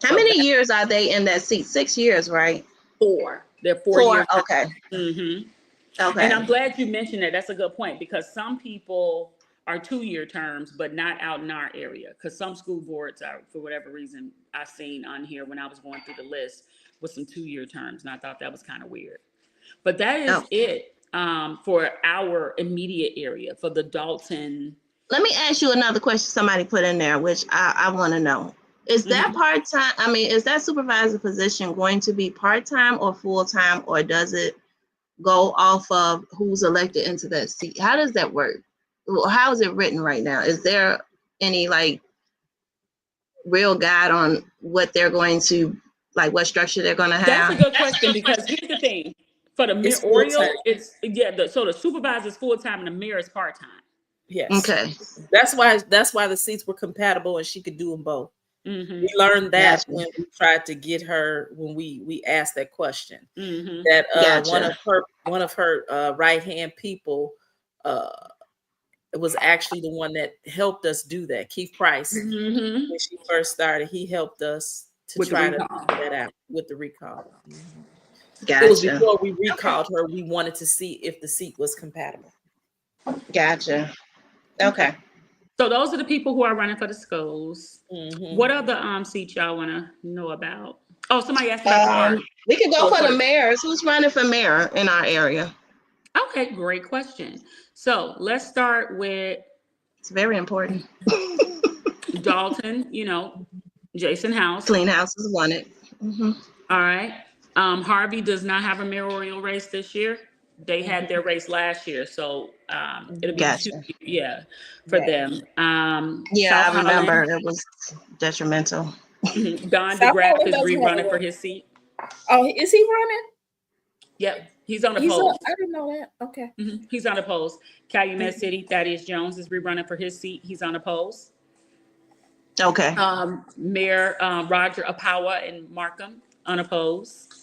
Speaker 1: How
Speaker 3: But
Speaker 1: many
Speaker 3: that's
Speaker 1: years are they in that seat? 6 years, right?
Speaker 3: four. They're 4 year
Speaker 1: 4.
Speaker 3: terms.
Speaker 1: Okay.
Speaker 3: And
Speaker 1: Okay.
Speaker 3: I'm glad you mentioned that. That's a good point because some people are 2 year terms, but not out in our area. Because some school boards are, for whatever reason, I seen on here when I was going through the list with some 2 year terms, and I thought that was kind of weird. But that
Speaker 1: Oh,
Speaker 3: is it for our immediate area for the Dalton.
Speaker 1: let me ask you another question somebody put in there, which I want to know. Is that
Speaker 3: Mhm.
Speaker 1: part-time? I mean, is that supervisor position going to be part-time or full-time, or does it go off of who's elected into that seat? How does that work? Well, how is it written right now? Is there any like real guide on what they're going to, like what structure they're going to
Speaker 3: That's a
Speaker 1: have?
Speaker 3: good question because here's the thing: for the
Speaker 2: it's full time.
Speaker 3: Oriole, it's so the supervisor's full time and the mayor is part time.
Speaker 2: Yes.
Speaker 1: Okay,
Speaker 2: That's why the seats were compatible and she could do them both.
Speaker 3: Mm-hmm.
Speaker 2: We learned that
Speaker 1: gotcha,
Speaker 2: when we tried to get her when we asked that question.
Speaker 3: Mm-hmm.
Speaker 2: That
Speaker 1: gotcha.
Speaker 2: one of her right hand people uh was actually the one that helped us do that. Keith Price,
Speaker 3: Mm-hmm.
Speaker 2: when she first started, he helped us to
Speaker 3: With the
Speaker 2: try to
Speaker 3: recall.
Speaker 2: figure that out with the recall. It was
Speaker 1: Gotcha.
Speaker 2: before we
Speaker 3: Okay.
Speaker 2: recalled her. We wanted to see if the seat was compatible.
Speaker 1: Gotcha.
Speaker 3: Okay.
Speaker 1: Okay.
Speaker 3: So those are the people who are running for the schools.
Speaker 2: Hmm.
Speaker 3: What other seats y'all want to know about? Oh, somebody asked about the park.
Speaker 1: We could go
Speaker 3: So
Speaker 1: for
Speaker 3: for
Speaker 1: the
Speaker 3: the
Speaker 1: mayors. Who's running for mayor in our area?
Speaker 3: okay, great question. So let's start with
Speaker 1: It's very important.
Speaker 3: Dalton. Jason House.
Speaker 1: Clean houses wanted. Hmm.
Speaker 3: All right. Harvey does not have a mayoral race this year. They had their race last year, so it'll be two,
Speaker 1: Gotcha.
Speaker 3: yeah, for
Speaker 2: Right.
Speaker 3: them.
Speaker 1: Yeah,
Speaker 3: South
Speaker 1: I remember
Speaker 3: Holland,
Speaker 1: it was detrimental.
Speaker 3: Don
Speaker 2: South
Speaker 3: DeGraff
Speaker 2: Holland
Speaker 3: is
Speaker 2: doesn't have
Speaker 3: rerunning for
Speaker 2: a.
Speaker 3: his seat.
Speaker 2: Oh, is he running?
Speaker 3: Yep, he's on the
Speaker 2: He's a.
Speaker 3: polls.
Speaker 2: I didn't know that. Okay.
Speaker 3: He's on the polls. Calumet City, Thaddeus Jones is rerunning for his seat. He's on the polls.
Speaker 1: Okay.
Speaker 3: Mayor Roger Apawa in Markham, unopposed.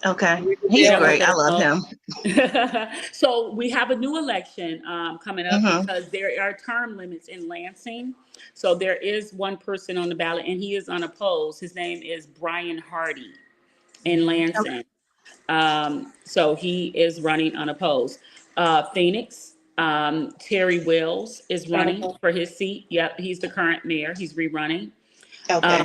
Speaker 1: Okay. He's
Speaker 2: Riverdale has
Speaker 1: great. I
Speaker 3: Jennifer
Speaker 1: love
Speaker 3: Lowe.
Speaker 1: him.
Speaker 3: So we have a new election coming up
Speaker 1: Hmm.
Speaker 3: because there are term limits in Lansing. So there is one person on the ballot, and he is unopposed. His name is Brian Hardy in Lansing. So he is running unopposed. Phoenix, Terry Wells is running
Speaker 2: unopposed.
Speaker 3: for his seat. Yep, he's the current mayor. He's rerunning.
Speaker 1: Okay.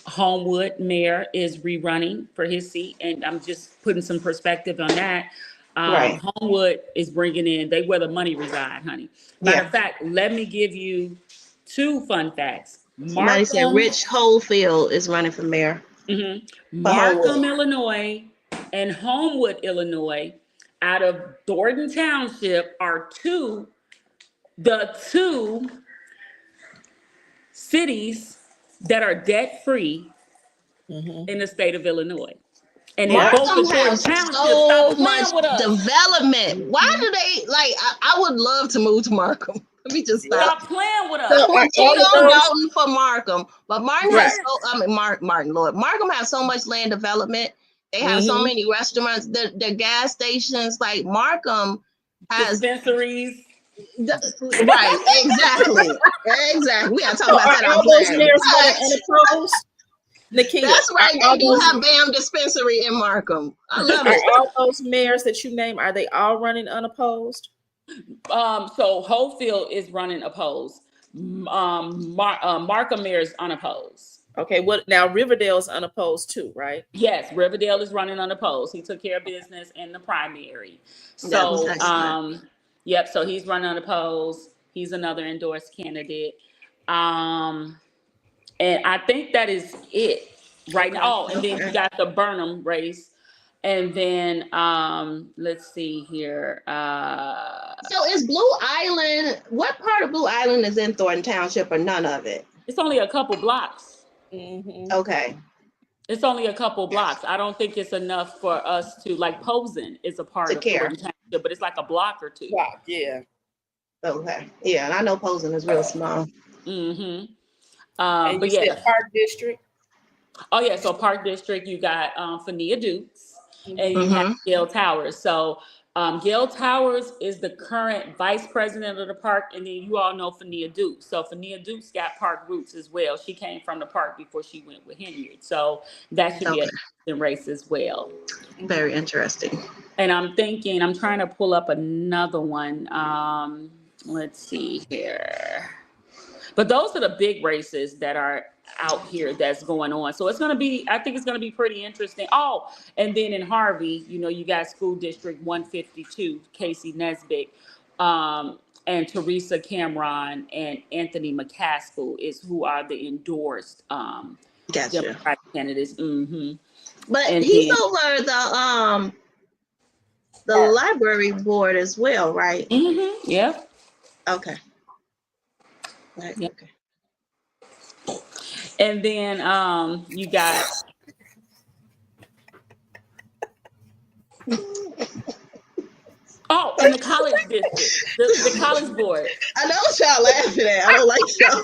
Speaker 3: Homewood mayor is rerunning for his seat, and I'm just putting some perspective on that.
Speaker 1: Right.
Speaker 3: Homewood is bringing in, they where the money reside, honey. Matter
Speaker 1: Yeah.
Speaker 3: of fact, let me give you two fun facts.
Speaker 1: Somebody said
Speaker 3: Markham,
Speaker 1: Rich Holefield is running for mayor
Speaker 3: mhm,
Speaker 1: for Homewood.
Speaker 3: Markham, Illinois, and Homewood, Illinois, out of Thornton Township are the two cities that are debt free
Speaker 2: Hmm.
Speaker 3: in the state of Illinois. And in
Speaker 2: What?
Speaker 3: both the
Speaker 1: Markham
Speaker 3: Thornton
Speaker 1: has
Speaker 3: Township,
Speaker 1: so
Speaker 3: stop
Speaker 1: much
Speaker 3: playing with us.
Speaker 1: development. Why do they like? I would love to move to Markham. Let me just stop.
Speaker 3: Stop playing with
Speaker 2: So
Speaker 3: us.
Speaker 2: are
Speaker 1: Put
Speaker 2: all of
Speaker 1: on
Speaker 2: those
Speaker 1: Dalton for Markham, but Martin has
Speaker 2: right?
Speaker 3: Yes.
Speaker 1: so. I mean, Martin Lord. Markham has so much land development. They have so
Speaker 2: Hmm.
Speaker 1: many restaurants. The gas stations, like Markham, has
Speaker 3: Dispensaries.
Speaker 1: right. Exactly. Exactly. We gotta talk
Speaker 2: So
Speaker 1: about
Speaker 2: are
Speaker 1: that
Speaker 2: all those
Speaker 1: offline.
Speaker 2: mayors running
Speaker 1: But
Speaker 2: unopposed? Nikita,
Speaker 1: that's right. They do have BAM dispensary in Markham. I love
Speaker 2: are
Speaker 1: it.
Speaker 2: all those mayors that you name, are they all running unopposed?
Speaker 3: So Hopefield is running opposed. Markham Mayor is unopposed.
Speaker 2: Okay, what now? Riverdale's unopposed too, right?
Speaker 3: Yes, Riverdale is running unopposed. He took care of business in the primary.
Speaker 1: That was
Speaker 3: So,
Speaker 1: excellent.
Speaker 3: yep. So he's running unopposed. He's another endorsed candidate. Um, and I think that is it right now.
Speaker 2: Okay.
Speaker 3: Oh, and then you
Speaker 1: Okay.
Speaker 3: got the Burnham race. And then let's see here.
Speaker 1: So is Blue Island, what part of Blue Island is in Thornton Township or none of it?
Speaker 3: It's only a couple blocks.
Speaker 1: Okay.
Speaker 3: It's only a couple blocks. I don't think it's enough for us to, like, Posen is a part
Speaker 1: To
Speaker 3: of
Speaker 1: care.
Speaker 3: Thornton Township, but it's like a block or two.
Speaker 2: Yeah.
Speaker 1: Okay. Yeah, and I know Posen is real small.
Speaker 3: Mm-hmm.
Speaker 2: And
Speaker 3: But
Speaker 2: you
Speaker 3: yeah.
Speaker 2: said Park District?
Speaker 3: Oh yeah, so Park District, you got Fania Dukes, and you
Speaker 1: Mm-hmm.
Speaker 3: have Gail Towers. So Gail Towers is the current vice president of the park, and then you all know Fania Dukes. So Fania Dukes got park roots as well. She came from the park before she went with Henyard. So that should be an interesting race as well.
Speaker 1: Very interesting.
Speaker 3: And I'm trying to pull up another one. Let's see here. But those are the big races that are out here that's going on. So I think it's going to be pretty interesting. Oh, and then in Harvey, you got School District 152, Casey Nesbitt, and Teresa Cameron and Anthony McCaskill is who are the endorsed
Speaker 1: Gotcha.
Speaker 3: Democratic candidates. Mm-hmm.
Speaker 1: But
Speaker 3: And
Speaker 1: he's
Speaker 3: then,
Speaker 1: over the library board as well, right?
Speaker 3: mm-hmm, yeah.
Speaker 1: Okay. Right.
Speaker 3: Yeah.
Speaker 1: Okay.
Speaker 3: And then you got and the college district, the college board.
Speaker 1: I know what y'all laughing at. I don't like y'all.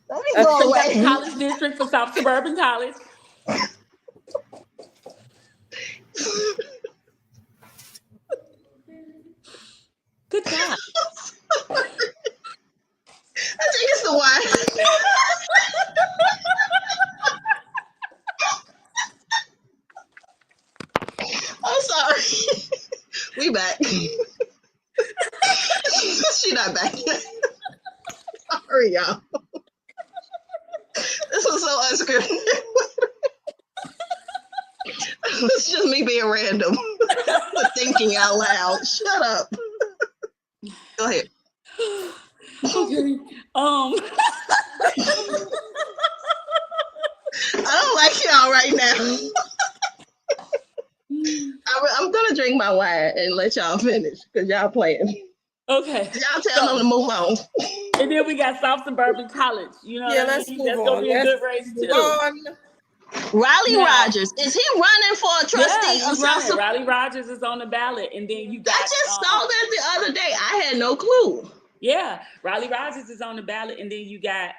Speaker 1: Let me go
Speaker 3: So
Speaker 1: away.
Speaker 3: you got the college district for South Suburban College. Good job.
Speaker 1: I think it's the wine. I'm sorry. We back. She not back yet. Sorry, y'all. This was so unscripted. It's just me being random. Thinking out loud. Shut up. Go ahead.
Speaker 3: Okay.
Speaker 1: I don't like y'all right now. I'm gonna drink my wine and let y'all finish because y'all playing.
Speaker 3: Okay.
Speaker 1: Y'all tell them to move on.
Speaker 3: And then we got South Suburban College.
Speaker 2: Let's move
Speaker 3: That's
Speaker 2: on.
Speaker 3: gonna be a good race too.
Speaker 1: Riley Rogers, is he running for a trustee?
Speaker 3: Yeah, he's running. Riley Rogers is on the ballot, and then you got.
Speaker 1: I just saw that the other day. I had no clue.
Speaker 3: Yeah, Riley Rogers is on the ballot, and then you got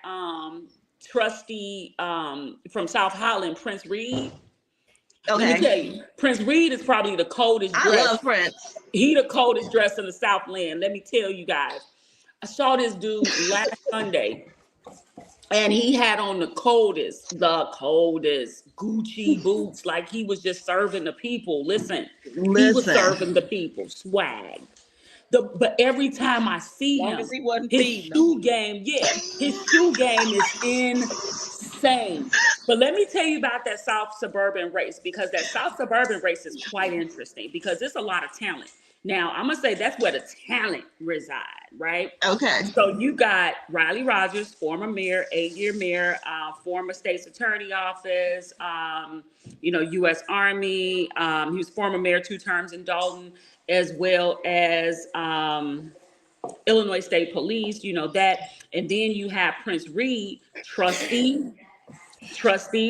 Speaker 3: trustee from South Holland, Prince Reed.
Speaker 1: Okay.
Speaker 3: Let me tell you, Prince Reed is probably the coldest dressed.
Speaker 1: I love Prince.
Speaker 3: He the coldest dressed in the Southland. Let me tell you guys. I saw this dude last Sunday, and he had on the coldest Gucci boots, like he was just serving the people. Listen. He was serving the people, swag. But every time I see him, his shoe game is insane. But let me tell you about that South Suburban race, because that South Suburban race is quite interesting because there's a lot of talent. Now, I'm going to say that's where the talent reside, right?
Speaker 1: Okay.
Speaker 3: So you got Riley Rogers, former mayor, 8-year mayor, former state's attorney office, U.S. Army. He was former mayor 2 terms in Dalton, as well as Illinois State Police, that. And then you have Prince Reed, trustee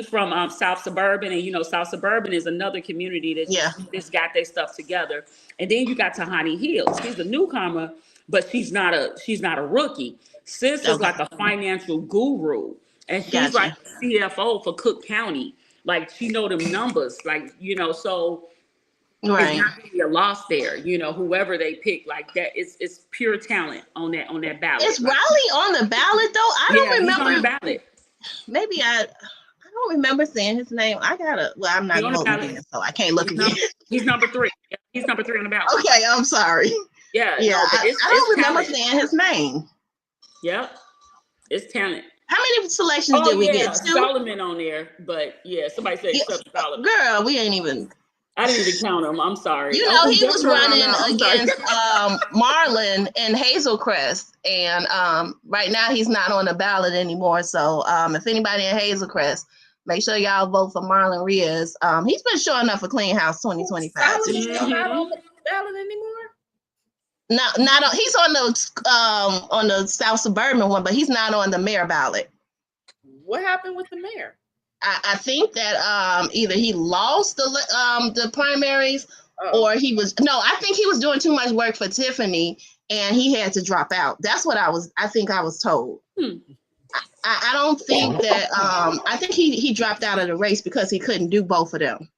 Speaker 3: from South Suburban. And, South Suburban is another community that just got their stuff together. And then you got Tahani Hills. She's a newcomer, but she's not a rookie. Sis is like a financial guru. And she's like CFO for Cook County. Like, she know them numbers, like, so
Speaker 1: right.
Speaker 3: It's not really a loss there, whoever they pick, like that. It's pure talent on that ballot.
Speaker 1: Is Riley on the ballot though? I don't remember.
Speaker 3: He's on the ballot.
Speaker 1: Maybe I don't remember seeing his name. I'm not voting again, so I can't look again.
Speaker 3: He's number 3. He's number 3 on the ballot.
Speaker 1: Okay, I'm sorry.
Speaker 3: Yeah.
Speaker 1: Yeah,
Speaker 3: no,
Speaker 1: I don't remember
Speaker 3: talent.
Speaker 1: seeing his name.
Speaker 3: Yep. It's talent.
Speaker 1: How many selections did we get? 2?
Speaker 3: Solomon on there, but somebody said except Solomon.
Speaker 1: Girl, we ain't even.
Speaker 3: I didn't even count him. I'm sorry.
Speaker 1: He was running against Marlon in Hazelcrest, and right now he's not on the ballot anymore. So if anybody in Hazelcrest, Make sure y'all vote for Marlon Riaz. He's been showing up for Clean House 2025.
Speaker 2: Solomon is still not on the ballot anymore.
Speaker 1: Not on. He's on the South Suburban one, but he's not on the mayor ballot.
Speaker 2: What happened with the mayor?
Speaker 1: I think that either he lost the primaries or he was I think he was doing too much work for Tiffany and he had to drop out. That's what I think I was told. I don't think that I think he dropped out of the race because he couldn't do both of them.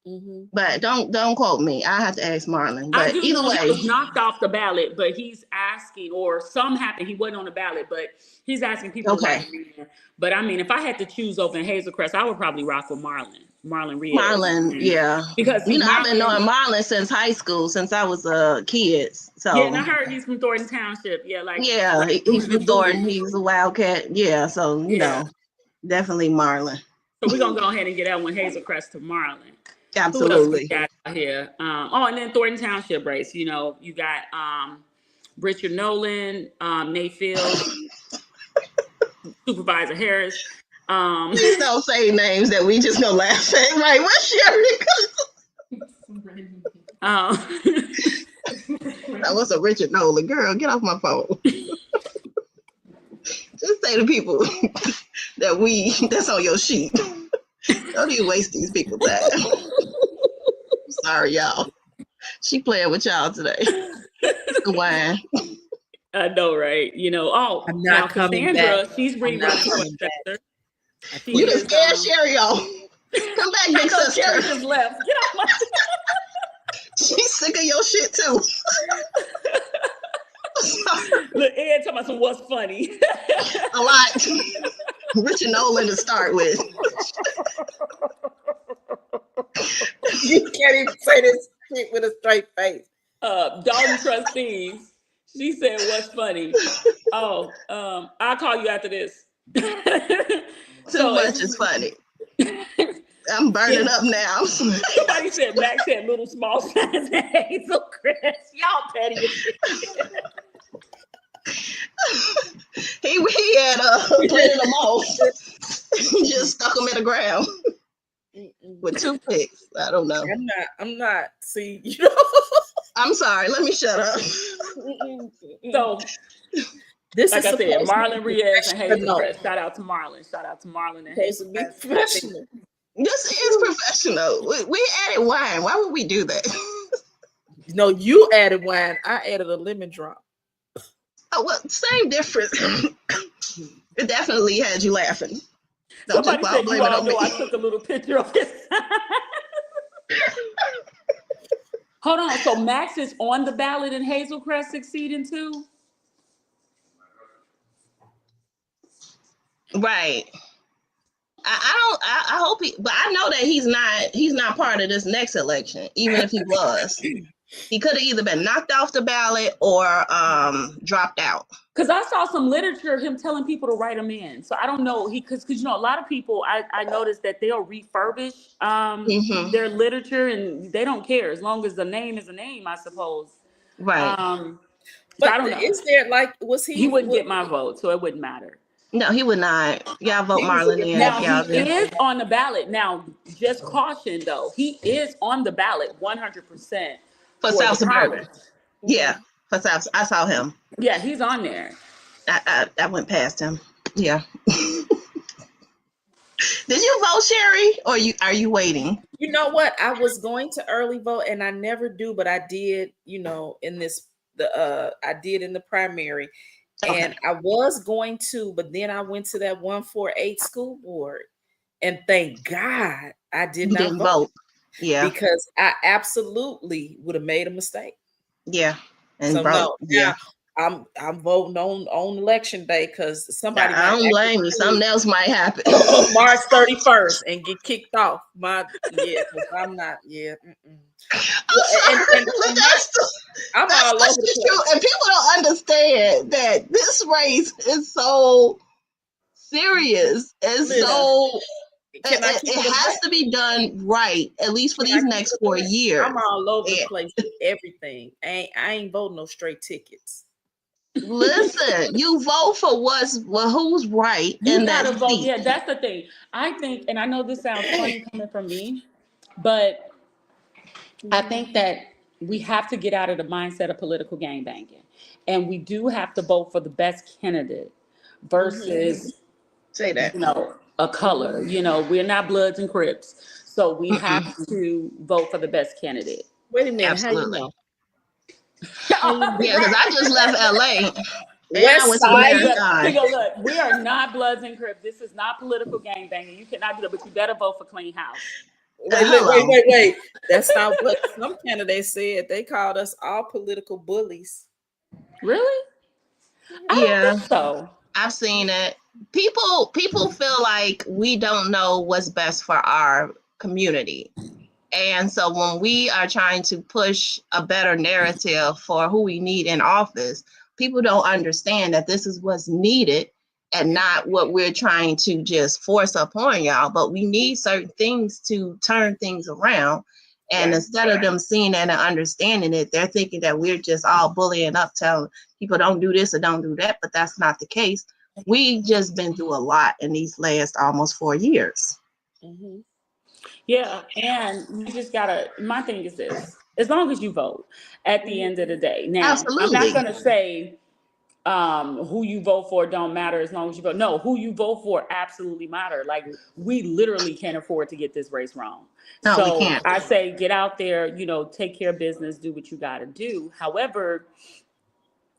Speaker 1: Mm-hmm. But don't quote me. I have to ask Marlon. But either way,
Speaker 3: he was knocked off the ballot. But he's asking, or something happened. He wasn't on the ballot, but he's asking people to write him in. But I mean, if I had to choose over in Hazel Crest, I would probably rock with Marlon Riaz.
Speaker 1: Marlon, yeah, because I've been knowing Marlon since high school, since I was a kid. So
Speaker 3: yeah, and I heard he's from Thornton Township. Yeah,
Speaker 1: he's from Thornton. He's a Wildcat. Yeah, so you know, definitely Marlon.
Speaker 3: So we're gonna go ahead and get that one Hazel Crest to Marlon.
Speaker 1: Absolutely.
Speaker 3: Who else we got out here? And then Thornton Township race. You know, you got Richard Nolan, Nate Fields, Supervisor Harris.
Speaker 1: Please don't say names that we just gonna laugh at. Right? What's Sherry? That was a Richard Nolan. Girl, get off my phone. Just say to people that's on your sheet. Don't even waste these people's time. Sorry, y'all. She playing with y'all today. The wine.
Speaker 3: I know, right? You know,
Speaker 2: I'm not coming
Speaker 3: Cassandra,
Speaker 2: back.
Speaker 3: She's bringing back to sister.
Speaker 1: You just scared Sherry off. Come back, big sister.
Speaker 3: Sherry just left. Get off my.
Speaker 1: She's sick of your shit too.
Speaker 3: Look, Ed talking about some what's funny.
Speaker 1: A lot. Richard Nolan to start with.
Speaker 2: You can't even say this shit with a straight face.
Speaker 3: Dalton Trustees. She said, "What's funny?" I'll call you after this.
Speaker 1: Too much is funny. I'm burning up now.
Speaker 3: Somebody said Max had little small signs and Hazel Crest. Y'all petty as shit.
Speaker 1: he had planted them off. He just stuck them in the ground with toothpicks. I don't know.
Speaker 2: I'm not. See, you know.
Speaker 1: I'm sorry. Let me shut up.
Speaker 3: So
Speaker 2: this
Speaker 3: like
Speaker 2: is
Speaker 3: I said, Marlon Riaz and Hazel Crest. Shout out to Marlon and Hazel Crest.
Speaker 2: Professional.
Speaker 1: This is professional. We added wine. Why would we do that?
Speaker 2: No, you added wine. I added a lemon drop.
Speaker 1: Oh, well, same difference. It definitely had you laughing. Don't
Speaker 3: Somebody said
Speaker 1: blame it on me.
Speaker 3: I took a little picture of this. Hold on. So Max is on the ballot in Hazel Crest succeeding too?
Speaker 1: Right. I hope but I know that he's not part of this next election, even if he was. He could have either been knocked off the ballot or dropped out.
Speaker 3: Because I saw some literature, him telling people to write him in. So I don't know. Because you know, a lot of people, I noticed that they'll refurbish their literature and they don't care as long as the name is a name, I suppose.
Speaker 1: Right.
Speaker 3: But I don't know.
Speaker 2: Is there was he?
Speaker 3: He wouldn't get my vote, so it wouldn't matter.
Speaker 1: No, he would not. Y'all vote Marlon in.
Speaker 3: Now he is on the ballot. Now, just caution though, he is on the ballot 100%
Speaker 1: for South Suburban. Yeah, for South. I saw him.
Speaker 3: Yeah, he's on there.
Speaker 1: I went past him. Yeah. Did you vote, Sherry, or are you waiting?
Speaker 2: You know what? I was going to early vote, and I never do, but I did. You know, I did in the primary.
Speaker 1: Okay.
Speaker 2: And I was going to, but then I went to that 148 school board, and thank God I didn't vote.
Speaker 1: Yeah,
Speaker 2: because I absolutely would have made a mistake.
Speaker 1: Yeah, and
Speaker 2: so
Speaker 1: vote.
Speaker 2: Yeah, I'm voting on election day because somebody.
Speaker 1: I don't blame you. Something else might happen.
Speaker 2: March 31st and get kicked off. I'm not. Yeah. I'm all over the place.
Speaker 1: And people don't understand that this race is so serious and so. It has to be done right, at least for these next 4 years.
Speaker 2: I'm all over the place with everything. I ain't voting no straight tickets.
Speaker 1: Listen, you vote for who's right
Speaker 3: You
Speaker 1: in that
Speaker 3: gotta vote.
Speaker 1: seat.
Speaker 3: Yeah, that's the thing. I think, and I know this sounds funny coming from me, but I think that we have to get out of the mindset of political gangbanging. And we do have to vote for the best candidate versus,
Speaker 1: Say that.
Speaker 3: a color. We're not Bloods and Crips. So we have
Speaker 1: Mm-mm.
Speaker 3: to vote for the best candidate.
Speaker 2: Wait a minute, how you
Speaker 1: Absolutely.
Speaker 2: know? How you know?
Speaker 1: Yeah, because I just left LA and I
Speaker 2: West
Speaker 1: went to the
Speaker 3: Yeah,
Speaker 2: Side.
Speaker 1: Marathon.
Speaker 3: he go, look, we are not Bloods and Crips. This is not political gangbanging. You cannot do that, but you better vote for Clean House.
Speaker 1: Hello.
Speaker 2: Wait. That's not what some candidates said. They called us all political bullies.
Speaker 3: Really? I don't
Speaker 1: Yeah,
Speaker 3: think so.
Speaker 1: I've seen it. People feel like we don't know what's best for our community. And so when we are trying to push a better narrative for who we need in office, people don't understand that this is what's needed and not what we're trying to just force upon y'all. But we need certain things to turn things around. And
Speaker 2: Right.
Speaker 1: instead of them seeing that and understanding it, they're thinking that we're just all bullying up, telling people don't do this or don't do that. But that's not the case. We just been through a lot in these last almost 4 years.
Speaker 2: Mhm.
Speaker 3: Yeah, and we just gotta. My thing is this: as long as you vote, at the end of the day. Now, I'm not
Speaker 1: Absolutely.
Speaker 3: gonna say who you vote for don't matter as long as you vote. No, who you vote for absolutely matter. Like we literally can't afford to get this race wrong.
Speaker 1: No, we
Speaker 3: So
Speaker 1: can't.
Speaker 3: I say, get out there. Take care of business. Do what you got to do. However,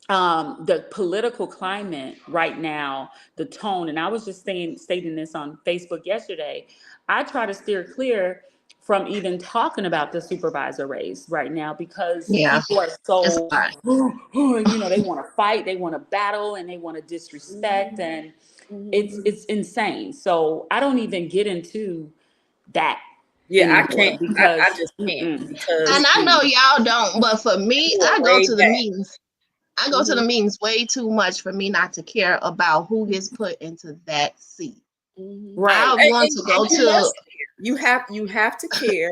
Speaker 3: the political climate right now, the tone, and I was just stating this on Facebook yesterday. I try to steer clear from even talking about the supervisor race right now because
Speaker 1: Yeah,
Speaker 3: people are
Speaker 1: it's
Speaker 3: so,
Speaker 1: a lot.
Speaker 3: they want to fight, they want to battle, and they want to disrespect, and it's insane. So I don't even get into that
Speaker 2: Yeah, I
Speaker 3: anymore
Speaker 2: can't. I
Speaker 3: because
Speaker 2: just can't
Speaker 1: And
Speaker 2: because
Speaker 1: I know
Speaker 3: mm-mm.
Speaker 1: y'all don't, but for me,
Speaker 2: you are
Speaker 1: I go
Speaker 2: way
Speaker 1: to the
Speaker 2: back.
Speaker 1: meetings. I go to the
Speaker 2: Mhm.
Speaker 1: meetings way too much for me not to care about who gets put into that seat.
Speaker 2: Mhm.
Speaker 3: Right.
Speaker 1: I want to
Speaker 2: And
Speaker 1: go
Speaker 2: you
Speaker 1: to
Speaker 2: must care. You have to care,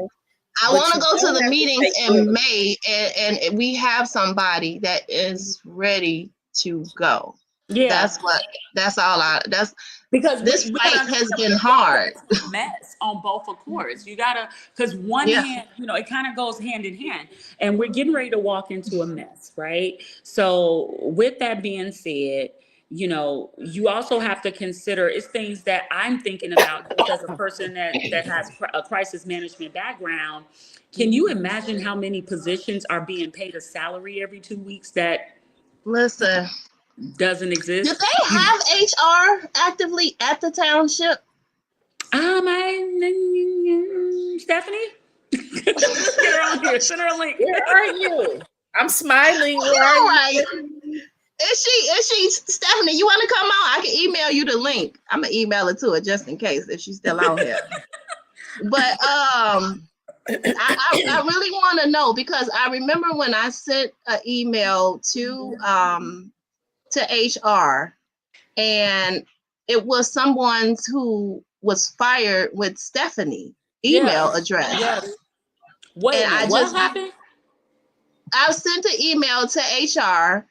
Speaker 1: I
Speaker 2: but
Speaker 1: want to
Speaker 2: you
Speaker 1: go to
Speaker 2: don't
Speaker 1: the
Speaker 2: have to
Speaker 1: meetings
Speaker 2: take
Speaker 1: in
Speaker 2: bullying.
Speaker 1: May and we have somebody that is ready to go.
Speaker 3: Yeah.
Speaker 1: That's what that's all I that's
Speaker 3: Because
Speaker 1: this
Speaker 3: we gotta
Speaker 1: fight
Speaker 3: understand
Speaker 1: has
Speaker 3: that
Speaker 1: been
Speaker 3: we're walking
Speaker 1: hard.
Speaker 3: into a mess on both accords. You gotta, because one
Speaker 1: Yeah.
Speaker 3: hand, it kind of goes hand in hand, and we're getting ready to walk into a mess, right? So, with that being said, you also have to consider it's things that I'm thinking about just as a person that has a crisis management background. Can you
Speaker 2: Mhm.
Speaker 3: imagine how many positions are being paid a salary every 2 weeks that
Speaker 1: Listen,
Speaker 3: doesn't
Speaker 1: do
Speaker 3: exist?
Speaker 1: they have HR actively at the township?
Speaker 3: Stephanie, let's get her on here. Send her a link.
Speaker 2: Where are you? I'm smiling. Where are
Speaker 1: All
Speaker 2: you,
Speaker 1: right.
Speaker 2: Stephanie?
Speaker 1: Is she Stephanie? You want to come on? I can email you the link. I'm gonna email it to her just in case if she's still out here. But I really want to know because I remember when I sent an email to HR and it was someone who was fired with Stephanie email
Speaker 3: Yes,
Speaker 1: address,
Speaker 3: yes. Wait
Speaker 1: and
Speaker 3: a minute. What happened?
Speaker 1: I sent an email to HR.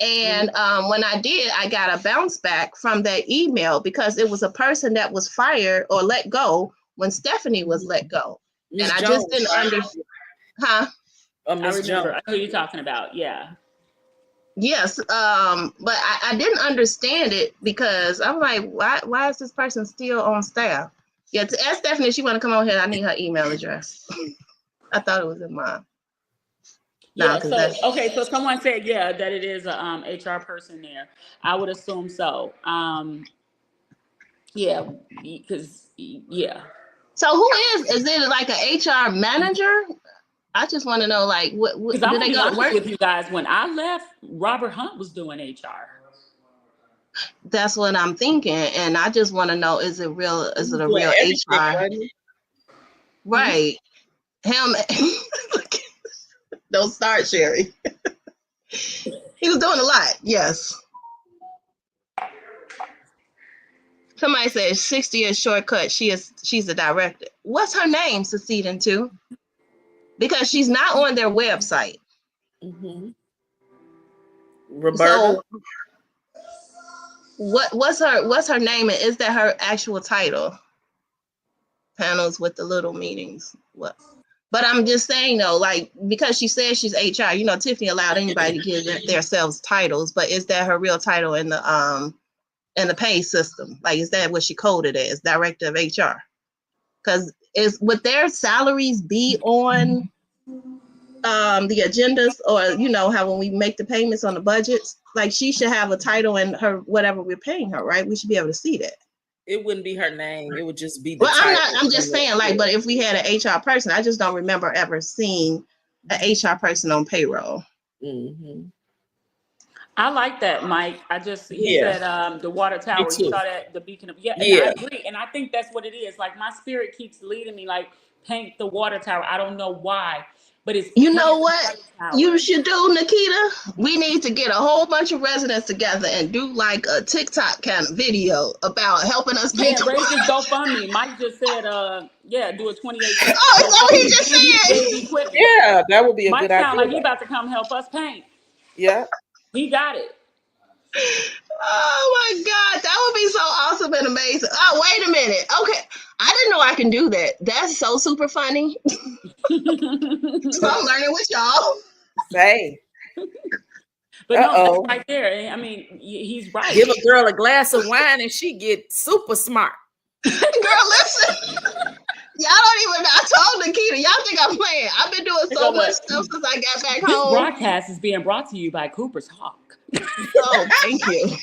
Speaker 1: And
Speaker 2: Mhm.
Speaker 1: when I did, I got a bounce back from that email because it was a person that was fired or let go when Stephanie was let go. And
Speaker 2: Miss
Speaker 1: I just
Speaker 2: Jones,
Speaker 1: didn't
Speaker 2: right?
Speaker 1: understand. Huh?
Speaker 3: I
Speaker 2: Miss
Speaker 3: remember.
Speaker 2: Jones.
Speaker 3: I know who you're talking about. Yeah.
Speaker 1: Yes. But I didn't understand it because I'm like, why is this person still on staff? Yeah, to ask Stephanie if she want to come on here, I need her email address. I thought it was in mine. No,
Speaker 3: Yeah.
Speaker 1: because
Speaker 3: So
Speaker 1: that's
Speaker 3: okay. So someone said, yeah, that it is a HR person there. I would assume so. Yeah. Because yeah.
Speaker 1: so who is it like an HR manager? I just want to know, like, what
Speaker 3: Because I'm
Speaker 1: do
Speaker 3: gonna
Speaker 1: they
Speaker 3: be
Speaker 1: go to
Speaker 3: honest
Speaker 1: work?
Speaker 3: with you guys. When I left, Robert Hunt was doing HR.
Speaker 1: That's what I'm thinking, and I just want to know: is it real?
Speaker 2: He
Speaker 1: Is
Speaker 2: was
Speaker 1: it a
Speaker 2: doing
Speaker 1: real
Speaker 2: everything,
Speaker 1: HR?
Speaker 2: wasn't he?
Speaker 3: Hmm?
Speaker 1: Right? Him? Don't start, Sherry. He was doing a lot. Yes. Somebody said 60 is shortcut. She's a director. What's her name? Succeeding to because she's not on their website.
Speaker 2: Mhm. Roberta.
Speaker 1: So what's her name? And is that her actual title? Panels with the little meetings. What? But I'm just saying though, like, because she says she's HR, you know, Tiffany allowed anybody to give themselves titles, but is that her real title in the pay system? Like, is that what she coded as, director of HR? Because would their salaries be on the agendas, or you know how when we make the payments on the budgets, like she should have a title in her whatever we're paying her, right? We should be able to see that.
Speaker 2: It wouldn't be her name. It would just be the
Speaker 1: Well,
Speaker 2: title.
Speaker 1: I'm just saying, like, but if we had an HR person, I just don't remember ever seeing an HR person on payroll.
Speaker 2: Mm-hmm.
Speaker 3: I like that, Mike. He said the water tower. He saw that the beacon of and I agree. And I think that's what it is. Like my spirit keeps leading me, like paint the water tower. I don't know why, but it's
Speaker 1: you know what you should do, Nikita? We need to get a whole bunch of residents together and do like a TikTok kind of video about helping us paint the
Speaker 3: raise
Speaker 1: water.
Speaker 3: this GoFundMe. Mike just said, do a 28.
Speaker 1: Oh, is that what he just said?
Speaker 2: Yeah, that would be a
Speaker 3: Mike
Speaker 2: good idea.
Speaker 3: sound like he about to come help us paint.
Speaker 2: Yeah.
Speaker 3: He got it.
Speaker 1: Oh my God, that would be so awesome and amazing. Oh, wait a minute. Okay. I didn't know I can do that. That's so super funny. So I'm learning with y'all.
Speaker 2: Say.
Speaker 3: But no, that's right there. I mean, he's right.
Speaker 2: Give a girl a glass of wine and she get super smart.
Speaker 1: Girl, listen. Y'all don't even know. I told Nikita, y'all think I'm playing. I've been doing so much stuff since I got back home.
Speaker 3: This broadcast is being brought to you by Cooper's Hawk.
Speaker 1: Oh, thank you.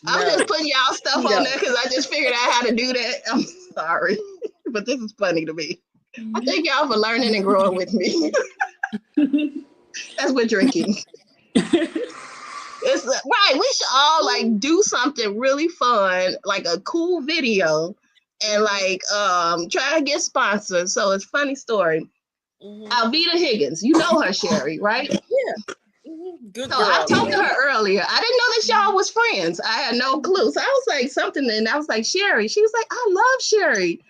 Speaker 1: I'm just putting y'all stuff on there because I just figured out how to do that. I'm sorry, but this is funny to me. I thank y'all for learning and growing with me. That's what drinking. It's right. We should all like do something really fun, like a cool video, and like try to get sponsors. So it's a funny story. Alvita Higgins, you know her, Sherry, right?
Speaker 2: Yeah. Good girl.
Speaker 1: I talked to her earlier. I didn't know that y'all was friends. I had no clue. So I was like something, and I was like, Sherry. She was like, I love Sherry.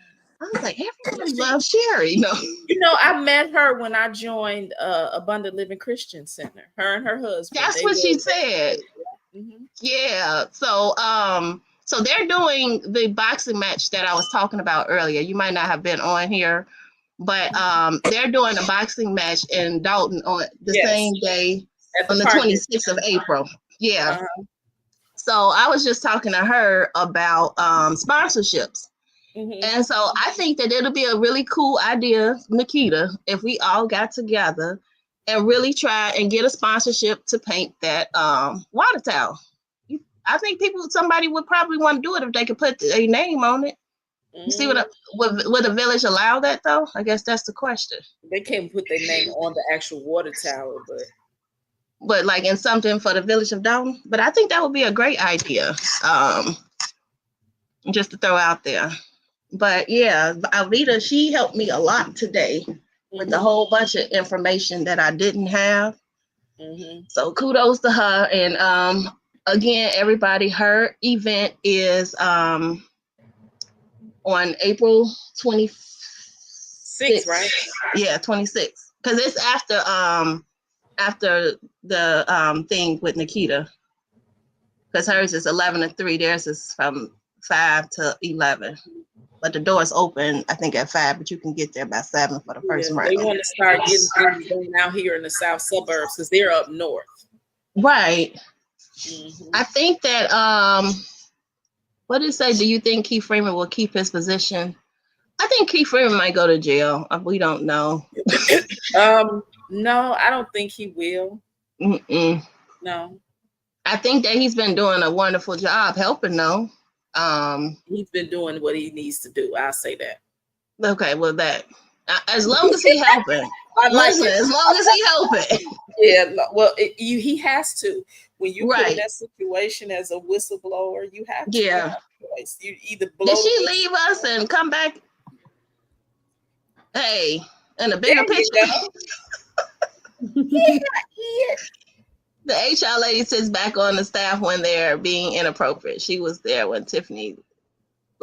Speaker 1: I was like, everybody loves Sherry. No.
Speaker 2: You know, I met her when I joined Abundant Living Christian Center. Her and her husband.
Speaker 1: That's what she said. Mm-hmm. Yeah. So they're doing the boxing match that I was talking about earlier. You might not have been on here, but they're doing a boxing match in Dalton on the same day on the 26th of April. Yeah. Uh-huh. So I was just talking to her about sponsorships. Mm-hmm. And so I think that it'll be a really cool idea, Nikita, if we all got together and really try and get a sponsorship to paint that water tower. I think somebody would probably want to do it if they could put a name on it. You see would the village allow that though? I guess that's the question.
Speaker 2: They can't put their name on the actual water tower,
Speaker 1: but like in something for the village of Dalton. But I think that would be a great idea. Just to throw out there. But yeah, Alvita, she helped me a lot today with a whole bunch of information that I didn't have. Mm-hmm. So kudos to her. And again, everybody, her event is on April 26th, right? Yeah, 26th. Because it's after the thing with Nikita. Because hers is 11 to 3, theirs is from 5 to 11. But the doors open, I think, at 5, but you can get there by 7 for the first round.
Speaker 2: They want to start getting things going out here in the south suburbs because they're up north.
Speaker 1: Right. Mm-hmm. I think that, what did it say? Do you think Keith Freeman will keep his position? I think Keith Freeman might go to jail. We don't know.
Speaker 2: No, I don't think he will.
Speaker 1: Mm-mm.
Speaker 2: No.
Speaker 1: I think that he's been doing a wonderful job helping, though.
Speaker 2: He's been doing what he needs to do. I'll say that.
Speaker 1: Okay, well, that as long as he helping. As long as he helping.
Speaker 2: Yeah, well, he has to. When you put in that situation as a whistleblower, you have to.
Speaker 1: Yeah.
Speaker 2: You either blow.
Speaker 1: Did she leave us and come back? Hey, in a bigger picture. The HR lady sits back on the staff when they're being inappropriate. She was there when Tiffany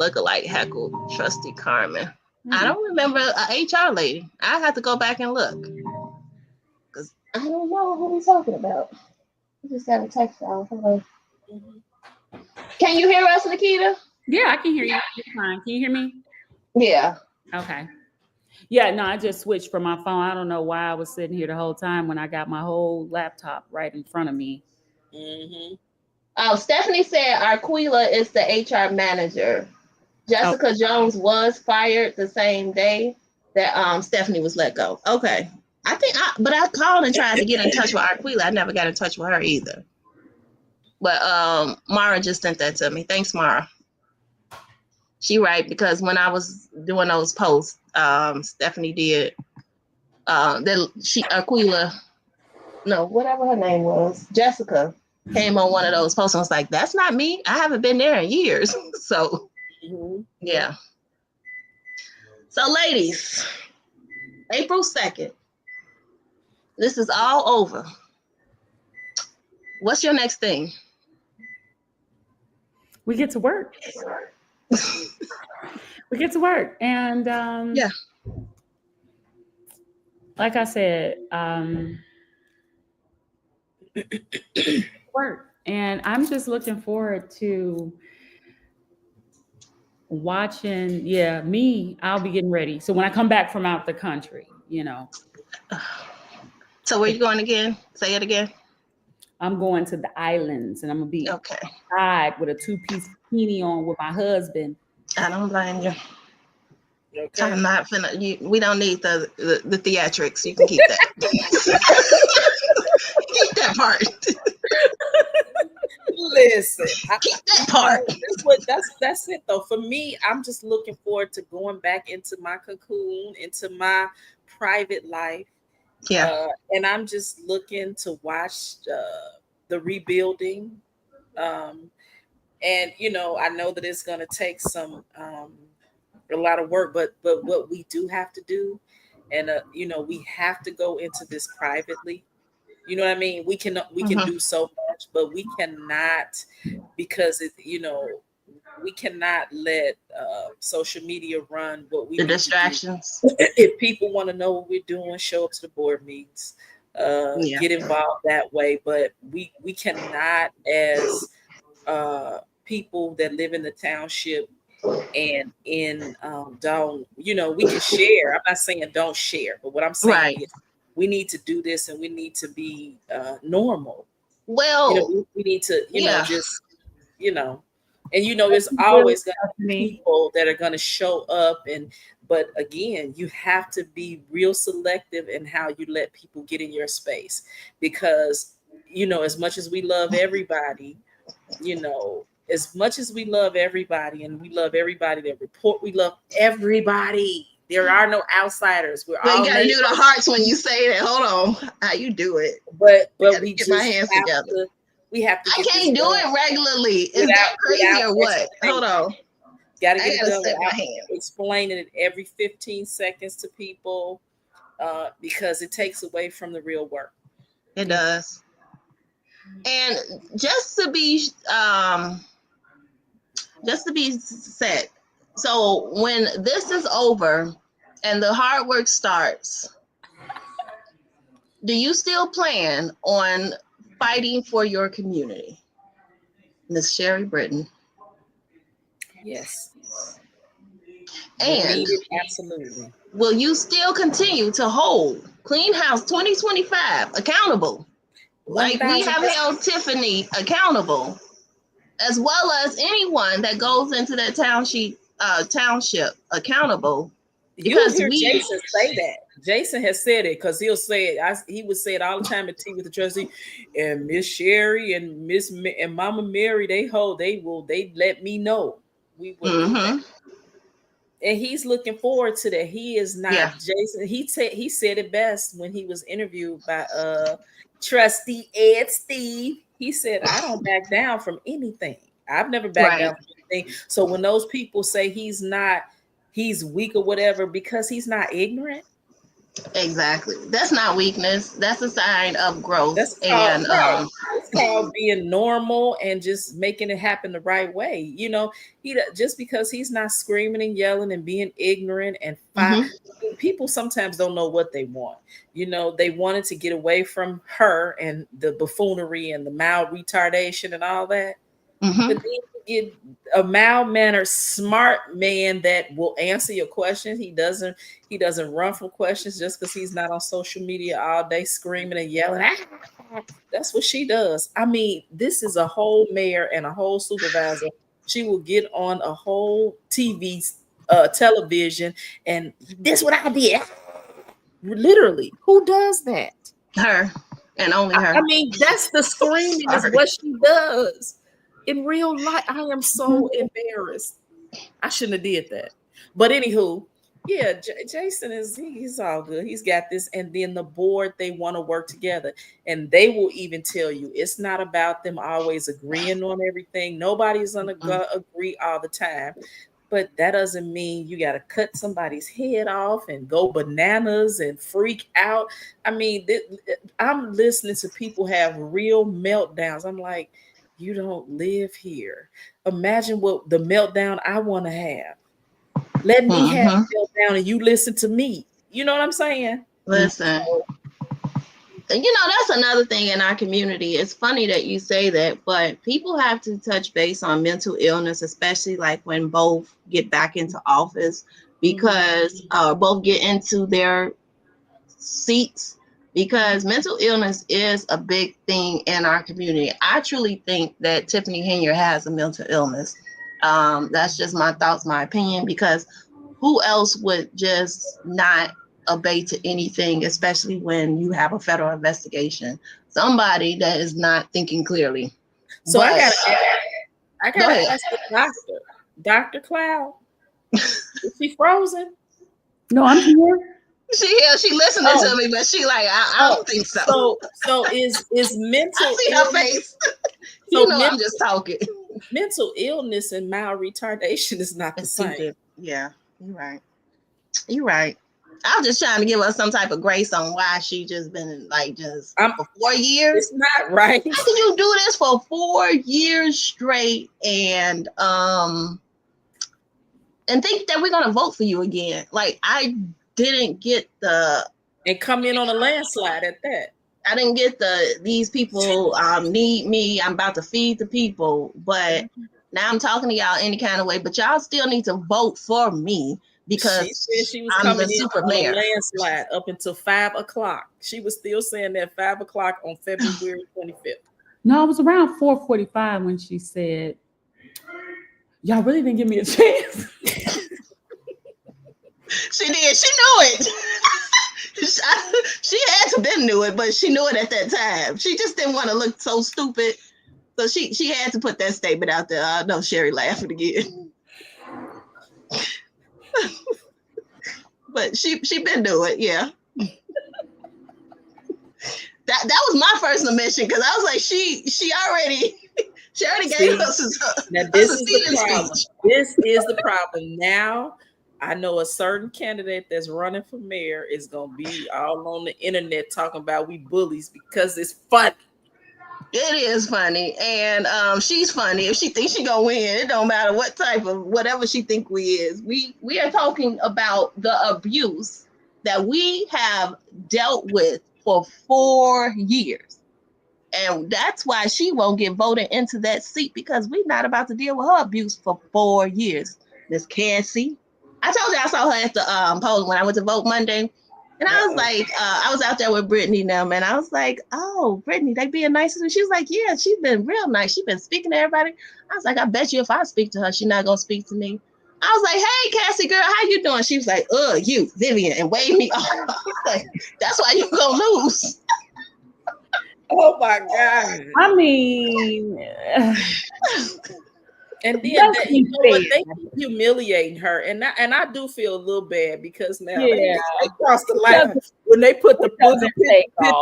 Speaker 1: lookalike heckled Trustee Carmen. Mm-hmm. I don't remember a HR lady. I have to go back and look. Because I don't know who we're talking about. We just got a text out. Hello.
Speaker 2: Mhm.
Speaker 1: Can you hear us, Nikita?
Speaker 3: Yeah, I can hear you. You're fine. Can you hear me?
Speaker 1: Yeah.
Speaker 3: Okay. Yeah, no, I just switched from my phone. I don't know why I was sitting here the whole time when I got my whole laptop right in front of me.
Speaker 2: Mhm.
Speaker 1: Oh, Stephanie said Arquila is the HR manager.
Speaker 3: Oh,
Speaker 1: Jessica Jones was fired the same day that Stephanie was let go. Okay. But I called and tried to get in touch with Arquila. I never got in touch with her either. But Mara just sent that to me. Thanks, Mara. She right, because when I was doing those posts, Stephanie did that Aquila, no, whatever her name was, Jessica came on one of those posts and was like, that's not me. I haven't been there in years. So
Speaker 2: Mhm.
Speaker 1: yeah. So ladies, April 2nd. This is all over. What's your next thing?
Speaker 3: we get to work. We get to work. And
Speaker 1: Yeah.
Speaker 3: like I said, work. And I'm just looking forward to watching, I'll be getting ready. So when I come back from out the country,
Speaker 1: So where you going again? Say it again.
Speaker 3: I'm going to the islands and I'm gonna be
Speaker 1: Okay.
Speaker 3: outside with a 2-piece bikini on with my husband.
Speaker 1: I don't blame you.
Speaker 2: Okay.
Speaker 1: I'm not finna. We don't need the theatrics. You can keep that. Keep that part.
Speaker 2: Listen,
Speaker 1: Keep that part.
Speaker 2: that's it though. For me, I'm just looking forward to going back into my cocoon, into my private life.
Speaker 1: Yeah.
Speaker 2: And I'm just looking to watch the rebuilding. And I know that it's going to take a lot of work, but what we do have to do, and we have to go into this privately. You know what I mean? We can
Speaker 1: Mhm.
Speaker 2: do so much, but we cannot, because we cannot let social media run what we
Speaker 1: The
Speaker 2: need to do.
Speaker 1: distractions.
Speaker 2: If people want to know what we're doing, show up to the board meetings,
Speaker 1: Yeah.
Speaker 2: get involved that way. But we cannot, as people that live in the township and in don't, we can share. I'm not saying don't share, but what I'm saying
Speaker 1: Right.
Speaker 2: is we need to do this, and we need to be normal.
Speaker 1: Well,
Speaker 2: We need to,
Speaker 1: yeah.
Speaker 2: just, you know, and there's
Speaker 3: Really
Speaker 2: always going to
Speaker 3: tough to
Speaker 2: be
Speaker 3: me.
Speaker 2: people that are going to show up, but again, you have to be real selective in how you let people get in your space, because as much as we love everybody, as much as we love everybody, and we love everybody that report, we love everybody. There are no outsiders. We're
Speaker 1: Well, you
Speaker 2: all
Speaker 1: got to do the
Speaker 2: neighbors.
Speaker 1: hearts when you say that. Hold on. How you do it? I
Speaker 2: But
Speaker 1: got to
Speaker 2: we
Speaker 1: get my
Speaker 2: just
Speaker 1: hands
Speaker 2: have
Speaker 1: together.
Speaker 2: to we have to
Speaker 1: I
Speaker 2: get this
Speaker 1: can't do
Speaker 2: done
Speaker 1: it regularly. Is
Speaker 2: without
Speaker 1: that crazy or what? Hold
Speaker 2: explanation.
Speaker 1: on.
Speaker 2: Got to
Speaker 1: I
Speaker 2: get it
Speaker 1: got to
Speaker 2: done
Speaker 1: set my
Speaker 2: without
Speaker 1: hand.
Speaker 2: explaining it every 15 seconds to people, because it takes away from the real work.
Speaker 1: It does. And just to be set. So when this is over and the hard work starts, do you still plan on fighting for your community, Miss Sherry Britton?
Speaker 2: Yes, we
Speaker 1: And
Speaker 2: need it absolutely.
Speaker 1: will you still continue to hold Clean House 2025 accountable?
Speaker 2: One
Speaker 1: Like we
Speaker 2: thousand
Speaker 1: have
Speaker 2: percent.
Speaker 1: held Tiffany accountable, as well as anyone that goes into that township accountable,
Speaker 2: You'll
Speaker 1: because
Speaker 2: hear
Speaker 1: we
Speaker 2: Jason say that. Jason has said it, because he'll say it. He would say it all the time at tea with the trustee, and Miss Sherry and and Mama Mary. They let me know we will do that,
Speaker 1: mm-hmm,
Speaker 2: and he's looking forward to that. He is
Speaker 1: yeah,
Speaker 2: not Jason. He said it best when he was interviewed by Trustee Ed Steve. He said, "I don't back down from anything. I've never backed
Speaker 1: right,
Speaker 2: down from anything." So when those people say he's weak or whatever, because he's not ignorant.
Speaker 1: exactly. That's not weakness. That's a sign of growth
Speaker 2: That's called
Speaker 1: and
Speaker 2: right. That's called being normal and just making it happen the right way. You know, just because he's not screaming and yelling and being ignorant and people sometimes don't know what they want. You know, they wanted to get away from her and the buffoonery and the mild retardation and all that. But then you get a mild mannered, smart man that will answer your questions. He doesn't run from questions just because he's not on social media all day screaming and yelling. That's what she does. I mean, this is a whole mayor and a whole supervisor. She will get on a whole television, and this what I did. Literally, who does that?
Speaker 1: Her, and only her.
Speaker 2: I mean, that's the screaming is what she does. In real life, I am so embarrassed. I shouldn't have did that. But anywho, yeah, Jason he's all good. He's got this, and then the board, they want to work together, and they will even tell you it's not about them always agreeing on everything. Nobody's gonna agree all the time. But that doesn't mean you got to cut somebody's head off and go bananas and freak out. I mean, I'm listening to people have real meltdowns. I'm like, you don't live here. Imagine what the meltdown I want to have. Let me have a meltdown and you listen to me. You know what I'm saying?
Speaker 1: Listen. You know, that's another thing in our community. It's funny that you say that, but people have to touch base on mental illness, especially like when both get back into office, because both get into their seats, because mental illness is a big thing in our community. I truly think that Tiffany Henyer has a mental illness. That's just my thoughts, my opinion, because who else would just not obey to anything, especially when you have a federal investigation? Somebody that is not thinking clearly.
Speaker 2: So I gotta ask the doctor, Dr. Cloud, is she frozen?
Speaker 4: No, I'm here.
Speaker 1: She listening to me, but she like, I don't think so.
Speaker 2: So is mental?
Speaker 1: I see her face.
Speaker 2: So
Speaker 1: you know, I'm just talking.
Speaker 2: Mental illness and mild retardation is not the same.
Speaker 1: Yeah, you're right. You're right. I was just trying to give her some type of grace on why she just been like for 4 years.
Speaker 2: It's not right.
Speaker 1: How can you do this for 4 years straight and think that we're gonna vote for you again? Like, I didn't get
Speaker 2: and come in on a landslide at that.
Speaker 1: I didn't get these people need me. I'm about to feed the people, but now I'm talking to y'all any kind of way. But y'all still need to vote for me, because
Speaker 2: she said she was
Speaker 1: I'm
Speaker 2: coming
Speaker 1: the
Speaker 2: in
Speaker 1: super
Speaker 2: on
Speaker 1: mayor.
Speaker 2: a landslide up until 5 o'clock. She was still saying that 5 o'clock on February 25th.
Speaker 4: No, it was around 4:45 when she said, "Y'all really didn't give me a chance."
Speaker 1: She did. She knew it. She had to been knew it, but she knew it at that time. She just didn't want to look so stupid, so she had to put that statement out there. I know Sherry laughing again. But she been do it, yeah. That was my first admission, because I was like, she already gave us
Speaker 2: this is the problem. This is the problem. Now I know a certain candidate that's running for mayor is gonna be all on the internet talking about we bullies because it's funny.
Speaker 1: It is funny, and she's funny. If she thinks she gonna win, it don't matter what type of whatever she think we is. We are talking about the abuse that we have dealt with for 4 years, and that's why she won't get voted into that seat, because we're not about to deal with her abuse for 4 years. Miss Cassie, I told you I saw her at the polls when I went to vote Monday. And I was like, I was out there with Brittany now, man. I was like, oh, Brittany, they being nice to me. She was like, yeah, she's been real nice. She's been speaking to everybody. I was like, I bet you if I speak to her, she's not going to speak to me. I was like, hey, Cassie, girl, how you doing? She was like, you, Vivian, and waved me off. Like, that's why you're going to lose.
Speaker 2: Oh, my God.
Speaker 4: I mean...
Speaker 2: And then you know what, they keep humiliating her, and I do feel a little bad, because now they crossed the line when they put the picture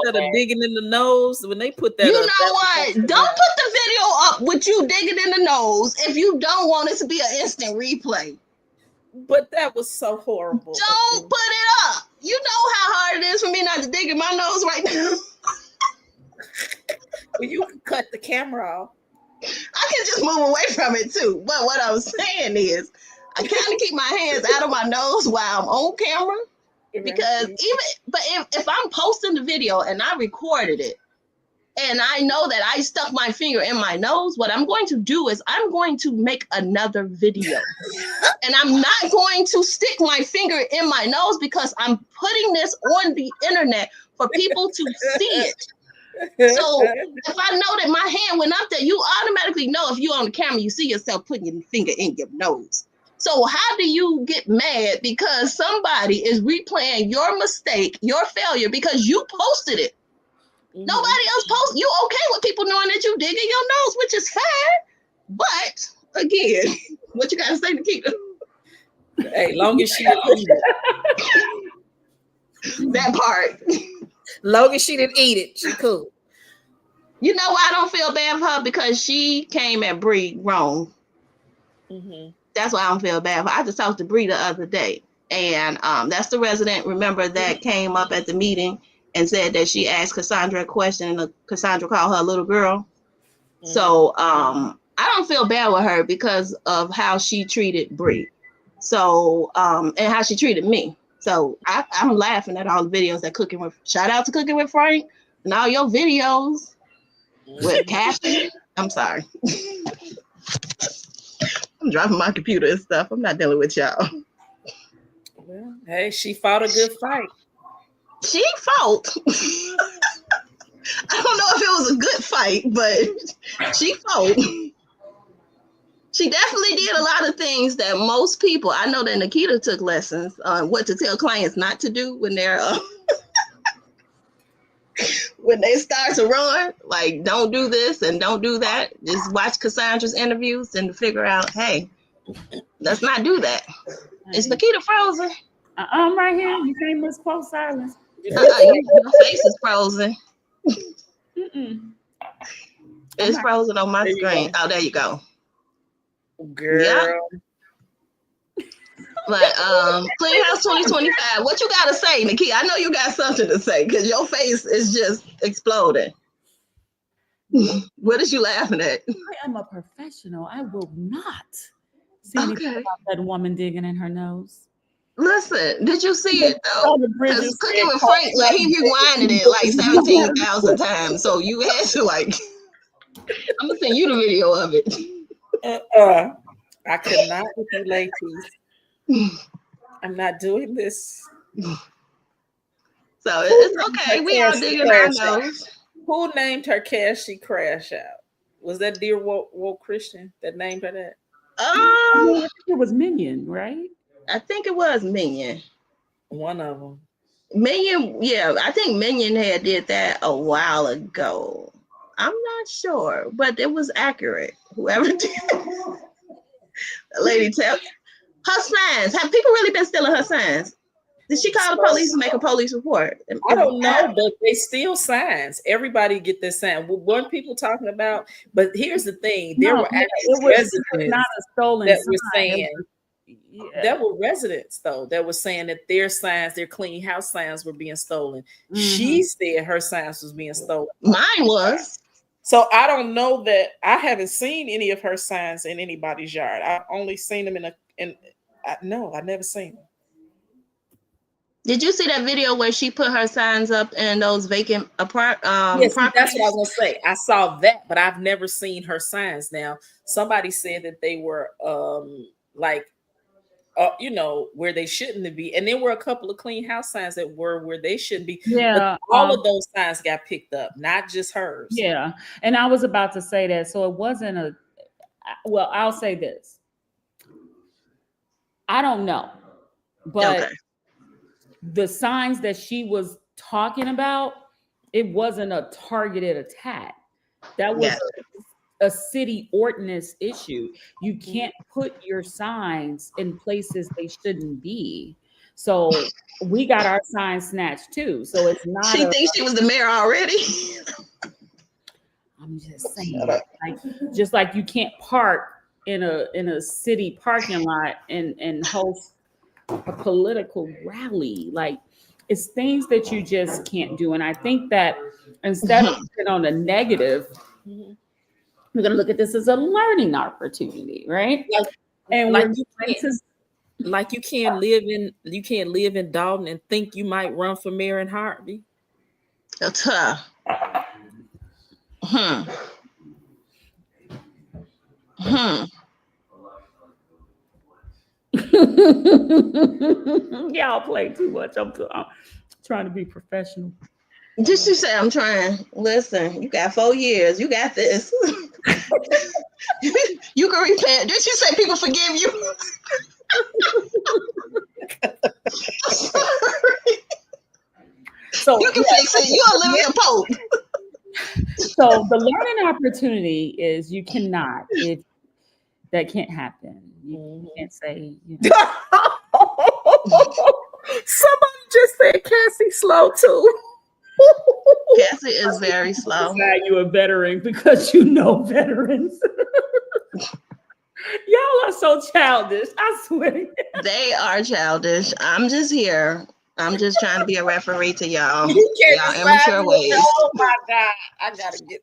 Speaker 2: of digging in the nose. When they put that,
Speaker 1: you know what? Don't put the video up with you digging in the nose if you don't want it to be an instant replay.
Speaker 2: But that was so horrible.
Speaker 1: Don't put it up. You know how hard it is for me not to dig in my nose right now.
Speaker 2: Well, you can cut the camera off.
Speaker 1: I can just move away from it too. But what I'm saying is, I kind of keep my hands out of my nose while I'm on camera because if I'm posting the video and I recorded it and I know that I stuck my finger in my nose, what I'm going to do is I'm going to make another video. And I'm not going to stick my finger in my nose because I'm putting this on the internet for people to see it. So if I know that my hand went up there, you automatically know if you're on the camera, you see yourself putting your finger in your nose. So how do you get mad because somebody is replaying your mistake, your failure, because you posted it? Mm-hmm. Nobody else posted. You okay with people knowing that you dig in your nose, which is fine. But again, what you gotta say, Nikita?
Speaker 2: Hey, long as she didn't eat it.
Speaker 1: That part.
Speaker 2: Long as she didn't eat it, she cool.
Speaker 1: You know why I don't feel bad for her? Because she came at Bree wrong. Mm-hmm. That's why I don't feel bad for her. I just talked to Bree the other day. And that's the resident, remember, that came up at the meeting and said that she asked Cassandra a question and Cassandra called her a little girl. Mm-hmm. So I don't feel bad with her because of how she treated Bree. So, and how she treated me. So I'm laughing at all the videos that Cooking with, shout out to Cooking with Frank and all your videos with Kathy. I'm sorry. I'm dropping my computer and stuff. I'm not dealing with y'all.
Speaker 2: Well, hey, she fought a good fight.
Speaker 1: She fought. I don't know if it was a good fight, but she fought. She definitely did a lot of things that most people, I know that Nikita took lessons on what to tell clients not to do when they're when they start to run, like don't do this and don't do that. Just watch Cassandra's interviews and figure out, hey, let's not do that. Is Nikita frozen?
Speaker 4: I'm right here. You can't misquote silence.
Speaker 1: Your face is frozen. It's frozen on my screen. Oh, there you go.
Speaker 2: Girl.
Speaker 1: Yep. But Clean House 2025, what you gotta say, Nikita? I know you got something to say because your face is just exploding. What is you laughing at?
Speaker 4: I am a professional. I will not see anything about that woman digging in her nose.
Speaker 1: Listen, did you see it though? Because Cooking with Frank, like he rewinded it like 17,000 times. So you had to like, I'm gonna send you the video of it.
Speaker 2: I could not with you ladies. I'm not doing this.
Speaker 1: So it's okay. We all digging our nose.
Speaker 2: Who named her Cashy Crash Out? Was that Dear Woke Christian that named her that?
Speaker 4: I think it was Minion, right?
Speaker 1: I think it was Minion.
Speaker 2: One of them.
Speaker 1: Minion, yeah. I think Minion had did that a while ago. I'm not sure, but it was accurate. Whoever did it. The lady tell her signs. Have people really been stealing her signs? Did she call the police and make a police report?
Speaker 2: I don't know, but they steal signs. Everybody get their sign. Weren't people talking about? But here's the thing: there were actually residents
Speaker 4: not a stolen
Speaker 2: that
Speaker 4: sign.
Speaker 2: were saying there were residents though that were saying that their signs, their clean house signs, were being stolen. Mm-hmm. She said her signs was being stolen.
Speaker 1: Mine was.
Speaker 2: So I don't know that I haven't seen any of her signs in anybody's yard. I've only seen them I never seen them.
Speaker 1: Did you see that video where she put her signs up in those vacant
Speaker 2: yes, that's what I was gonna say. I saw that, but I've never seen her signs. Now, somebody said that they were where they shouldn't be, and there were a couple of clean house signs that were where they shouldn't be.
Speaker 4: Yeah,
Speaker 2: but all of those signs got picked up, not just hers.
Speaker 4: Yeah, and I was about to say that, so it wasn't well, I'll say this. I don't know, but the signs that she was talking about, it wasn't a targeted attack. That was a city ordinance issue. You can't put your signs in places they shouldn't be. So we got our signs snatched too. So it's not.
Speaker 1: She thinks she was the mayor already.
Speaker 4: I'm just saying, just like you can't park in a city parking lot and host a political rally. Like it's things that you just can't do. And I think that instead of looking on the negative, we're going to look at this as a learning opportunity, right? And
Speaker 2: like
Speaker 4: we're
Speaker 2: you
Speaker 4: going
Speaker 2: can't,
Speaker 4: to
Speaker 2: like you can't live in Dalton and think you might run for mayor in Harvey.
Speaker 1: That's tough.
Speaker 4: y'all play too much. I'm trying to be professional.
Speaker 1: Just you say I'm trying. Listen, you got 4 years. You got this. You can repent. Did you say people forgive you?
Speaker 4: So
Speaker 1: you can fix it. You're Olivia Pope.
Speaker 4: So the learning opportunity is you cannot, if that can't happen. You can't say, you know.
Speaker 2: Somebody just said Cassie slow too.
Speaker 1: Cassie is very slow.
Speaker 4: You a veteran because you know veterans. Y'all are so childish. I swear.
Speaker 1: They are childish. I'm just here. I'm just trying to be a referee to y'all.
Speaker 2: You can't
Speaker 1: Y'all
Speaker 2: decide
Speaker 1: immature ways.
Speaker 2: Oh my God. I gotta get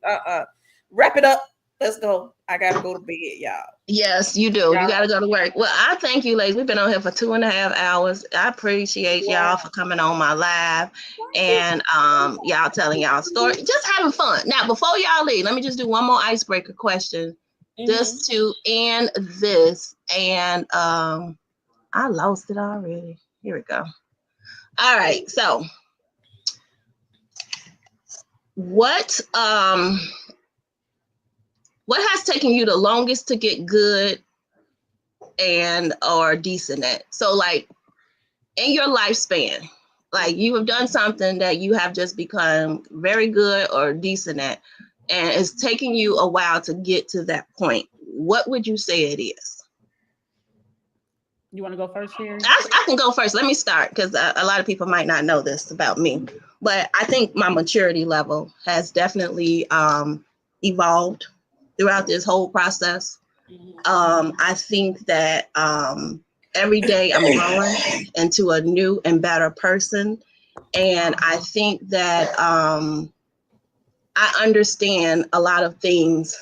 Speaker 2: wrap it up. Let's go. I gotta go to bed, y'all.
Speaker 1: Yes, you do. You gotta go to work. Well, I thank you, ladies. We've been on here for 2.5 hours. I appreciate y'all for coming on my live and y'all telling y'all story. Just having fun. Now, before y'all leave, let me just do one more icebreaker question. Just to end this. And I lost it already. Here we go. All right. So what has taken you the longest to get good and or decent at? So like in your lifespan, like you have done something that you have just become very good or decent at, and it's taking you a while to get to that point. What would you say it is?
Speaker 4: You want to go first, Sherry?
Speaker 1: I can go first. Let me start because a lot of people might not know this about me, but I think my maturity level has definitely evolved throughout this whole process. I think that every day I'm growing into a new and better person. And I think that I understand a lot of things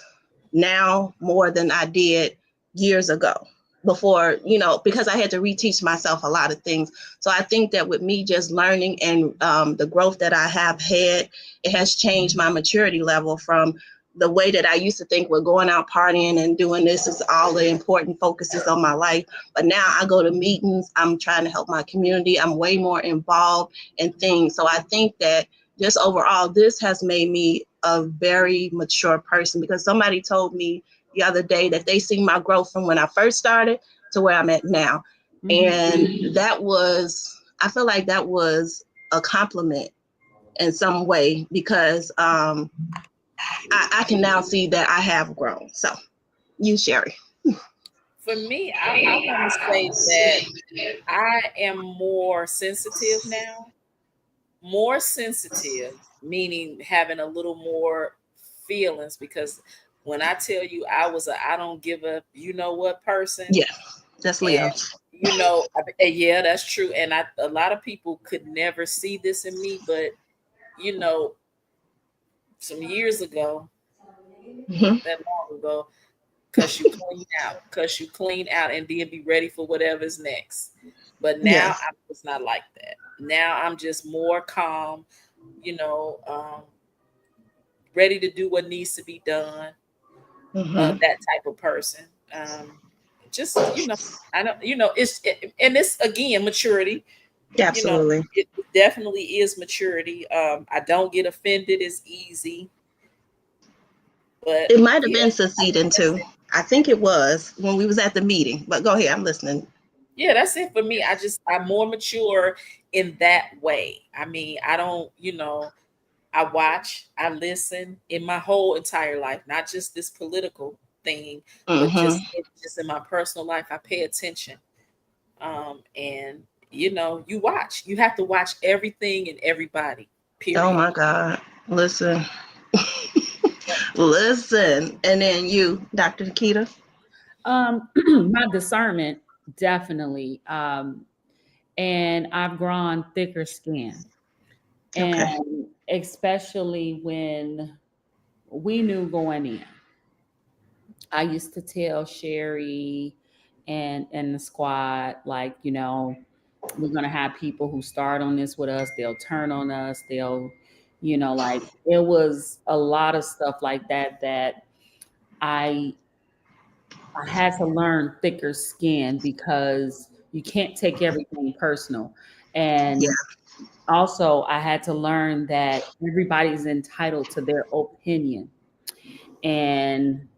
Speaker 1: now more than I did years ago before, because I had to reteach myself a lot of things. So I think that with me just learning and the growth that I have had, it has changed my maturity level from the way that I used to think we're going out partying and doing this is all the important focuses on my life. But now I go to meetings, I'm trying to help my community. I'm way more involved in things. So I think that just overall, this has made me a very mature person because somebody told me the other day that they see my growth from when I first started to where I'm at now. And I feel like that was a compliment in some way because I can now see that I have grown. So you, Sherry.
Speaker 2: For me, I want to say that I am more sensitive now. More sensitive, meaning having a little more feelings, because when I tell you I don't give a you know what person.
Speaker 1: Yeah, that's Leo.
Speaker 2: And, yeah, that's true. And a lot of people could never see this in me, but some years ago, not that long ago, cuss you clean out and then be ready for whatever's next. But now I'm just not like that. Now I'm just more calm, ready to do what needs to be done. That type of person. Just I don't, and it's again maturity.
Speaker 1: Absolutely.
Speaker 2: It definitely is maturity. I don't get offended as easy. But
Speaker 1: it might have been succeeding too. I think it was when we was at the meeting. But go ahead, I'm listening.
Speaker 2: Yeah, that's it for me. I'm more mature in that way. I mean, I don't, I watch, I listen in my whole entire life, not just this political thing, but just in my personal life. I pay attention. And you watch. You have to watch everything and everybody. Period.
Speaker 1: Oh my God. Listen. Listen. And then you, Dr. Nikita.
Speaker 4: My discernment, definitely. and I've grown thicker skin.
Speaker 1: Okay.
Speaker 4: And especially when we knew going in, I used to tell Sherry and the squad, like, we're gonna have people who start on this with us, they'll turn on us, they'll, like it was a lot of stuff like that that I I had to learn thicker skin because you can't take everything personal.
Speaker 1: Yeah.
Speaker 4: And also I had to learn that everybody's entitled to their opinion. And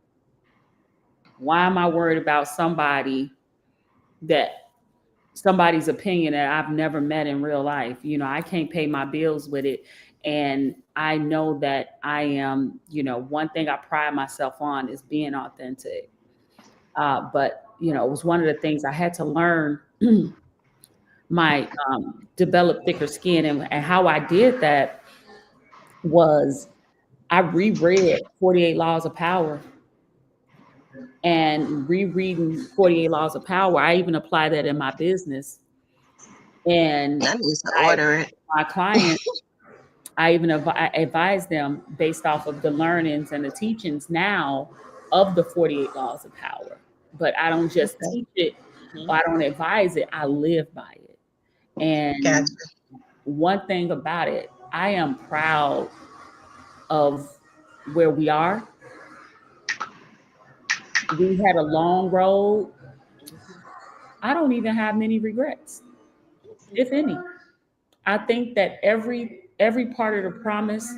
Speaker 4: why am I worried about that somebody's opinion that I've never met in real life? I can't pay my bills with it. And I know that I am, one thing I pride myself on is being authentic. But it was one of the things I had to learn my develop thicker skin. And how I did that was I reread 48 Laws of Power, and rereading 48 Laws of Power. I even apply that in my business. And
Speaker 1: I need to order it.
Speaker 4: my clients, I even advise them based off of the learnings and the teachings now of the 48 Laws of Power. But I don't just teach it, or I don't advise it, I live by it. And
Speaker 1: Gotcha.
Speaker 4: one thing about it, I am proud of where we are. We had a long road. I don't even have many regrets, if any. I think that every part of the promise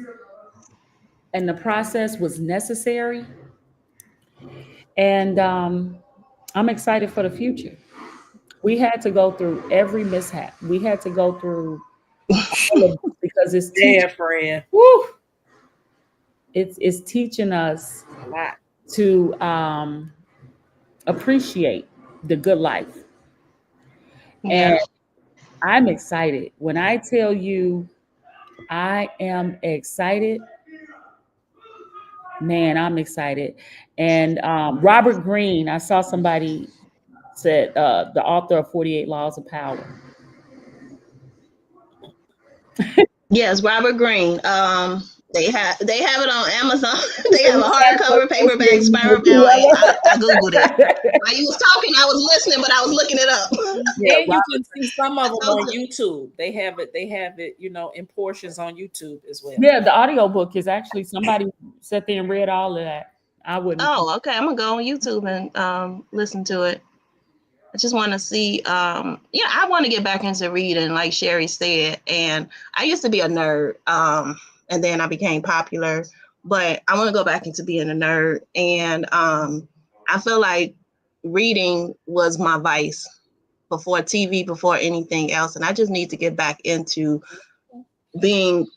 Speaker 4: and the process was necessary. And I'm excited for the future. We had to go through every mishap. We had to go through all of this because it's teaching.
Speaker 2: Friend.
Speaker 4: Woo, it's teaching us
Speaker 2: A lot.
Speaker 4: to appreciate the good life.
Speaker 1: Yeah.
Speaker 4: And I'm excited. When I tell you I am excited, man, I'm excited. And Robert Greene, I saw somebody said the author of 48 Laws of Power.
Speaker 1: Yes, Robert Greene. They have it on Amazon. They have a hardcover, paperback, spiral bound. I googled it. While you was talking, I was listening, but I was looking it up.
Speaker 4: Yeah,
Speaker 2: And you can see some of them
Speaker 1: told
Speaker 2: on
Speaker 1: you.
Speaker 2: YouTube. They have it, in portions on YouTube as well.
Speaker 4: yeah, the audio book is actually somebody sat there and read all of that. I wouldn't.
Speaker 1: Oh, okay. I'm gonna go on YouTube and listen to it. I just want to see. I want to get back into reading, like Sherry said. And I used to be a nerd, and then I became popular. But I want to go back into being a nerd, and I feel like reading was my vice before TV, before anything else, and I just need to get back into being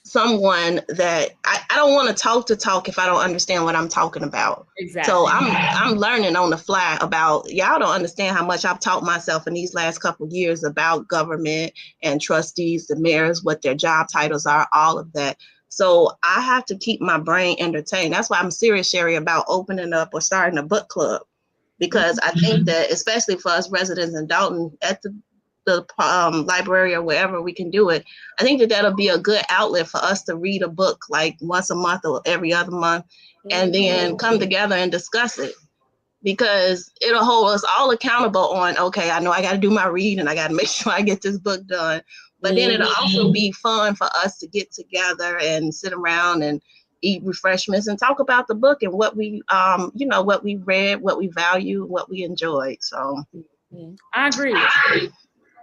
Speaker 1: someone that I don't want to talk if I don't understand what I'm talking about.
Speaker 4: Exactly.
Speaker 1: So I'm learning on the fly about, y'all don't understand how much I've taught myself in these last couple of years about government and trustees, the mayors, what their job titles are, all of that. So I have to keep my brain entertained. That's why I'm serious, Sherry, about opening up or starting a book club, because I think that especially for us residents in Dalton at the library or wherever we can do it, I think that that'll be a good outlet for us to read a book like once a month or every other month, and then come together and discuss it, because it'll hold us all accountable on, okay, I know I got to do my read and I got to make sure I get this book done. But then it'll also be fun for us to get together and sit around and eat refreshments and talk about the book and what we, what we read, what we value, what we enjoyed. So
Speaker 4: I agree.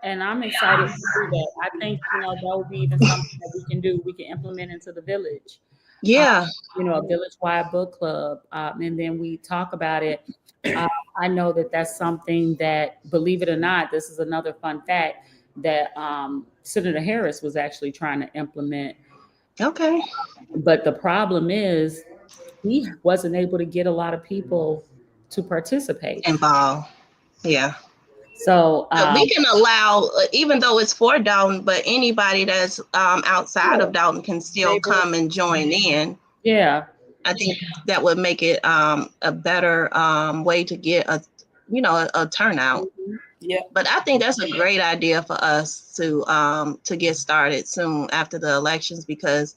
Speaker 4: And I'm excited to do that. I think, that would be even something that we can do. We can implement into the village.
Speaker 1: yeah.
Speaker 4: A village-wide book club. And then we talk about it. I know that that's something that, believe it or not, this is another fun fact that Senator Harris was actually trying to implement.
Speaker 1: Okay.
Speaker 4: But the problem is he wasn't able to get a lot of people to participate.
Speaker 1: Involved. Yeah.
Speaker 4: So
Speaker 1: we can allow, even though it's for Dalton, but anybody that's outside of Dalton can still come and join in.
Speaker 4: Yeah.
Speaker 1: I think that would make it a better way to get a turnout.
Speaker 2: Yeah.
Speaker 1: But I think that's a great idea for us to get started soon after the elections, because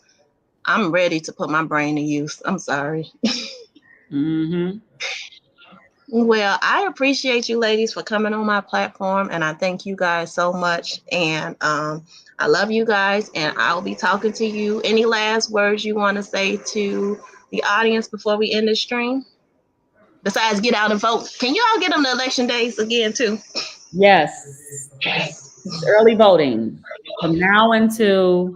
Speaker 1: I'm ready to put my brain to use. I'm sorry.
Speaker 4: Mm-hmm.
Speaker 1: Well, I appreciate you ladies for coming on my platform, and I thank you guys so much. And I love you guys, and I'll be talking to you. Any last words you want to say to the audience before we end the stream? Besides, get out and vote. Can you all get them the election days again too?
Speaker 4: Yes. Early voting from now until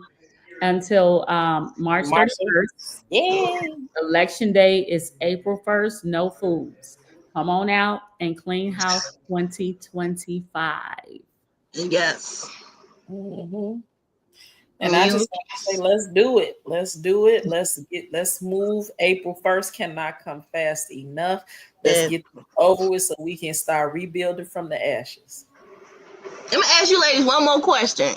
Speaker 4: March
Speaker 2: March
Speaker 4: 31st.
Speaker 2: Yay.
Speaker 4: Election day is April 1st. No foods. Come on out and clean house 2025.
Speaker 1: Yes.
Speaker 2: Mm-hmm. And
Speaker 1: And
Speaker 2: I
Speaker 1: you,
Speaker 2: just want to say, let's do it. Let's do it. Let's move. April 1st cannot come fast enough. Let's
Speaker 1: let
Speaker 2: get over with so we can start rebuilding from the ashes.
Speaker 1: me ask you ladies one more question.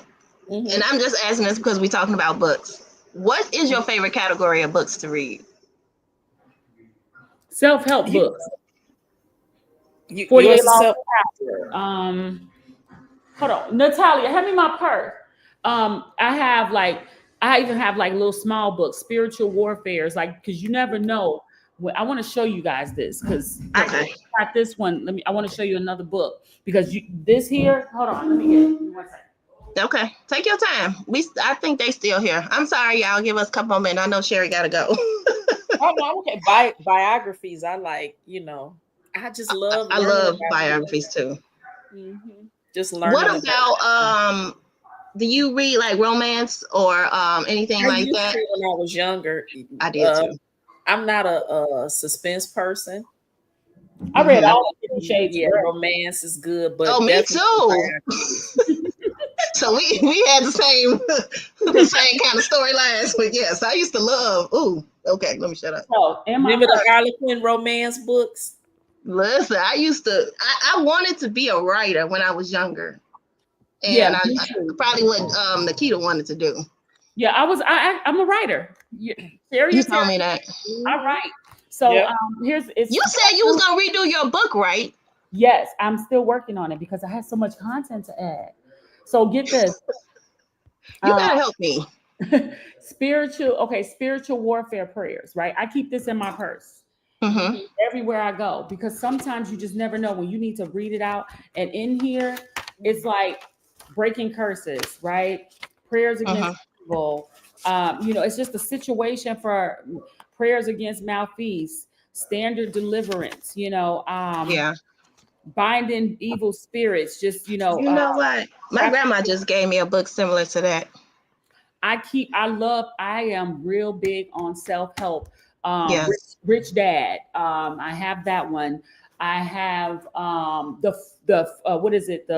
Speaker 2: Mm-hmm.
Speaker 1: And I'm just asking this because we're talking about books. What is your favorite category of books to read?
Speaker 4: Self-help books. 48
Speaker 2: Yours is
Speaker 4: Laws
Speaker 2: self.
Speaker 4: of Power. Hold on, Natalia, hand me my purse. I even have like little small books, spiritual warfares, like because you never know. I want to show you guys this because
Speaker 1: Okay.
Speaker 4: I got this one. I want to show you another book because this here. Hold on, let me get it. 1 second.
Speaker 1: Okay. Take your time. I think they still here. I'm sorry, y'all. Give us a couple more minutes. I know Sherry gotta go.
Speaker 2: Oh no, okay. Biographies. I like. I just love
Speaker 1: I
Speaker 2: learning
Speaker 1: love
Speaker 2: about people.
Speaker 1: biographies too.
Speaker 2: Mm-hmm. Just
Speaker 1: What
Speaker 2: learning
Speaker 1: about do you read like romance or anything
Speaker 2: I
Speaker 1: like
Speaker 2: used
Speaker 1: that?
Speaker 2: to when I was younger.
Speaker 1: I did too.
Speaker 2: I'm not a suspense person.
Speaker 4: I read
Speaker 1: Mhm.
Speaker 4: all of 50 Shades of
Speaker 2: Yeah,
Speaker 4: Grey.
Speaker 2: romance is good,
Speaker 1: Oh,
Speaker 2: but
Speaker 1: me
Speaker 2: definitely
Speaker 1: too.
Speaker 2: biographies.
Speaker 1: So we had the same the same kind of storylines. But yes, I used to love. Ooh, okay, let me shut up.
Speaker 4: So in my
Speaker 2: Remember the
Speaker 4: purse,
Speaker 2: Harlequin romance books?
Speaker 1: Listen, I used to. I wanted to be a writer when I was younger,
Speaker 4: yeah,
Speaker 1: and I
Speaker 4: me too.
Speaker 1: probably what Nikita wanted to do.
Speaker 4: Yeah, I'm a writer. Yeah,
Speaker 1: You
Speaker 4: serious.
Speaker 1: told me that.
Speaker 4: I
Speaker 2: Mm-hmm.
Speaker 4: write. So
Speaker 2: Yep.
Speaker 1: You said you was gonna redo your book, right?
Speaker 4: yes, I'm still working on it because I have so much content to add. So get this.
Speaker 1: You
Speaker 4: Uh,
Speaker 1: gotta help me.
Speaker 4: spiritual warfare prayers, right? I keep this in my purse
Speaker 1: Mm-hmm.
Speaker 4: everywhere I go because sometimes you just never know when you need to read it out. And in here, it's like breaking curses, right? Prayers against
Speaker 1: Mm-hmm.
Speaker 4: evil. It's just a situation for prayers against malfeasance, standard deliverance,
Speaker 1: Yeah.
Speaker 4: binding evil spirits, just,
Speaker 1: You know what? My grandma just gave me a book similar to that.
Speaker 4: I am real big on self-help.
Speaker 1: Yes.
Speaker 4: Rich Dad. I have that one. I have what is it?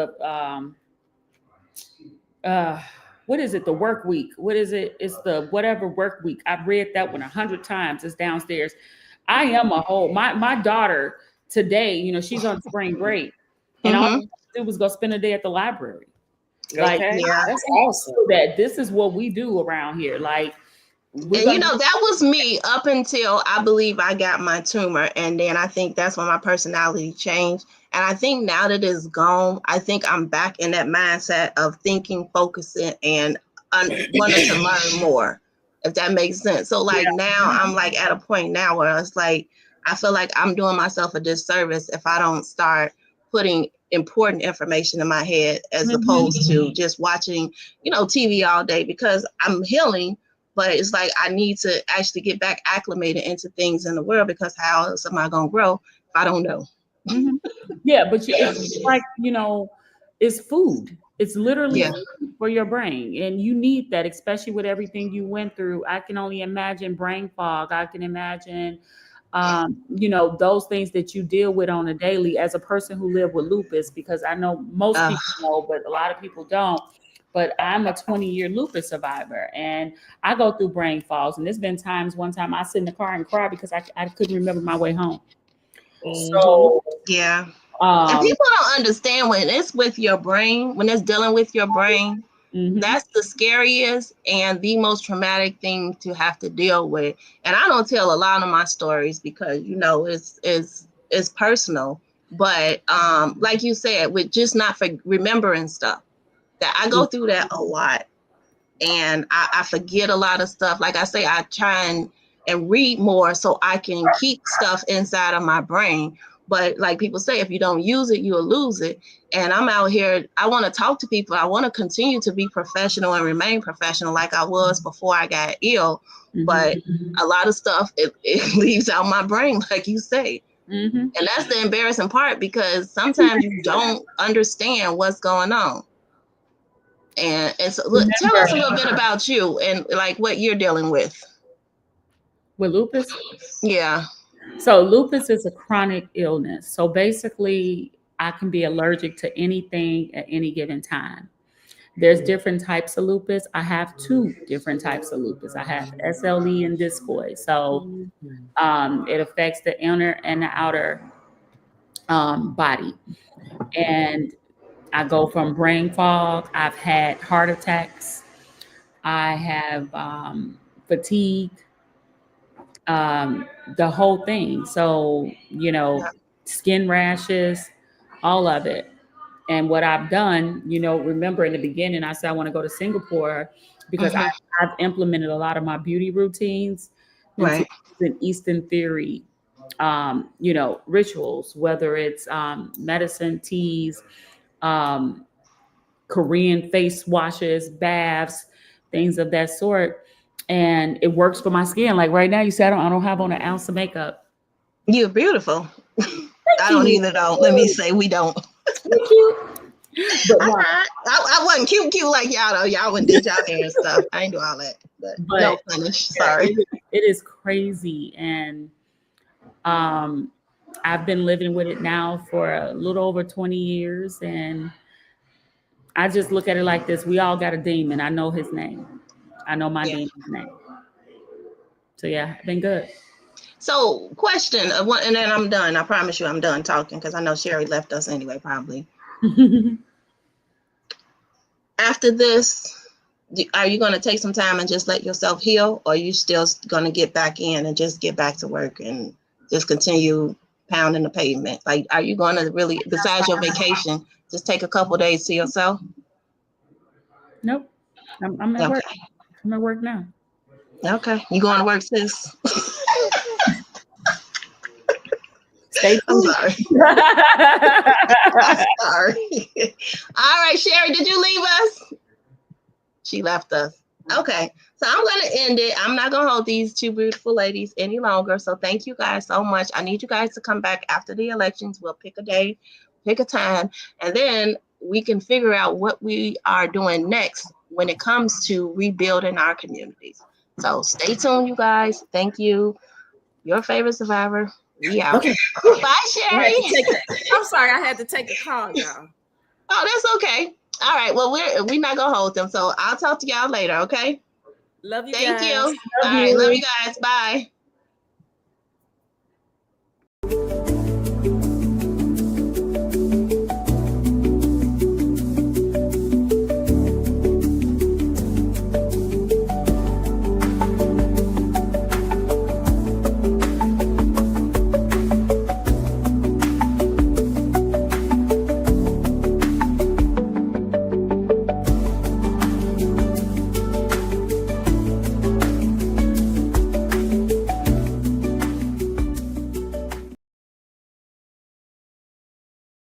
Speaker 4: Uh, what is it? The work week. What is it? It's the whatever work week. I've read that one 100 times. It's downstairs. I am a whole my daughter today, she's on spring break. And all
Speaker 1: Mm-hmm.
Speaker 4: she did was go spend a day at the library. Like
Speaker 2: Okay.
Speaker 1: Yeah.
Speaker 2: That's awesome.
Speaker 4: that this is what we do around here. Like we're
Speaker 1: And
Speaker 4: gonna
Speaker 1: that was me up until I believe I got my tumor. And then I think that's when my personality changed. And I think now that it's gone, I think I'm back in that mindset of thinking, focusing, and wanting to learn more, if that makes sense. So like now I'm like at a point now where it's like, I feel like I'm doing myself a disservice if I don't start putting important information in my head as opposed to just watching, TV all day, because I'm healing. But it's like I need to actually get back acclimated into things in the world, because how else am I going to grow if I don't know?
Speaker 4: yeah, but it's like, it's food. It's literally
Speaker 1: Yeah.
Speaker 4: food for your brain. And you need that, especially with everything you went through. I can only imagine brain fog. I can imagine those things that you deal with on a daily as a person who lived with lupus, because I know most people know, but a lot of people don't. But I'm a 20-year lupus survivor, and I go through brain fogs. And there's been times, one time I sit in the car and cry because I couldn't remember my way home.
Speaker 2: Mm-hmm.
Speaker 4: So,
Speaker 1: Yeah. And people don't understand when it's with your brain, when it's dealing with your brain, that's the scariest and the most traumatic thing to have to deal with. And I don't tell a lot of my stories because, it's personal. But like you said, with just not for remembering stuff, that I go through that a lot, and I forget a lot of stuff. Like I say, I try and read more so I can keep stuff inside of my brain. But like people say, if you don't use it, you'll lose it. And I'm out here, I want to talk to people. I want to continue to be professional and remain professional like I was before I got ill. But a lot of stuff, it leaves out my brain, like you say. And that's the embarrassing part, because sometimes you don't understand what's going on. And so tell us a little bit about you and like what you're dealing with.
Speaker 4: With lupus?
Speaker 1: Yeah.
Speaker 4: So lupus is a chronic illness. So basically, I can be allergic to anything at any given time. There's different types of lupus. I have two different types of lupus. I have SLE and discoid. So it affects the inner and the outer body. And I go from brain fog. I've had heart attacks. I have fatigue, the whole thing. So, skin rashes, all of it. And what I've done, remember in the beginning, I said I want to go to Singapore because I've implemented a lot of my beauty routines into an Eastern theory, rituals, whether it's medicine, teas, Korean face washes, baths, things of that sort. And it works for my skin. Like right now, you said I don't have on an ounce of makeup.
Speaker 1: You're beautiful. I don't either, though. Let me say we don't.
Speaker 4: You're cute. But no.
Speaker 1: I wasn't cute like y'all, though. Y'all wouldn't did y'all hair and stuff. I ain't do all that. But no punish. Sorry.
Speaker 4: It is crazy. And I've been living with it now for a little over 20 years. And I just look at it like this. We all got a demon. I know his name. I know my demon's name. So yeah, been good.
Speaker 1: So question, and then I'm done. I promise you I'm done talking because I know Sherry left us anyway, probably. After this, are you going to take some time and just let yourself heal, or are you still going to get back in and just get back to work and just continue pounding the pavement? Like, are you going to really, besides your vacation, just take a couple of days to yourself?
Speaker 4: Nope. I'm at work. I'm at work now.
Speaker 1: Okay. You going to work, sis?
Speaker 4: I'm
Speaker 1: sorry. I'm sorry. All right, Sherry, did you leave us? She left us. Okay. So I'm going to end it. I'm not going to hold these two beautiful ladies any longer. So thank you guys so much. I need you guys to come back after the elections. We'll pick a day, pick a time, and then we can figure out what we are doing next when it comes to rebuilding our communities. So stay tuned, you guys. Thank you. Your favorite survivor. We out. Okay. Bye, Sherry.
Speaker 2: I'm sorry, I had to take a call, y'all.
Speaker 1: Oh, that's okay. All right. Well, we're not gonna hold them. So I'll talk to y'all later. Okay.
Speaker 2: Love you.
Speaker 1: Thank
Speaker 2: guys.
Speaker 1: you. All right. Love you guys. Bye.